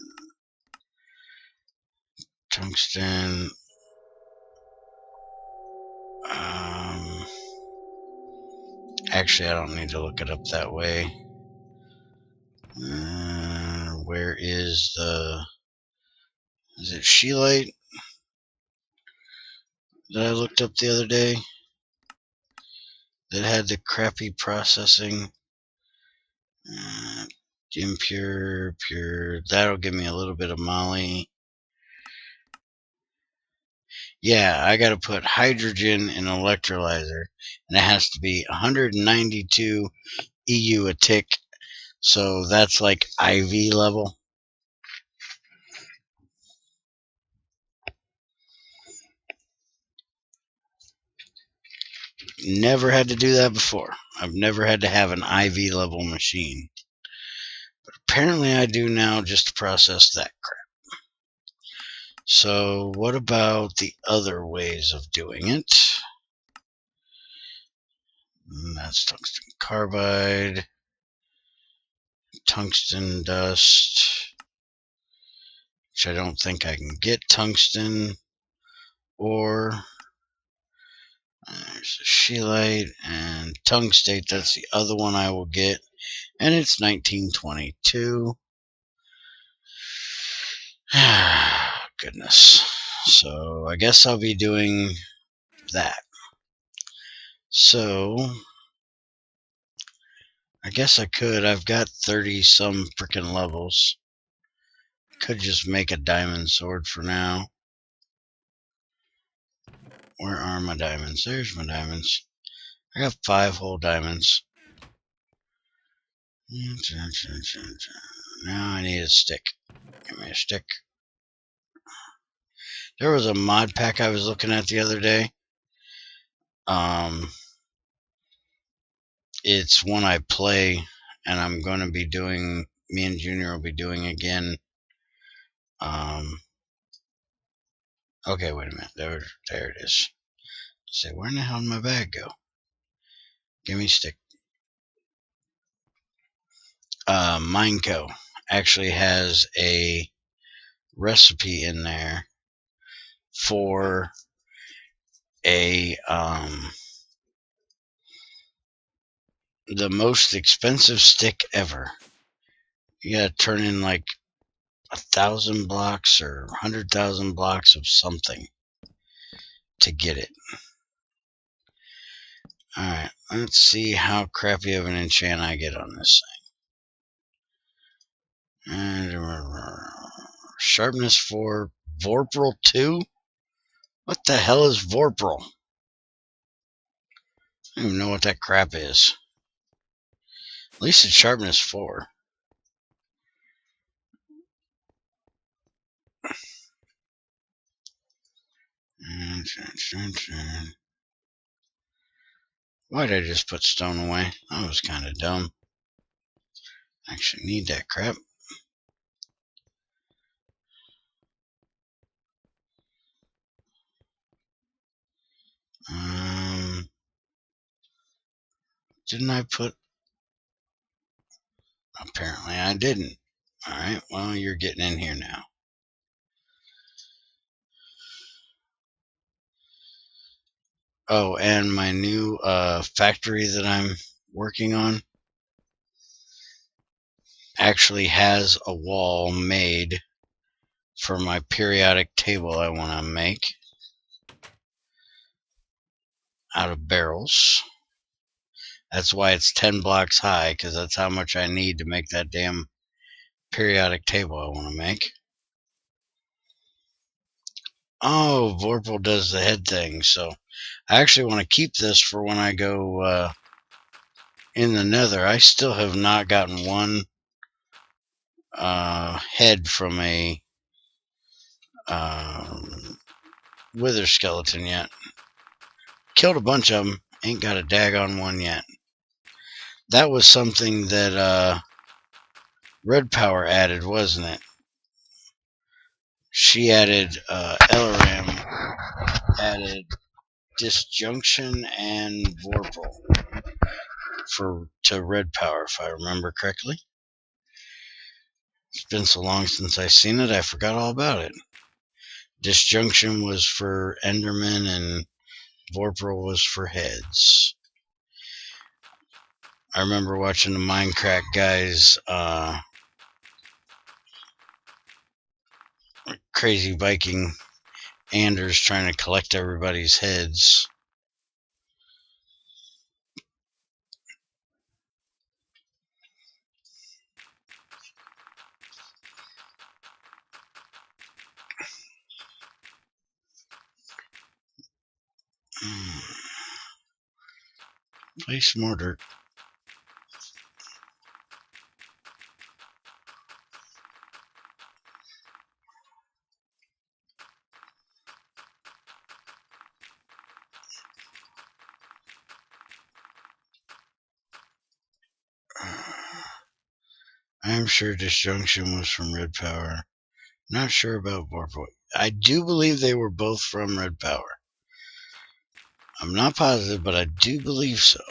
Speaker 1: Tungsten. Actually, I don't need to look it up that way. Where is the... Is it Scheelite that I looked up the other day? That had the crappy processing. Impure, pure. That'll give me a little bit of moly. Yeah, I gotta put hydrogen in an electrolyzer, and it has to be 192 EU a tick. So that's like IV level. Never had to do that before. I've never had to have an IV level machine. But apparently I do now, just to process that crap. So what about the other ways of doing it? That's tungsten carbide, tungsten dust, which I don't think I can get tungsten, or There's a Scheelite and Tungstate. That's the other one I will get. And it's 1922. Goodness. So I guess I'll be doing that. So I guess I could. I've got 30 some freaking levels. Could just make a diamond sword for now. Where are my diamonds? There's my diamonds. I got 5 whole diamonds. Now I need a stick. Give me a stick. There was a mod pack I was looking at the other day. It's one I play, and I'm going to be doing, me and Junior will be doing again. Okay, wait a minute. There it is. Say, where in the hell did my bag go? Give me a stick. Mineco actually has a recipe in there for a the most expensive stick ever. You gotta turn in like 1,000 blocks or 100,000 blocks of something to get it. Alright, let's see how crappy of an enchant I get on this thing. And sharpness 4, Vorpal 2? What the hell is Vorpal? I don't even know what that crap is. At least it's sharpness 4. Why did I just put stone away? That was kind of dumb. I actually need that crap. Didn't I put... Apparently I didn't. Alright, well, you're getting in here now. Oh, and my new factory that I'm working on actually has a wall made for my periodic table I want to make out of barrels. That's why it's 10 blocks high, because that's how much I need to make that damn periodic table I want to make. Oh, Vorpal does the head thing, so I actually want to keep this for when I go in the nether. I still have not gotten one head from a wither skeleton yet. Killed a bunch of them, ain't got a daggone one yet. That was something that Red Power added, wasn't it? She added, Elaram added Disjunction and Vorpal to Red Power, if I remember correctly. It's been so long since I've seen it, I forgot all about it. Disjunction was for Enderman and Vorpal was for heads. I remember watching the Minecraft guys, Crazy Viking Anders trying to collect everybody's heads. Place more dirt. I'm sure Disjunction was from Red Power. Not sure about Vorpal. I do believe they were both from Red Power. I'm not positive, but I do believe so.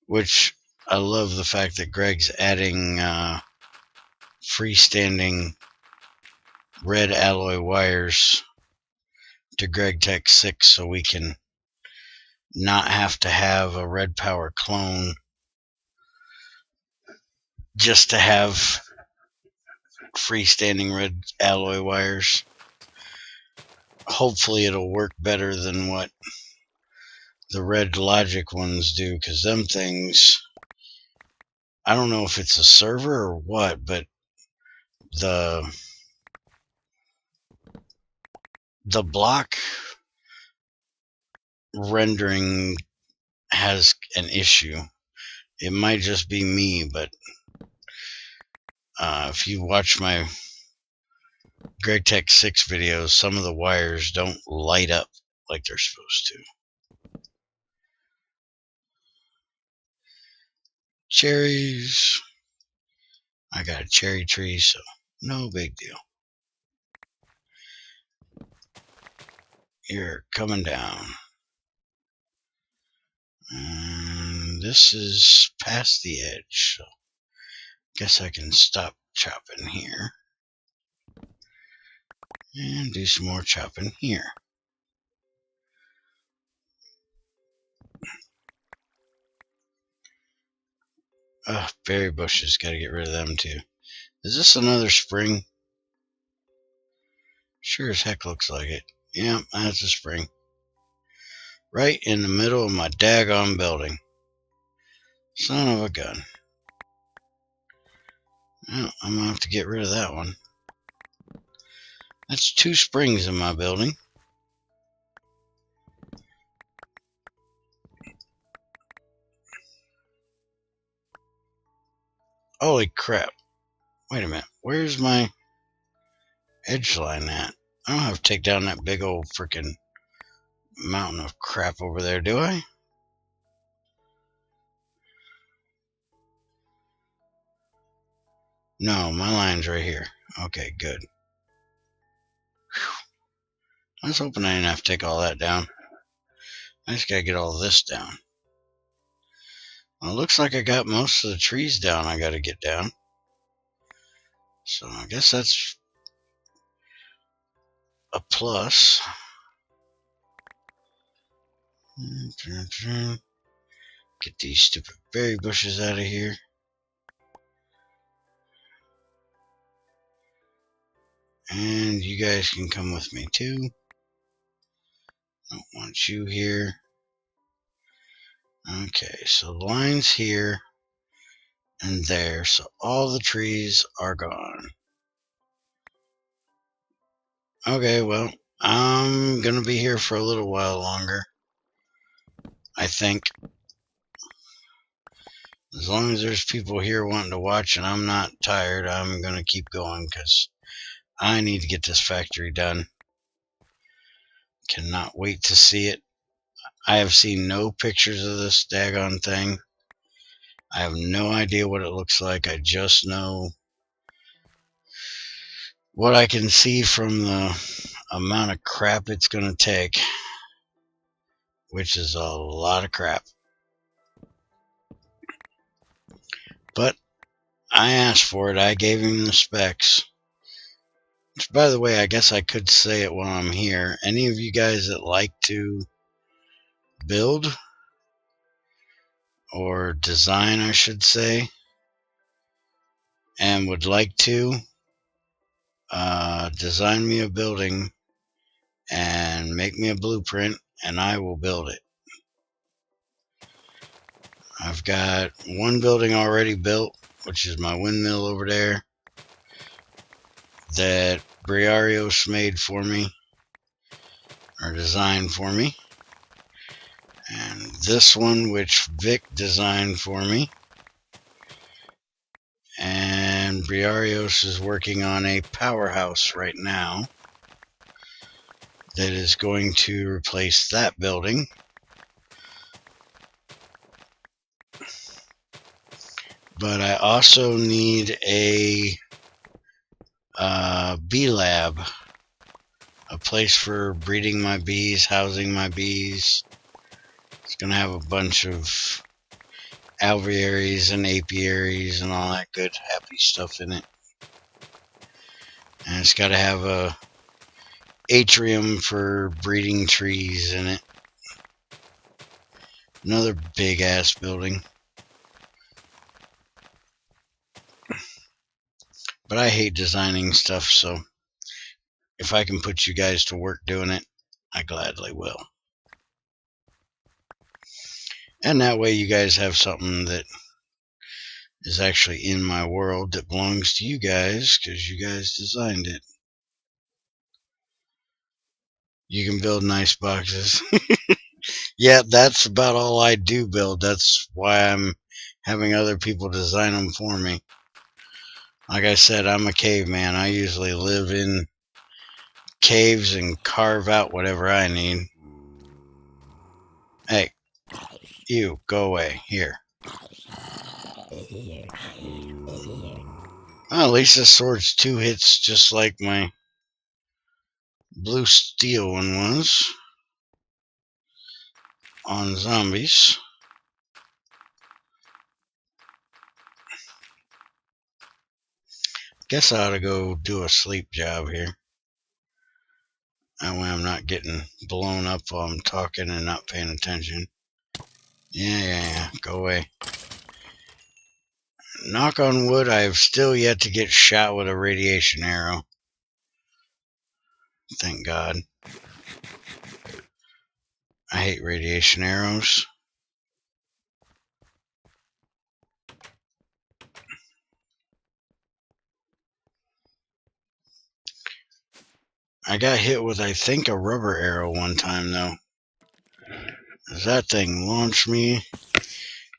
Speaker 1: Which, I love the fact that Greg's adding freestanding red alloy wires to GT5 so we can not have to have a red power clone just to have freestanding red alloy wires. Hopefully it'll work better than what the red logic ones do, because them things, I don't know if it's a server or what, but the block rendering has an issue. It might just be me, but if you watch my GT5 videos, some of the wires don't light up like they're supposed to. Cherries. I got a cherry tree, so no big deal. You're coming down. And this is past the edge, so guess I can stop chopping here and do some more chopping here. Berry bushes, gotta get rid of them too. Is this another spring? Sure as heck looks like it. Yeah, that's a spring. Right in the middle of my daggone building. Son of a gun. Well, I'm gonna have to get rid of that one. That's 2 springs in my building. Holy crap. Wait a minute. Where's my edge line at? I don't have to take down that big old freaking mountain of crap over there, do I? No, my line's right here. Okay, good. Whew. I was hoping I didn't have to take all that down. I just gotta get all this down. Well, it looks like I got most of the trees down I gotta get down. So I guess that's a plus. Get these stupid berry bushes out of here. And you guys can come with me too. Don't want you here. Okay, so the line's here and there, so all the trees are gone. Okay, well, I'm gonna be here for a little while longer, I think. As long as there's people here wanting to watch and I'm not tired, I'm gonna keep going because I need to get this factory done. Cannot wait to see it. I have seen no pictures of this daggone thing. I have no idea what it looks like. I just know what I can see from the amount of crap it's going to take, which is a lot of crap. But I asked for it. I gave him the specs. Which, by the way, I guess I could say it while I'm here. Any of you guys that like to build or design, I should say, and would like to design me a building and make me a blueprint, and I will build it. I've got one building already built, which is my windmill over there, that Briarios made for me, or designed for me. And this one, which Vic designed for me. And Briarios is working on a powerhouse right now that is going to replace that building. But I also need a bee lab, a place for breeding my bees, housing my bees. It's going to have a bunch of alvearies and apiaries and all that good happy stuff in it. And it's got to have a atrium for breeding trees in it. Another big ass building. But I hate designing stuff, so if I can put you guys to work doing it, I gladly will. And that way you guys have something that is actually in my world that belongs to you guys, because you guys designed it. You can build nice boxes. Yeah, that's about all I do build. That's why I'm having other people design them for me. Like I said, I'm a caveman. I usually live in caves and carve out whatever I need. Hey, you, go away. Here. Well, at least this sword's 2 hits just like my blue steel one was on zombies. Guess I ought to go do a sleep job here. That way I'm not getting blown up while I'm talking and not paying attention. Yeah, go away. Knock on wood, I've still yet to get shot with a radiation arrow. Thank God. I hate radiation arrows. I got hit with, I think, a rubber arrow one time, though. As that thing launched me,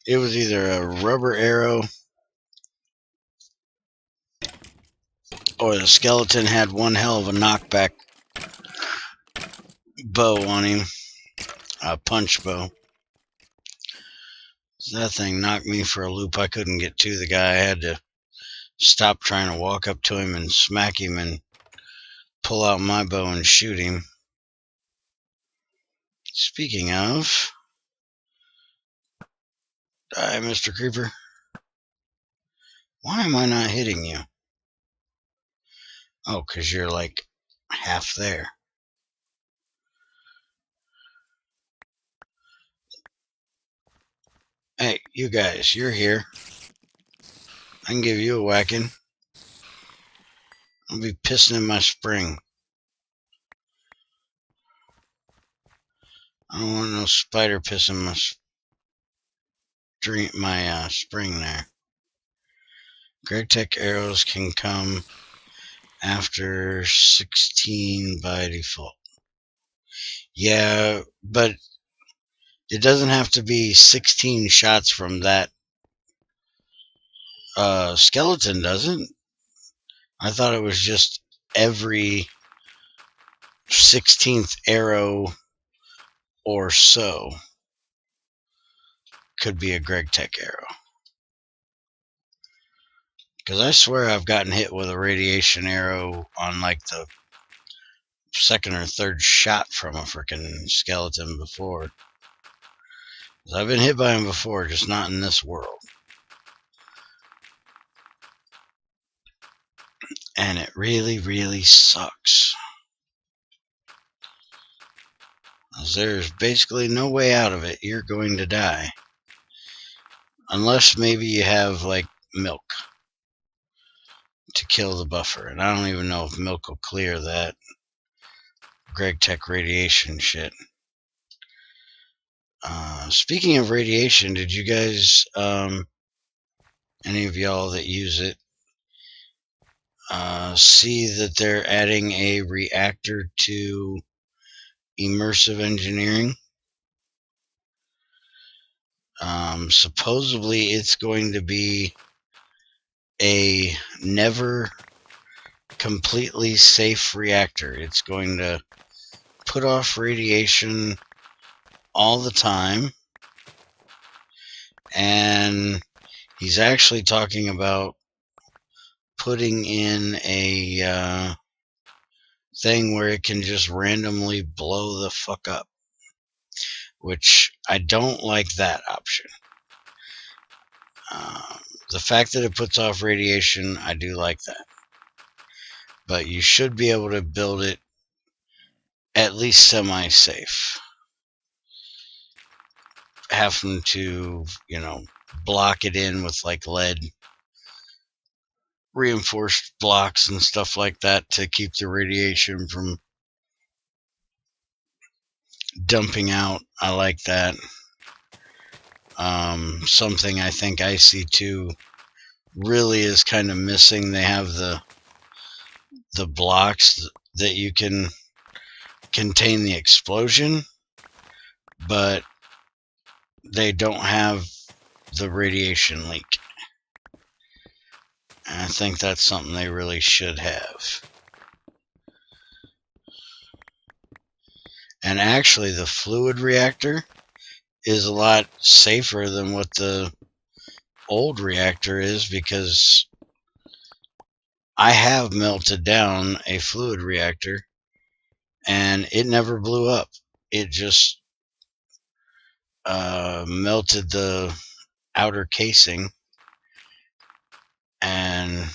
Speaker 1: it was either a rubber arrow or the skeleton had one hell of a knockback bow on him. A punch bow. That thing knocked me for a loop. I couldn't get to the guy. I had to stop trying to walk up to him and smack him and pull out my bow and shoot him. Speaking of, die, Mr. Creeper. Why am I not hitting you? Oh, because you're like half there. Hey, you guys, you're here. I can give you a whacking. I'll be pissing in my spring. I don't want no spider pissing my spring there. GregTech arrows can come after 16 by default. Yeah, but it doesn't have to be 16 shots from that skeleton, does it? I thought it was just every 16th arrow or so could be a GregTech arrow. Because I swear I've gotten hit with a radiation arrow on like the second or third shot from a freaking skeleton before. I've been hit by him before, just not in this world. And it really, really sucks. There's basically no way out of it. You're going to die. Unless maybe you have, like, milk to kill the buffer. And I don't even know if milk will clear that GregTech radiation shit. Speaking of radiation, did you guys, any of y'all that use it, see that they're adding a reactor to immersive engineering? Supposedly it's going to be a never completely safe reactor. It's going to put off radiation all the time. And he's actually talking about putting in a thing where it can just randomly blow the fuck up. Which I don't like that option. The fact that it puts off radiation, I do like that. but you should be able to build it at least semi-safe. Having to, block it in with like lead reinforced blocks and stuff like that to keep the radiation from dumping out. I like that. Something I think IC2 really is kind of missing. They have the blocks that you can contain the explosion, but they don't have the radiation leak. And I think that's something they really should have. And actually, the fluid reactor is a lot safer than what the old reactor is, because I have melted down a fluid reactor and it never blew up. It just melted the outer casing and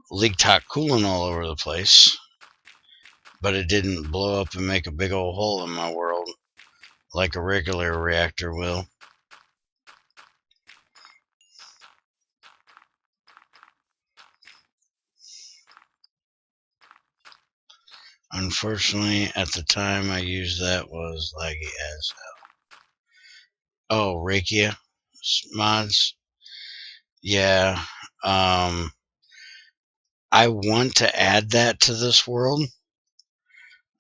Speaker 1: leaked hot coolant all over the place, but it didn't blow up and make a big old hole in my world like a regular reactor will. Unfortunately, at the time I used that was laggy as hell. Oh, Rakia mods? Yeah. I want to add that to this world.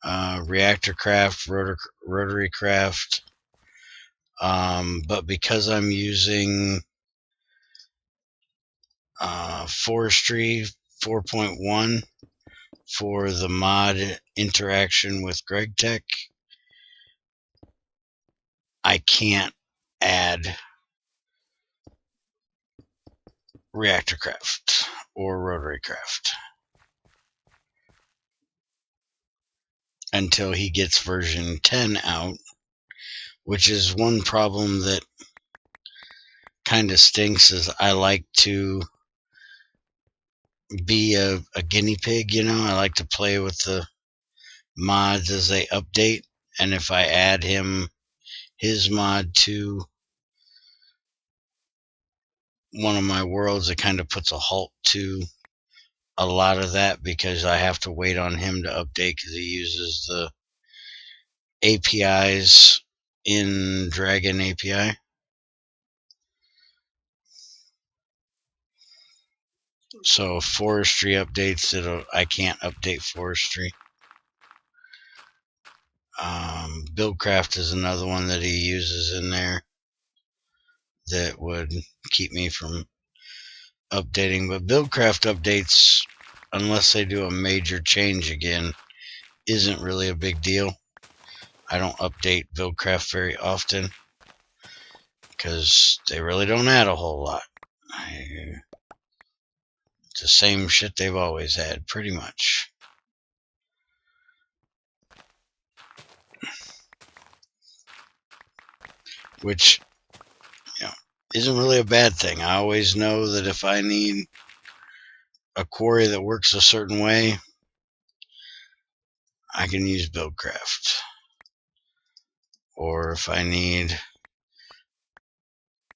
Speaker 1: Reactor craft, rotary craft. But because I'm using Forestry 4.1 for the mod interaction with GregTech, I can't add reactor craft or rotary craft until he gets version 10 out, which is one problem that kind of stinks. Is I like to be a guinea pig, I like to play with the mods as they update, and if I add his mod to one of my worlds, it kind of puts a halt to a lot of that, because I have to wait on him to update, because he uses the APIs in Dragon API. So if forestry updates, I can't update forestry. Buildcraft is another one that he uses in there that would keep me from updating. But Buildcraft updates, unless they do a major change again, isn't really a big deal. I don't update Buildcraft very often because they really don't add a whole lot. It's the same shit they've always had, pretty much. Which, isn't really a bad thing. I always know that if I need a quarry that works a certain way, I can use Buildcraft. Or if I need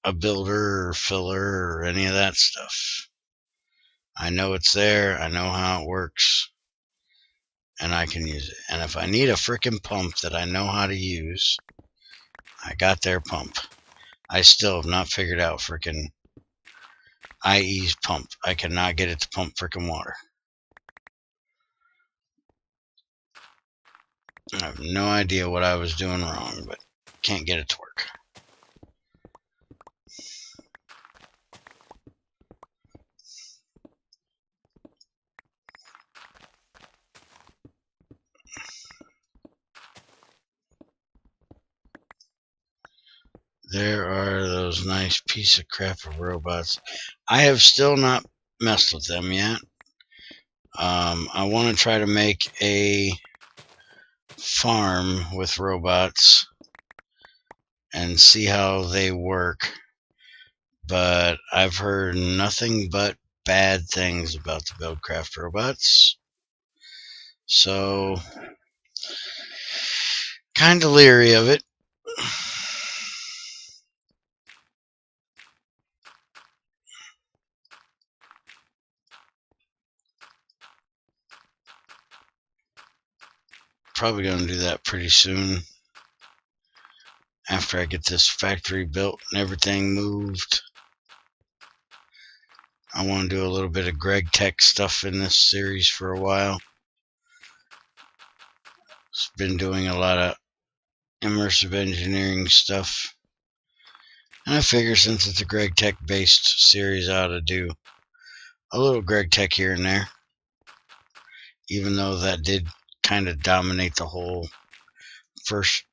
Speaker 1: a builder or filler or any of that stuff, I know it's there, I know how it works, and I can use it. And if I need a frickin' pump that I know how to use, I got their pump. I still have not figured out frickin' IE's pump. I cannot get it to pump frickin' water. I have no idea what I was doing wrong, but can't get it to work. There are those nice piece of crap of robots. I have still not messed with them yet. I want to try to make a farm with robots and see how they work, but I've heard nothing but bad things about the Buildcraft robots. So, kind of leery of it. Probably going to do that pretty soon. After I get this factory built and everything moved. I want to do a little bit of Greg Tech stuff in this series for a while. Been doing a lot of immersive engineering stuff. And I figure since it's a Greg Tech based series, I ought to do a little Greg Tech here and there. Even though that did kind of dominate the whole first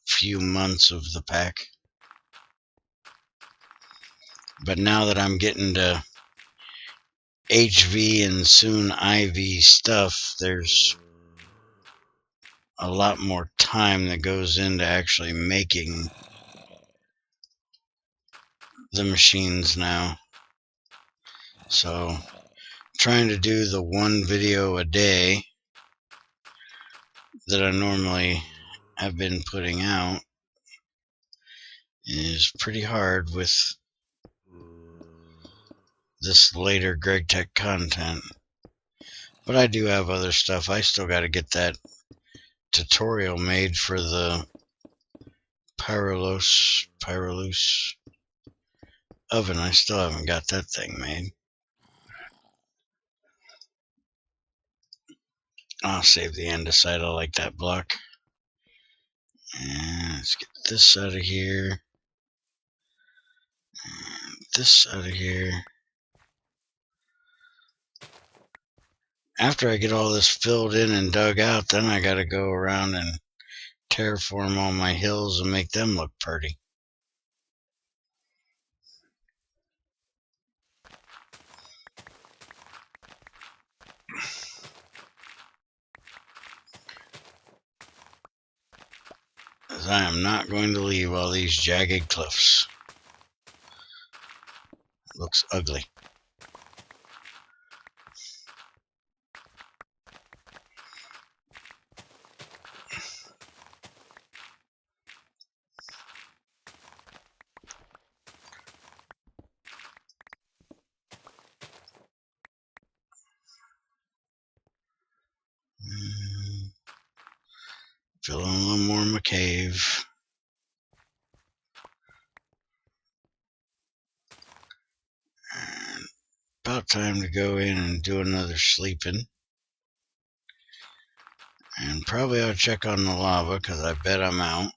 Speaker 1: few months of the pack. But now that I'm getting to HV and soon IV stuff, there's a lot more time that goes into actually making the machines now. So trying to do the one video a day that I normally have been putting out is pretty hard with this later Greg Tech content. But I do have other stuff. I still got to get that tutorial made for the Pyrolose oven. I still haven't got that thing made. I'll save the andesite. I like that block. And let's get this out of here. And this out of here. After I get all this filled in and dug out, then I got to go around and terraform all my hills and make them look pretty. As I am not going to leave all these jagged cliffs. It looks ugly. Fill in a little more in my cave. And about time to go in and do another sleeping. And probably I'll check on the lava because I bet I'm out.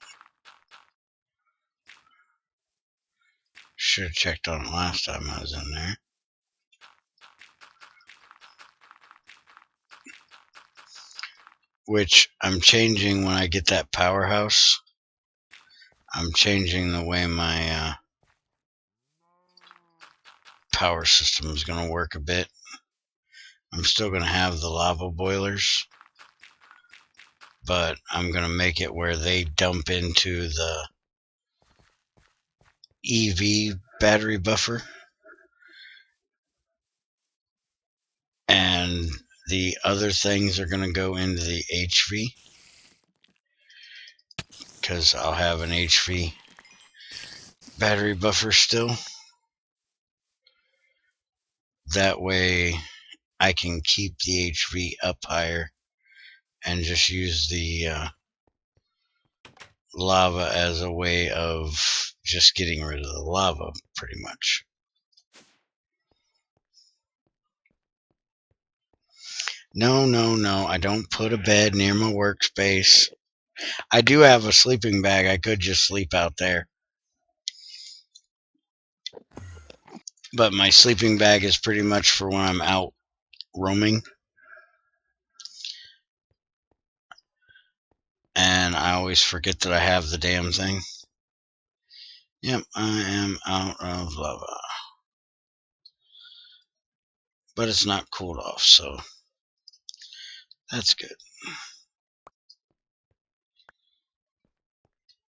Speaker 1: Should have checked on it last time I was in there. Which I'm changing when I get that powerhouse. I'm changing the way my power system is going to work a bit. I'm still going to have the lava boilers, but I'm going to make it where they dump into the EV battery buffer, and the other things are going to go into the HV, because I'll have an HV battery buffer still. That way I can keep the HV up higher and just use the lava as a way of just getting rid of the lava, pretty much. No, I don't put a bed near my workspace. I do have a sleeping bag. I could just sleep out there. But my sleeping bag is pretty much for when I'm out roaming. And I always forget that I have the damn thing. Yep, I am out of lava. But it's not cooled off, so that's good.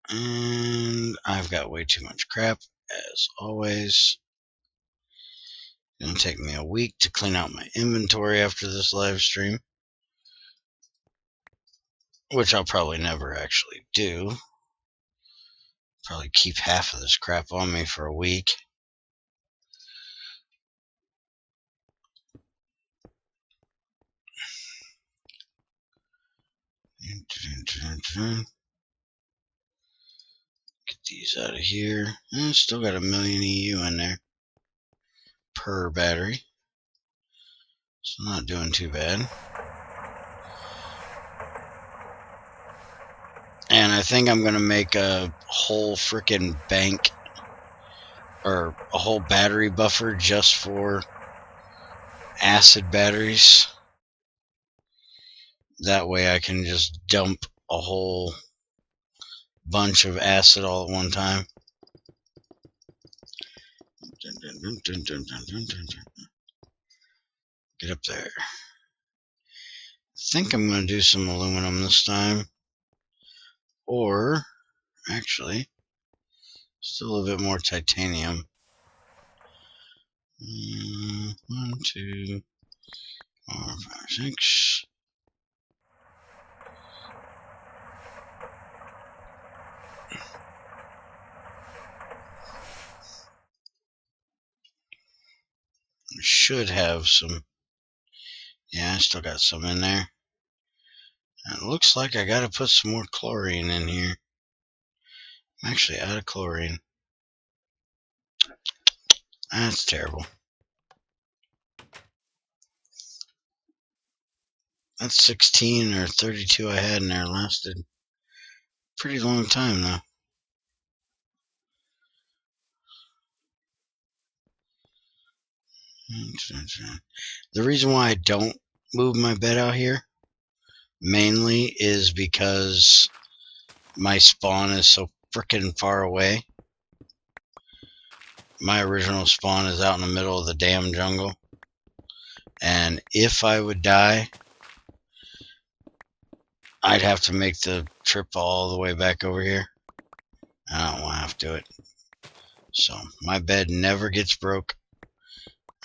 Speaker 1: And I've got way too much crap, as always. It's gonna take me a week to clean out my inventory after this live stream, which I'll probably never actually do. Probably keep half of this crap on me for a week. Get these out of here. Still got 1,000,000 EU in there per battery, so not doing too bad. And I think I'm gonna make a whole freaking bank or a whole battery buffer just for acid batteries. That way I can just dump a whole bunch of acid all at one time. Get up there. I think I'm going to do some aluminum this time. Or, actually, still a little bit more titanium. 1, 2, 4, 5, 6. I should have some. Yeah, I still got some in there. It looks like I gotta put some more chlorine in here. I'm actually out of chlorine. That's terrible. That's 16 or 32 I had in there. Lasted a pretty long time though. The reason why I don't move my bed out here mainly is because my spawn is so frickin' far away. My original spawn is out in the middle of the damn jungle. And if I would die, I'd have to make the trip all the way back over here. I don't want to have to do it. So my bed never gets broke.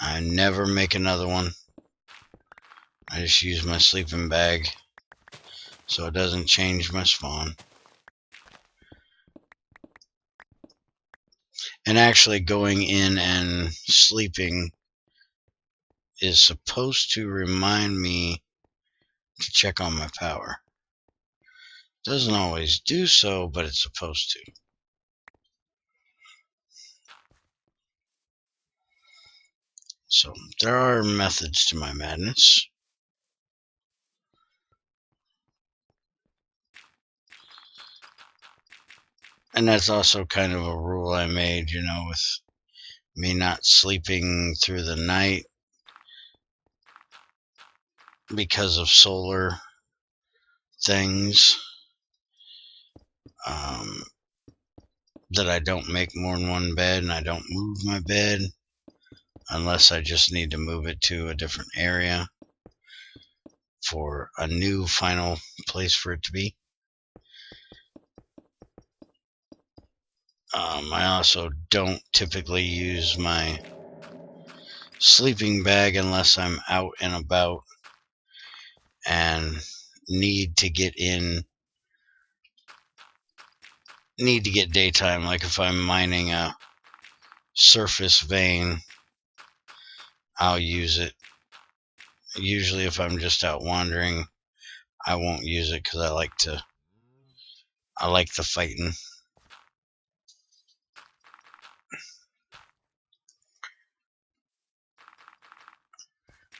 Speaker 1: I never make another one. I just use my sleeping bag so it doesn't change my spawn. And actually going in and sleeping is supposed to remind me to check on my power. Doesn't always do so, but it's supposed to. So there are methods to my madness. And that's also kind of a rule I made, you know, with me not sleeping through the night because of solar things. That I don't make more than one bed and I don't move my bed unless I just need to move it to a different area for a new final place for it to be. I also don't typically use my sleeping bag unless I'm out and about and need to get daytime, like if I'm mining a surface vein, I'll use it. Usually if I'm just out wandering, I won't use it because I like the fighting.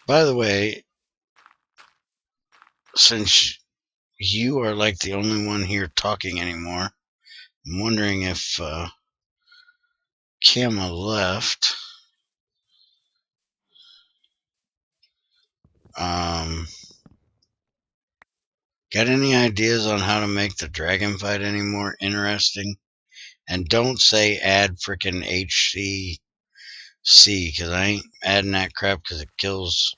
Speaker 1: By the way, since you are like the only one here talking anymore, I'm wondering if Kama left. Got any ideas on how to make the dragon fight any more interesting? And don't say add frickin' HCC, because I ain't adding that crap because it kills.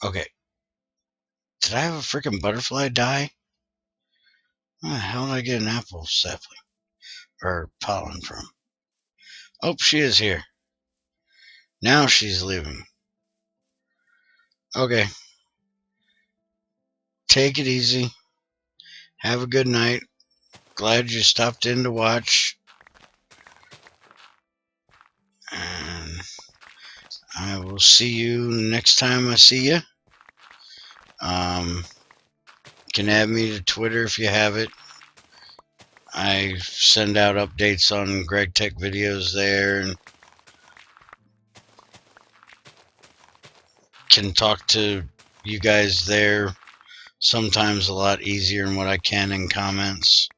Speaker 1: Okay. Did I have a frickin' butterfly die? How the hell did I get an apple sapling? or pollen from? Oh, she is here. Now she's leaving. Okay. Take it easy. Have a good night. Glad you stopped in to watch. And I will see you next time I see you. You can add me to Twitter if you have it. I send out updates on Greg Tech videos there and can talk to you guys there sometimes a lot easier than what I can in comments.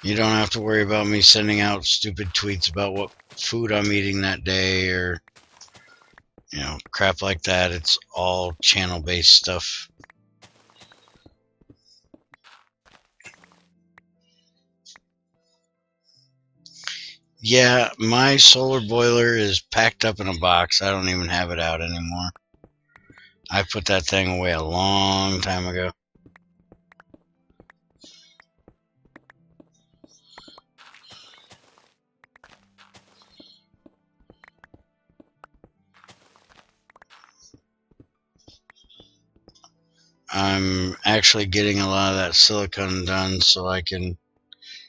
Speaker 1: You don't have to worry about me sending out stupid tweets about what food I'm eating that day or, crap like that. It's all channel-based stuff. Yeah, my solar boiler is packed up in a box. I don't even have it out anymore. I put that thing away a long time ago. I'm actually getting a lot of that silicone done so I can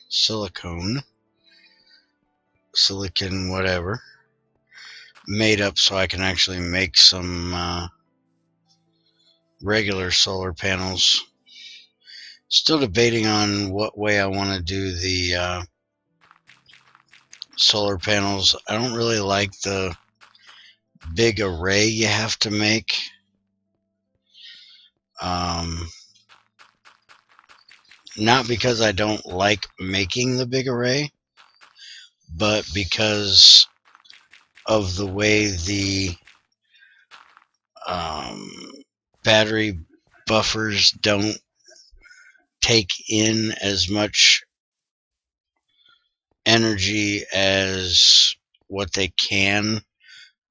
Speaker 1: silicon whatever made up so I can actually make some regular solar panels. Still debating on what way I want to do the solar panels. I don't really like the big array you have to make. Not because I don't like making the big array, but because of the way the battery buffers don't take in as much energy as what they can,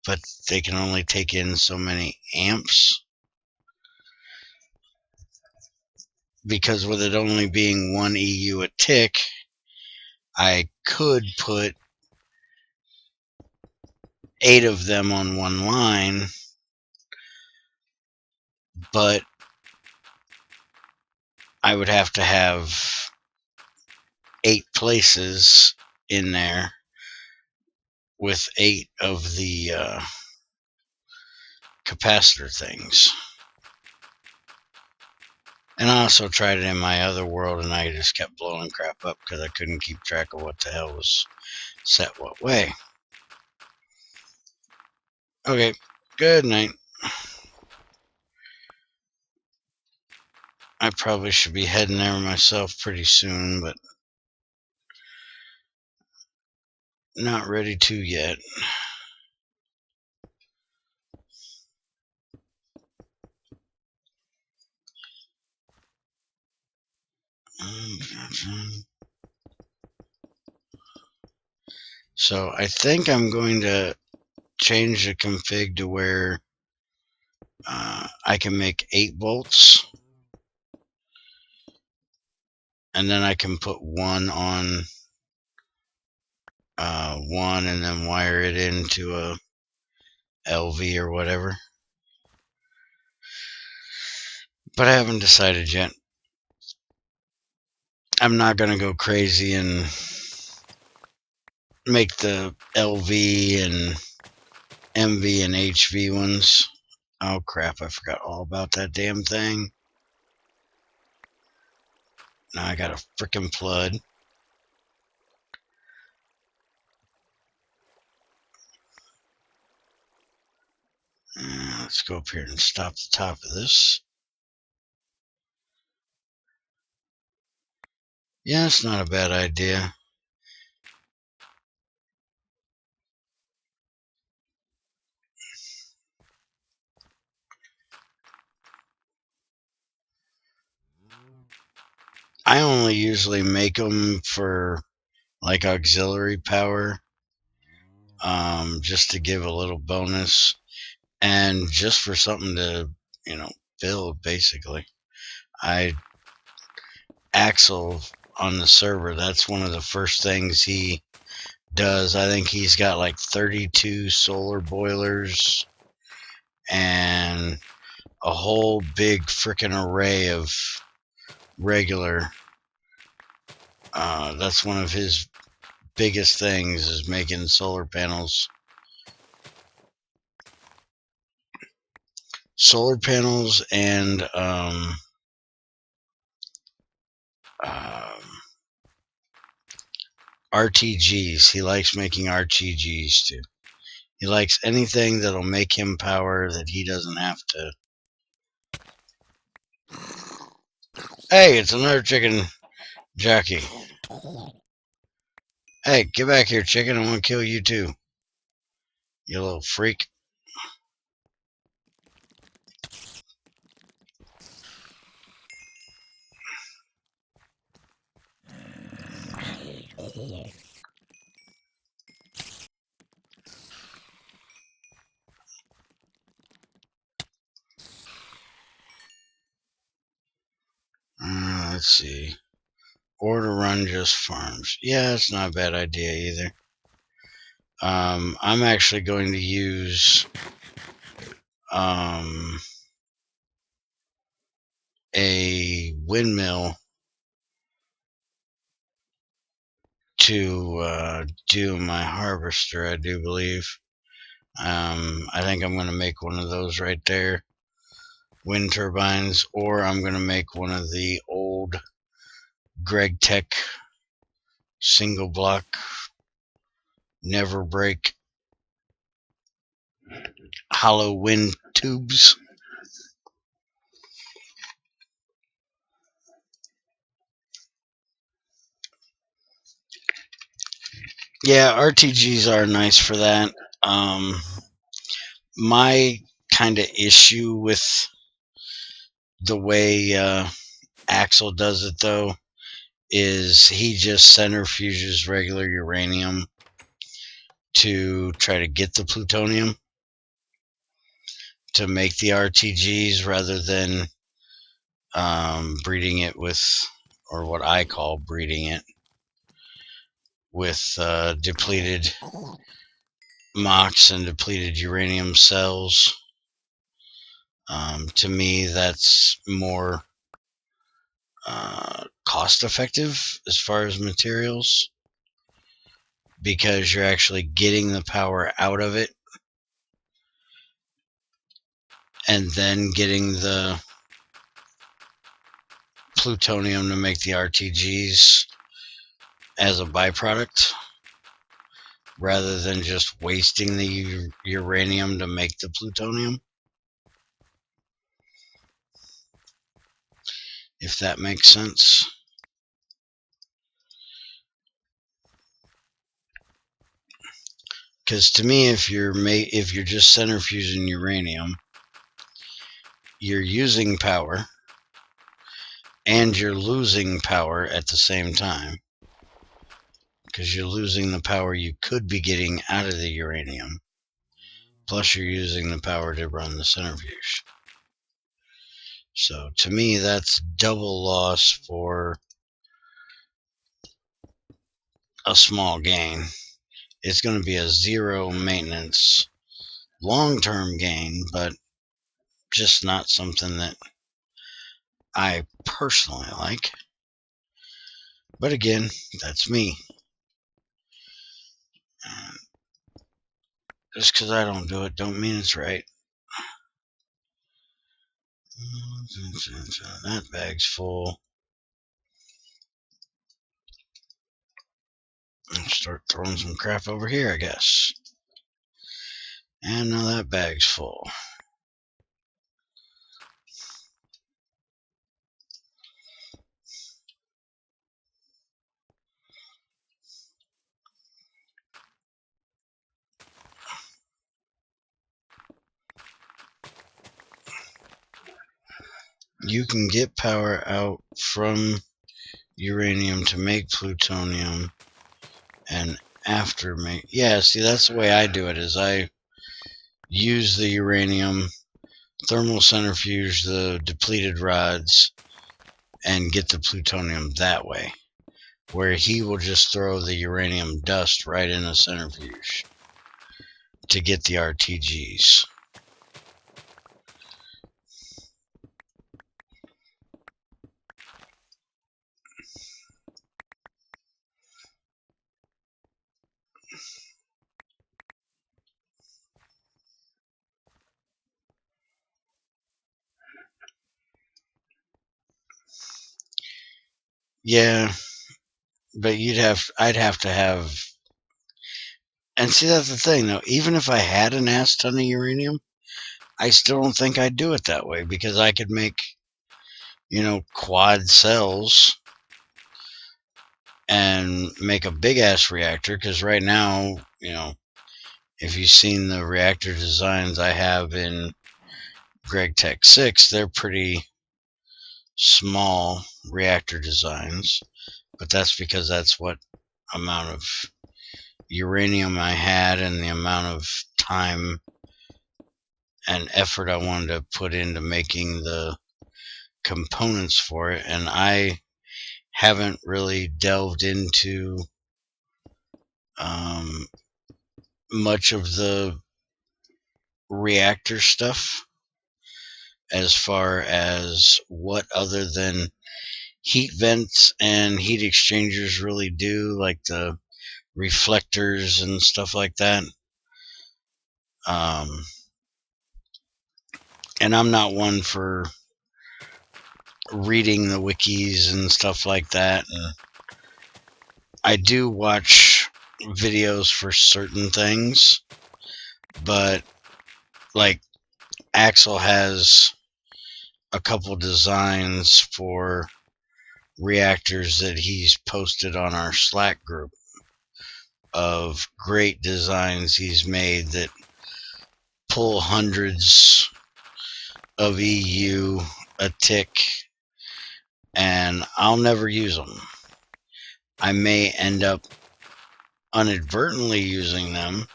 Speaker 1: but they can only take in so many amps. Because with it only being 1 EU a tick, I could put 8 of them on one line, but I would have to have 8 places in there with 8 of the capacitor things. And I also tried it in my other world, and I just kept blowing crap up because I couldn't keep track of what the hell was set what way. Okay, good night. I probably should be heading there myself pretty soon, but not ready to yet. So I think I'm going to change the config to where I can make 8 volts, and then I can put one on one and then wire it into a LV or whatever. But I haven't decided yet. I'm not going to go crazy and make the LV and MV and HV ones. Oh crap, I forgot all about that damn thing. Now I got a frickin' flood. Let's go up here and stop the top of this. Yeah, it's not a bad idea. I only usually make them for like auxiliary power, just to give a little bonus and just for something to, build basically. Axle on the server, that's one of the first things he does. I think he's got like 32 solar boilers and a whole big frickin' array of regular. That's one of his biggest things, is making solar panels. Solar panels and RTGs. He likes making RTGs too. He likes anything that'll make him power that he doesn't have to. Hey, it's another chicken jockey. Hey, get back here, chicken. I'm gonna kill you too. You little freak. Let's see. Or to run just farms. Yeah, it's not a bad idea either. I'm actually going to use a windmill to do my harvester, I do believe. I think I'm going to make one of those right there. Wind turbines, or I'm going to make one of the old Greg Tech single block, never break, hollow wind tubes. Yeah, RTGs are nice for that. My kind of issue with the way Axel does it, though, is he just centrifuges regular uranium to try to get the plutonium to make the RTGs, rather than breeding it with, or what I call breeding it with, depleted MOX and depleted uranium cells. To me, that's more cost effective as far as materials, because you're actually getting the power out of it and then getting the plutonium to make the RTGs as a byproduct, rather than just wasting the uranium to make the plutonium, if that makes sense. Because to me, if you're just centrifuging uranium, you're using power and you're losing power at the same time, because you're losing the power you could be getting out of the uranium, plus you're using the power to run the centrifuge. So to me, that's double loss for a small gain. It's going to be a zero maintenance long-term gain, but just not something that I personally like. But again, that's me. Just because I don't do it don't mean it's right. That bag's full. Let's start throwing some crap over here, I guess. And now that bag's full. You can get power out from uranium to make plutonium, and after make... Yeah, see, that's the way I do it, is I use the uranium, thermal centrifuge the depleted rods, and get the plutonium that way. where he will just throw the uranium dust right in a centrifuge to get the RTGs. Yeah, but I'd have to have, and see, that's the thing though. Even if I had an ass ton of uranium, I still don't think I'd do it that way, because I could make, quad cells and make a big ass reactor. Because right now, if you've seen the reactor designs I have in Greg Tech 6, they're pretty small reactor designs, but that's because that's what amount of uranium I had and the amount of time and effort I wanted to put into making the components for it. And I haven't really delved into much of the reactor stuff, as far as what other than heat vents and heat exchangers really do, like the reflectors and stuff like that. And I'm not one for reading the wikis and stuff like that. And I do watch videos for certain things, but like Axel has a couple designs for reactors that he's posted on our Slack group of great designs he's made that pull hundreds of EU a tick, and I'll never use them. I may end up inadvertently using them,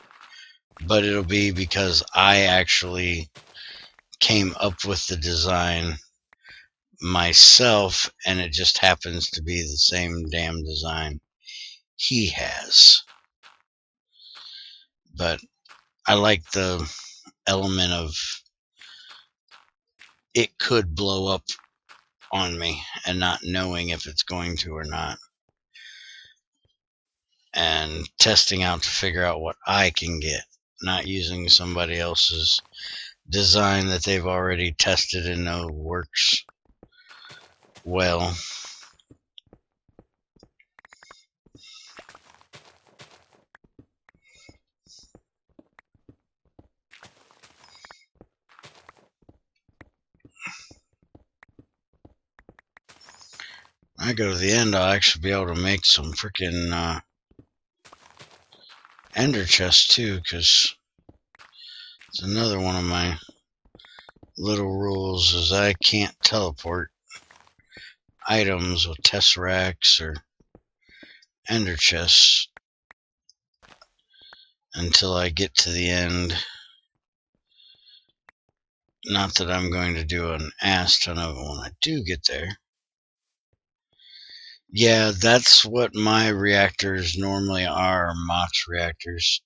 Speaker 1: but it'll be because I actually came up with the design myself, and it just happens to be the same damn design he has. But I like the element of it could blow up on me and not knowing if it's going to or not, and testing out to figure out what I can get, not using somebody else's design that they've already tested and know works well. When I go to the end, I'll actually be able to make some freaking ender chests too, because it's another one of my little rules is I can't teleport items with tesseracts or ender chests until I get to the end. Not that I'm going to do an ass ton of it when I do get there. Yeah, that's what my reactors normally are, MOX reactors.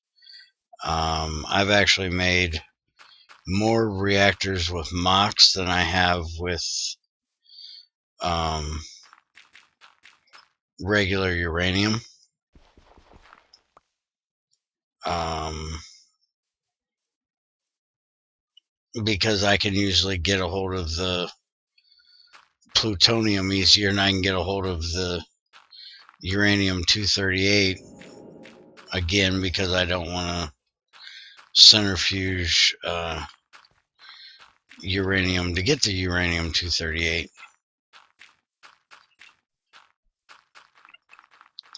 Speaker 1: I've actually made more reactors with MOX than I have with regular uranium. Because I can usually get a hold of the plutonium easier than I can get a hold of the uranium-238, again, because I don't want to centrifuge uranium to get the uranium-238.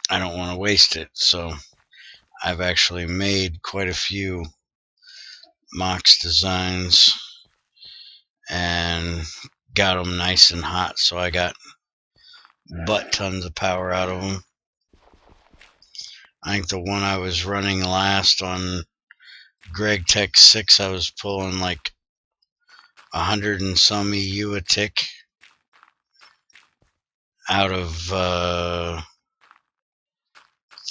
Speaker 1: I don't want to waste it, so I've actually made quite a few MOX designs and got them nice and hot, so I got butt tons of power out of them. I think the one I was running last on Greg Tech 6, I was pulling like 100 and some EU a tick out of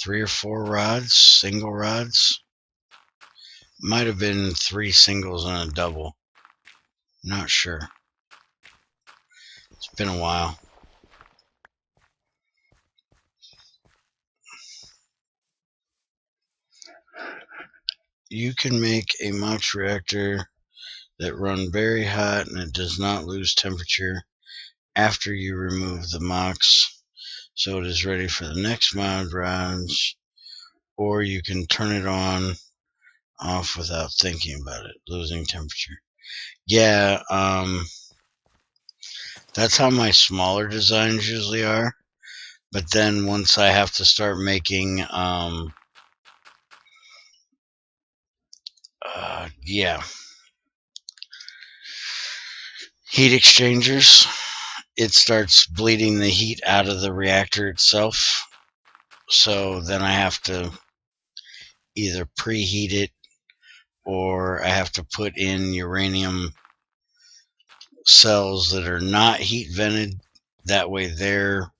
Speaker 1: 3 or 4 rods, single rods. Might have been 3 singles and a double. Not sure. It's been a while. You can make a MOX reactor that run very hot and it does not lose temperature after you remove the MOX, so it is ready for the next mod rounds, or you can turn it on off without thinking about it, losing temperature. Yeah, that's how my smaller designs usually are. But then once I have to start making, heat exchangers, it starts bleeding the heat out of the reactor itself. So then I have to either preheat it, or I have to put in uranium cells that are not heat vented. That way they're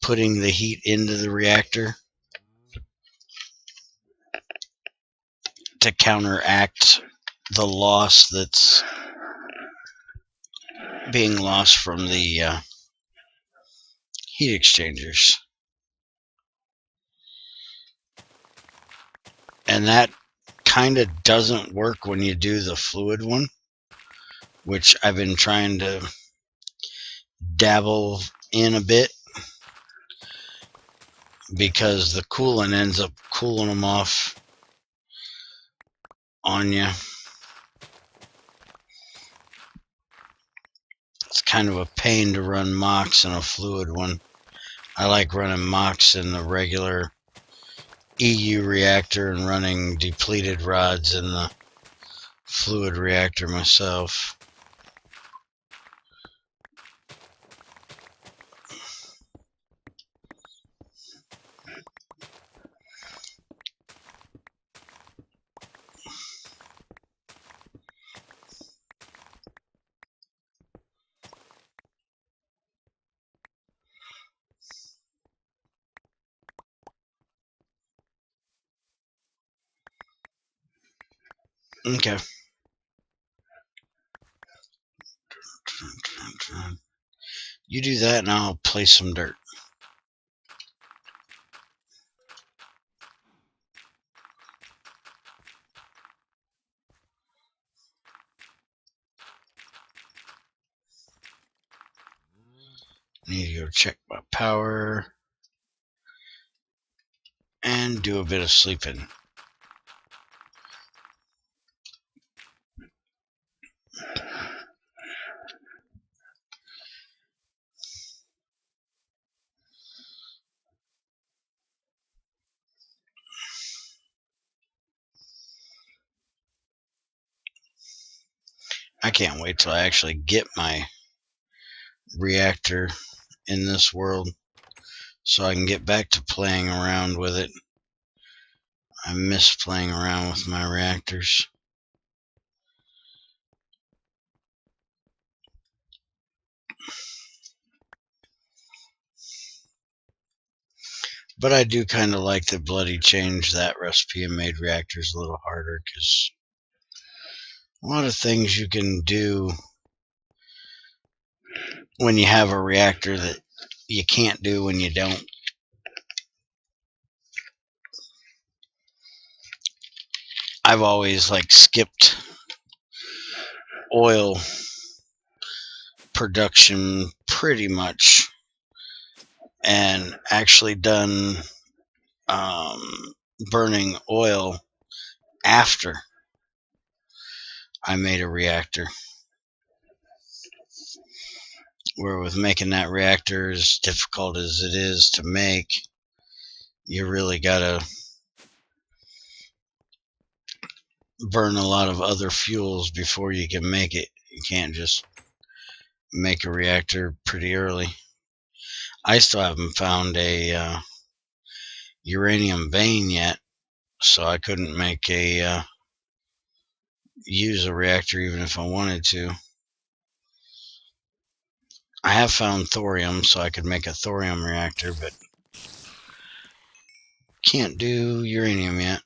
Speaker 1: putting the heat into the reactor to counteract the loss that's being lost from the heat exchangers. And that kind of doesn't work when you do the fluid one, which I've been trying to dabble in a bit, because the coolant ends up cooling them off on you. It's kind of a pain to run MOX in a fluid one. I like running MOX in the regular EU reactor and running depleted rods in the fluid reactor myself. Okay. You do that and I'll place some dirt. Need to go check my power and do a bit of sleeping. I can't wait till I actually get my reactor in this world so I can get back to playing around with it. I miss playing around with my reactors. But I do kind of like that Bloody changed that recipe and made reactors a little harder, because a lot of things you can do when you have a reactor that you can't do when you don't. I've always skipped oil production pretty much and actually done burning oil after I made a reactor. Where with making that reactor as difficult as it is to make, you really gotta burn a lot of other fuels before you can make it. You can't just make a reactor pretty early. I still haven't found a uranium vein yet, so I couldn't make use a reactor even if I wanted to. I have found thorium, so I could make a thorium reactor, but can't do uranium yet.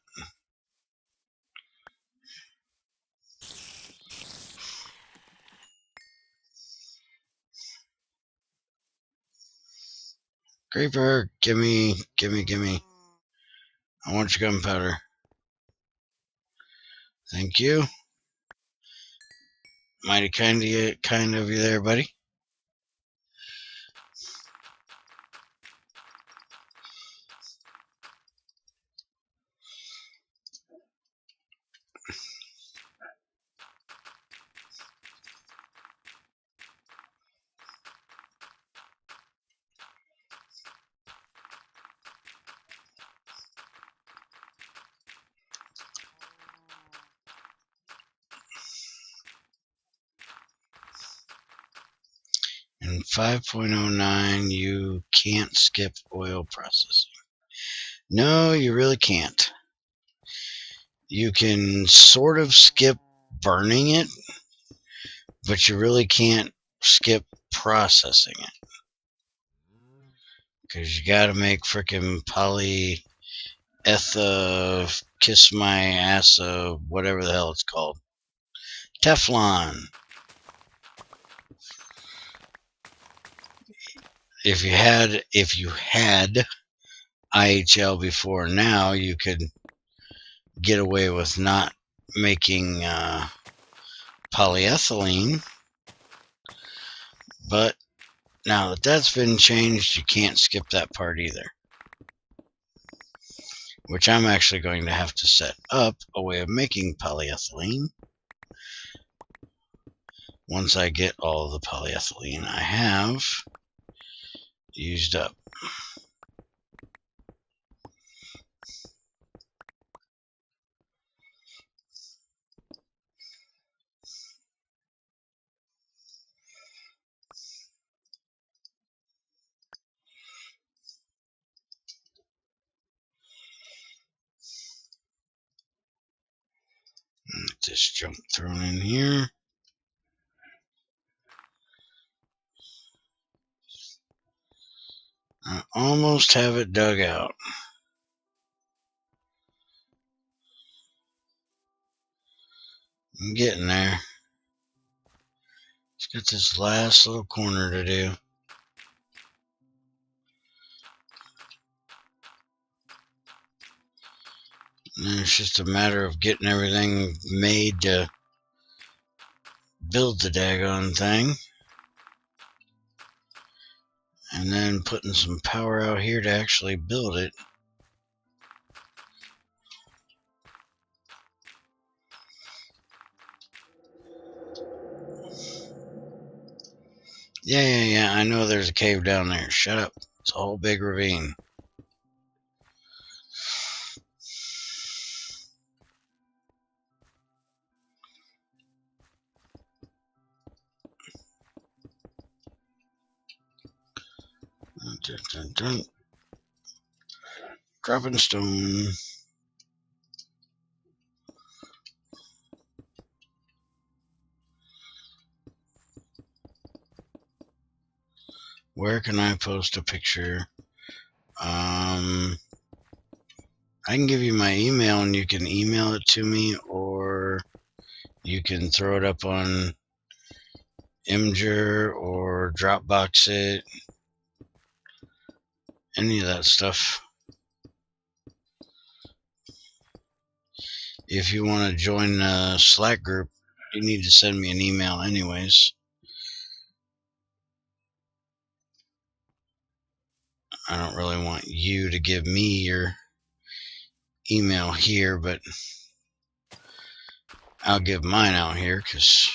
Speaker 1: Creeper, gimme. I want your gunpowder. Thank you. Mighty kind of you there, buddy. In 5.09, you can't skip oil processing. No, you really can't. You can sort of skip burning it, but you really can't skip processing it. Because you gotta make frickin' kiss my ass, whatever the hell it's called. Teflon. If you had IHL before now, you could get away with not making polyethylene, but now that that's been changed, you can't skip that part either, which I'm actually going to have to set up a way of making polyethylene once I get all the polyethylene I have used up. This junk thrown in here. I almost have it dug out. I'm getting there. It's got this last little corner to do. And it's just a matter of getting everything made to build the daggone thing. And then putting some power out here to actually build it. Yeah, I know there's a cave down there. Shut up. It's a whole big ravine. Dun, dun, dun. Dropping stone. Where can I post a picture? I can give you my email and you can email it to me, or you can throw it up on Imgur or Dropbox it. Any of that stuff. If you want to join the Slack group, you need to send me an email anyways. I don't really want you to give me your email here, but I'll give mine out here because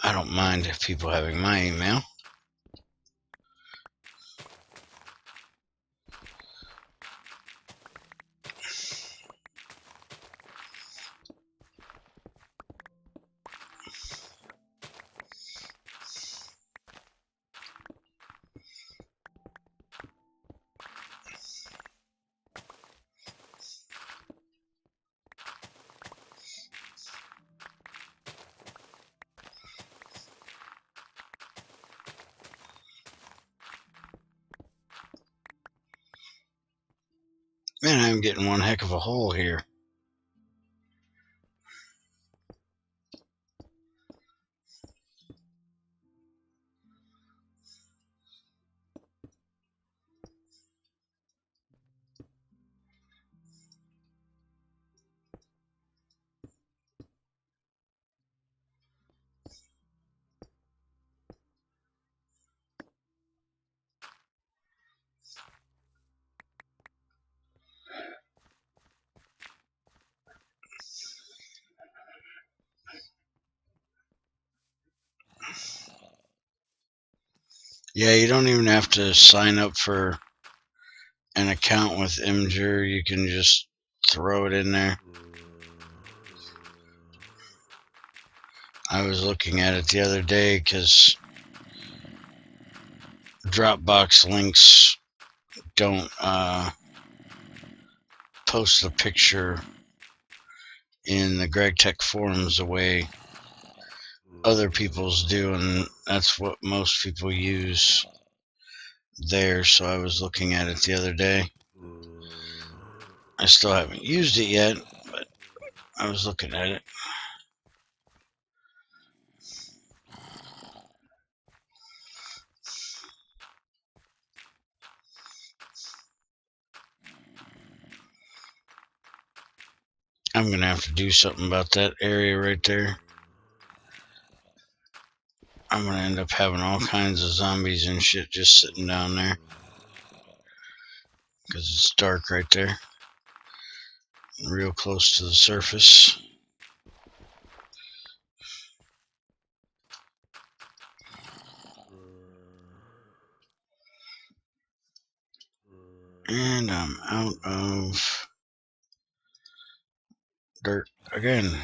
Speaker 1: I don't mind if people having my email. Man, I'm getting one heck of a hole here. Yeah, you don't even have to sign up for an account with Imgur. You can just throw it in there. I was looking at it the other day because Dropbox links don't post the picture in the Greg Tech forums the way other people's do, and that's what most people use there. So I was looking at it the other day. I still haven't used it yet, but I was looking at it. I'm gonna have to do something about that area right there. I'm gonna end up having all kinds of zombies and shit just sitting down there because it's dark right there, real close to the surface. And I'm out of dirt again.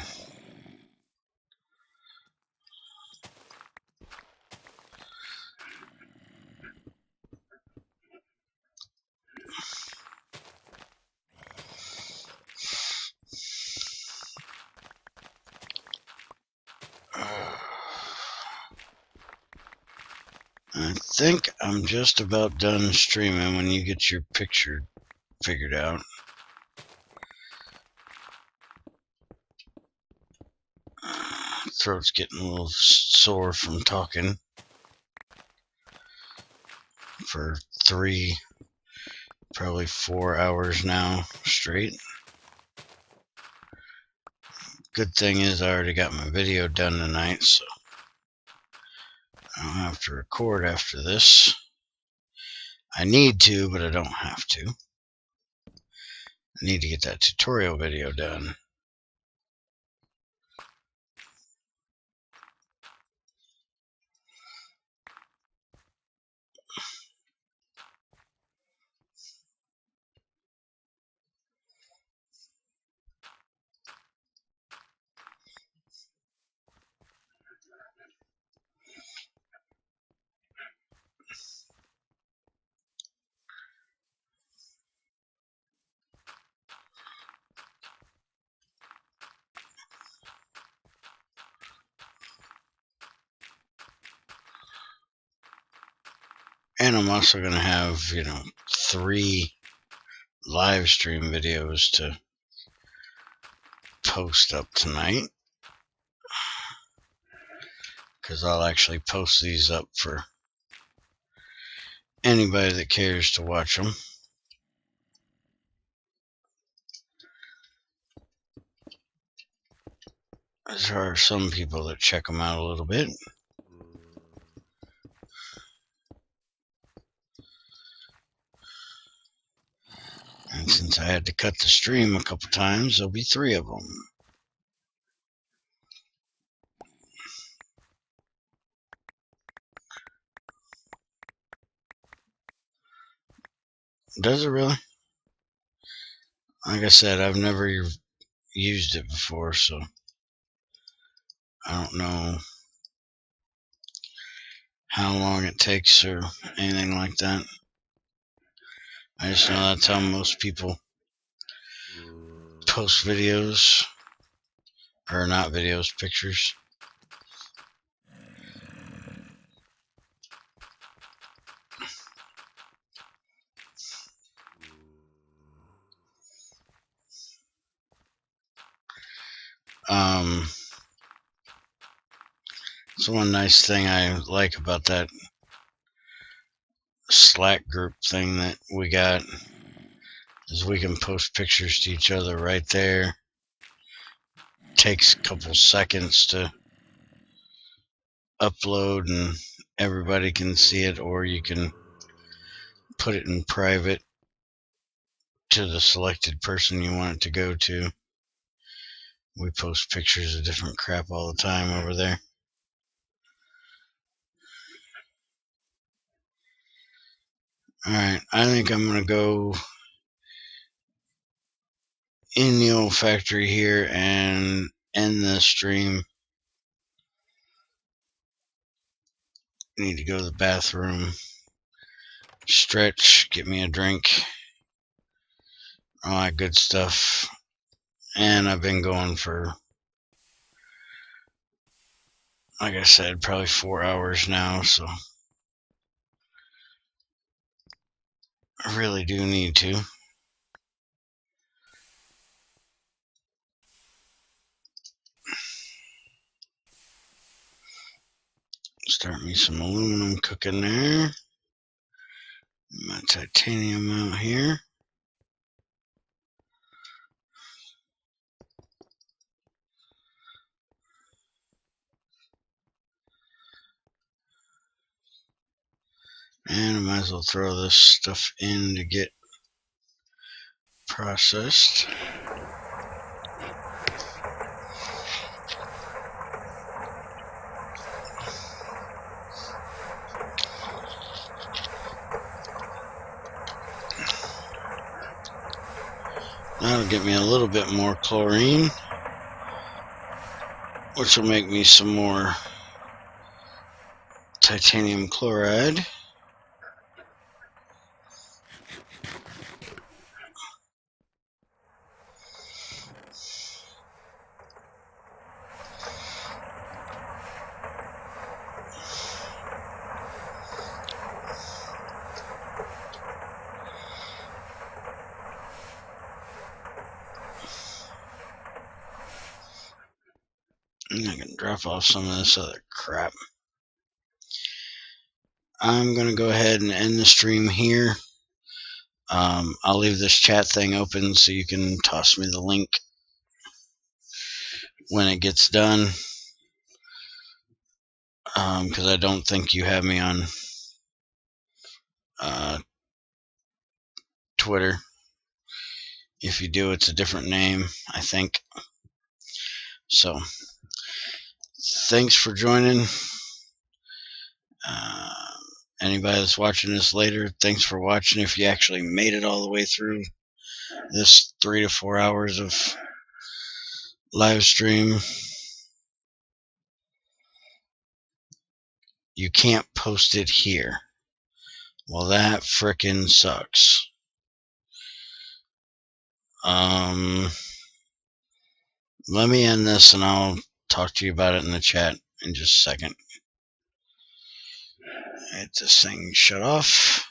Speaker 1: I think I'm just about done streaming when you get your picture figured out. Throat's getting a little sore from talking for 3, probably 4 hours now straight. Good thing is I already got my video done tonight, so I don't have to record after this. I need to, but I don't have to. I need to get that tutorial video done. And I'm also going to have, 3 live stream videos to post up tonight. Because I'll actually post these up for anybody that cares to watch them. There are some people that check them out a little bit. And since I had to cut the stream a couple times, there'll be 3 of them. Does it really? Like I said, I've never used it before, so I don't know how long it takes or anything like that. I just know that's how most people post videos, or not videos, pictures. So one nice thing I like about that Slack group thing that we got is we can post pictures to each other right there. Takes a couple seconds to upload and everybody can see it, or you can put it in private to the selected person you want it to go to. We post pictures of different crap all the time over there. Alright, I think I'm going to go in the old factory here and end the stream. Need to go to the bathroom, stretch, get me a drink, all that good stuff. And I've been going for, like I said, probably 4 hours now, so I really do need to. Start me some aluminum cooking there. My titanium out here. And I might as well throw this stuff in to get processed. That'll get me a little bit more chlorine, which will make me some more titanium chloride. And I can drop off some of this other crap. I'm going to go ahead and end the stream here. I'll leave this chat thing open so you can toss me the link when it gets done. Because I don't think you have me on Twitter. If you do, it's a different name, I think. So, thanks for joining. Anybody that's watching this later, thanks for watching. If you actually made it all the way through this 3 to 4 hours of live stream, you can't post it here. Well, that frickin' sucks. Let me end this and I'll talk to you about it in the chat in just a second. Get this thing shut off.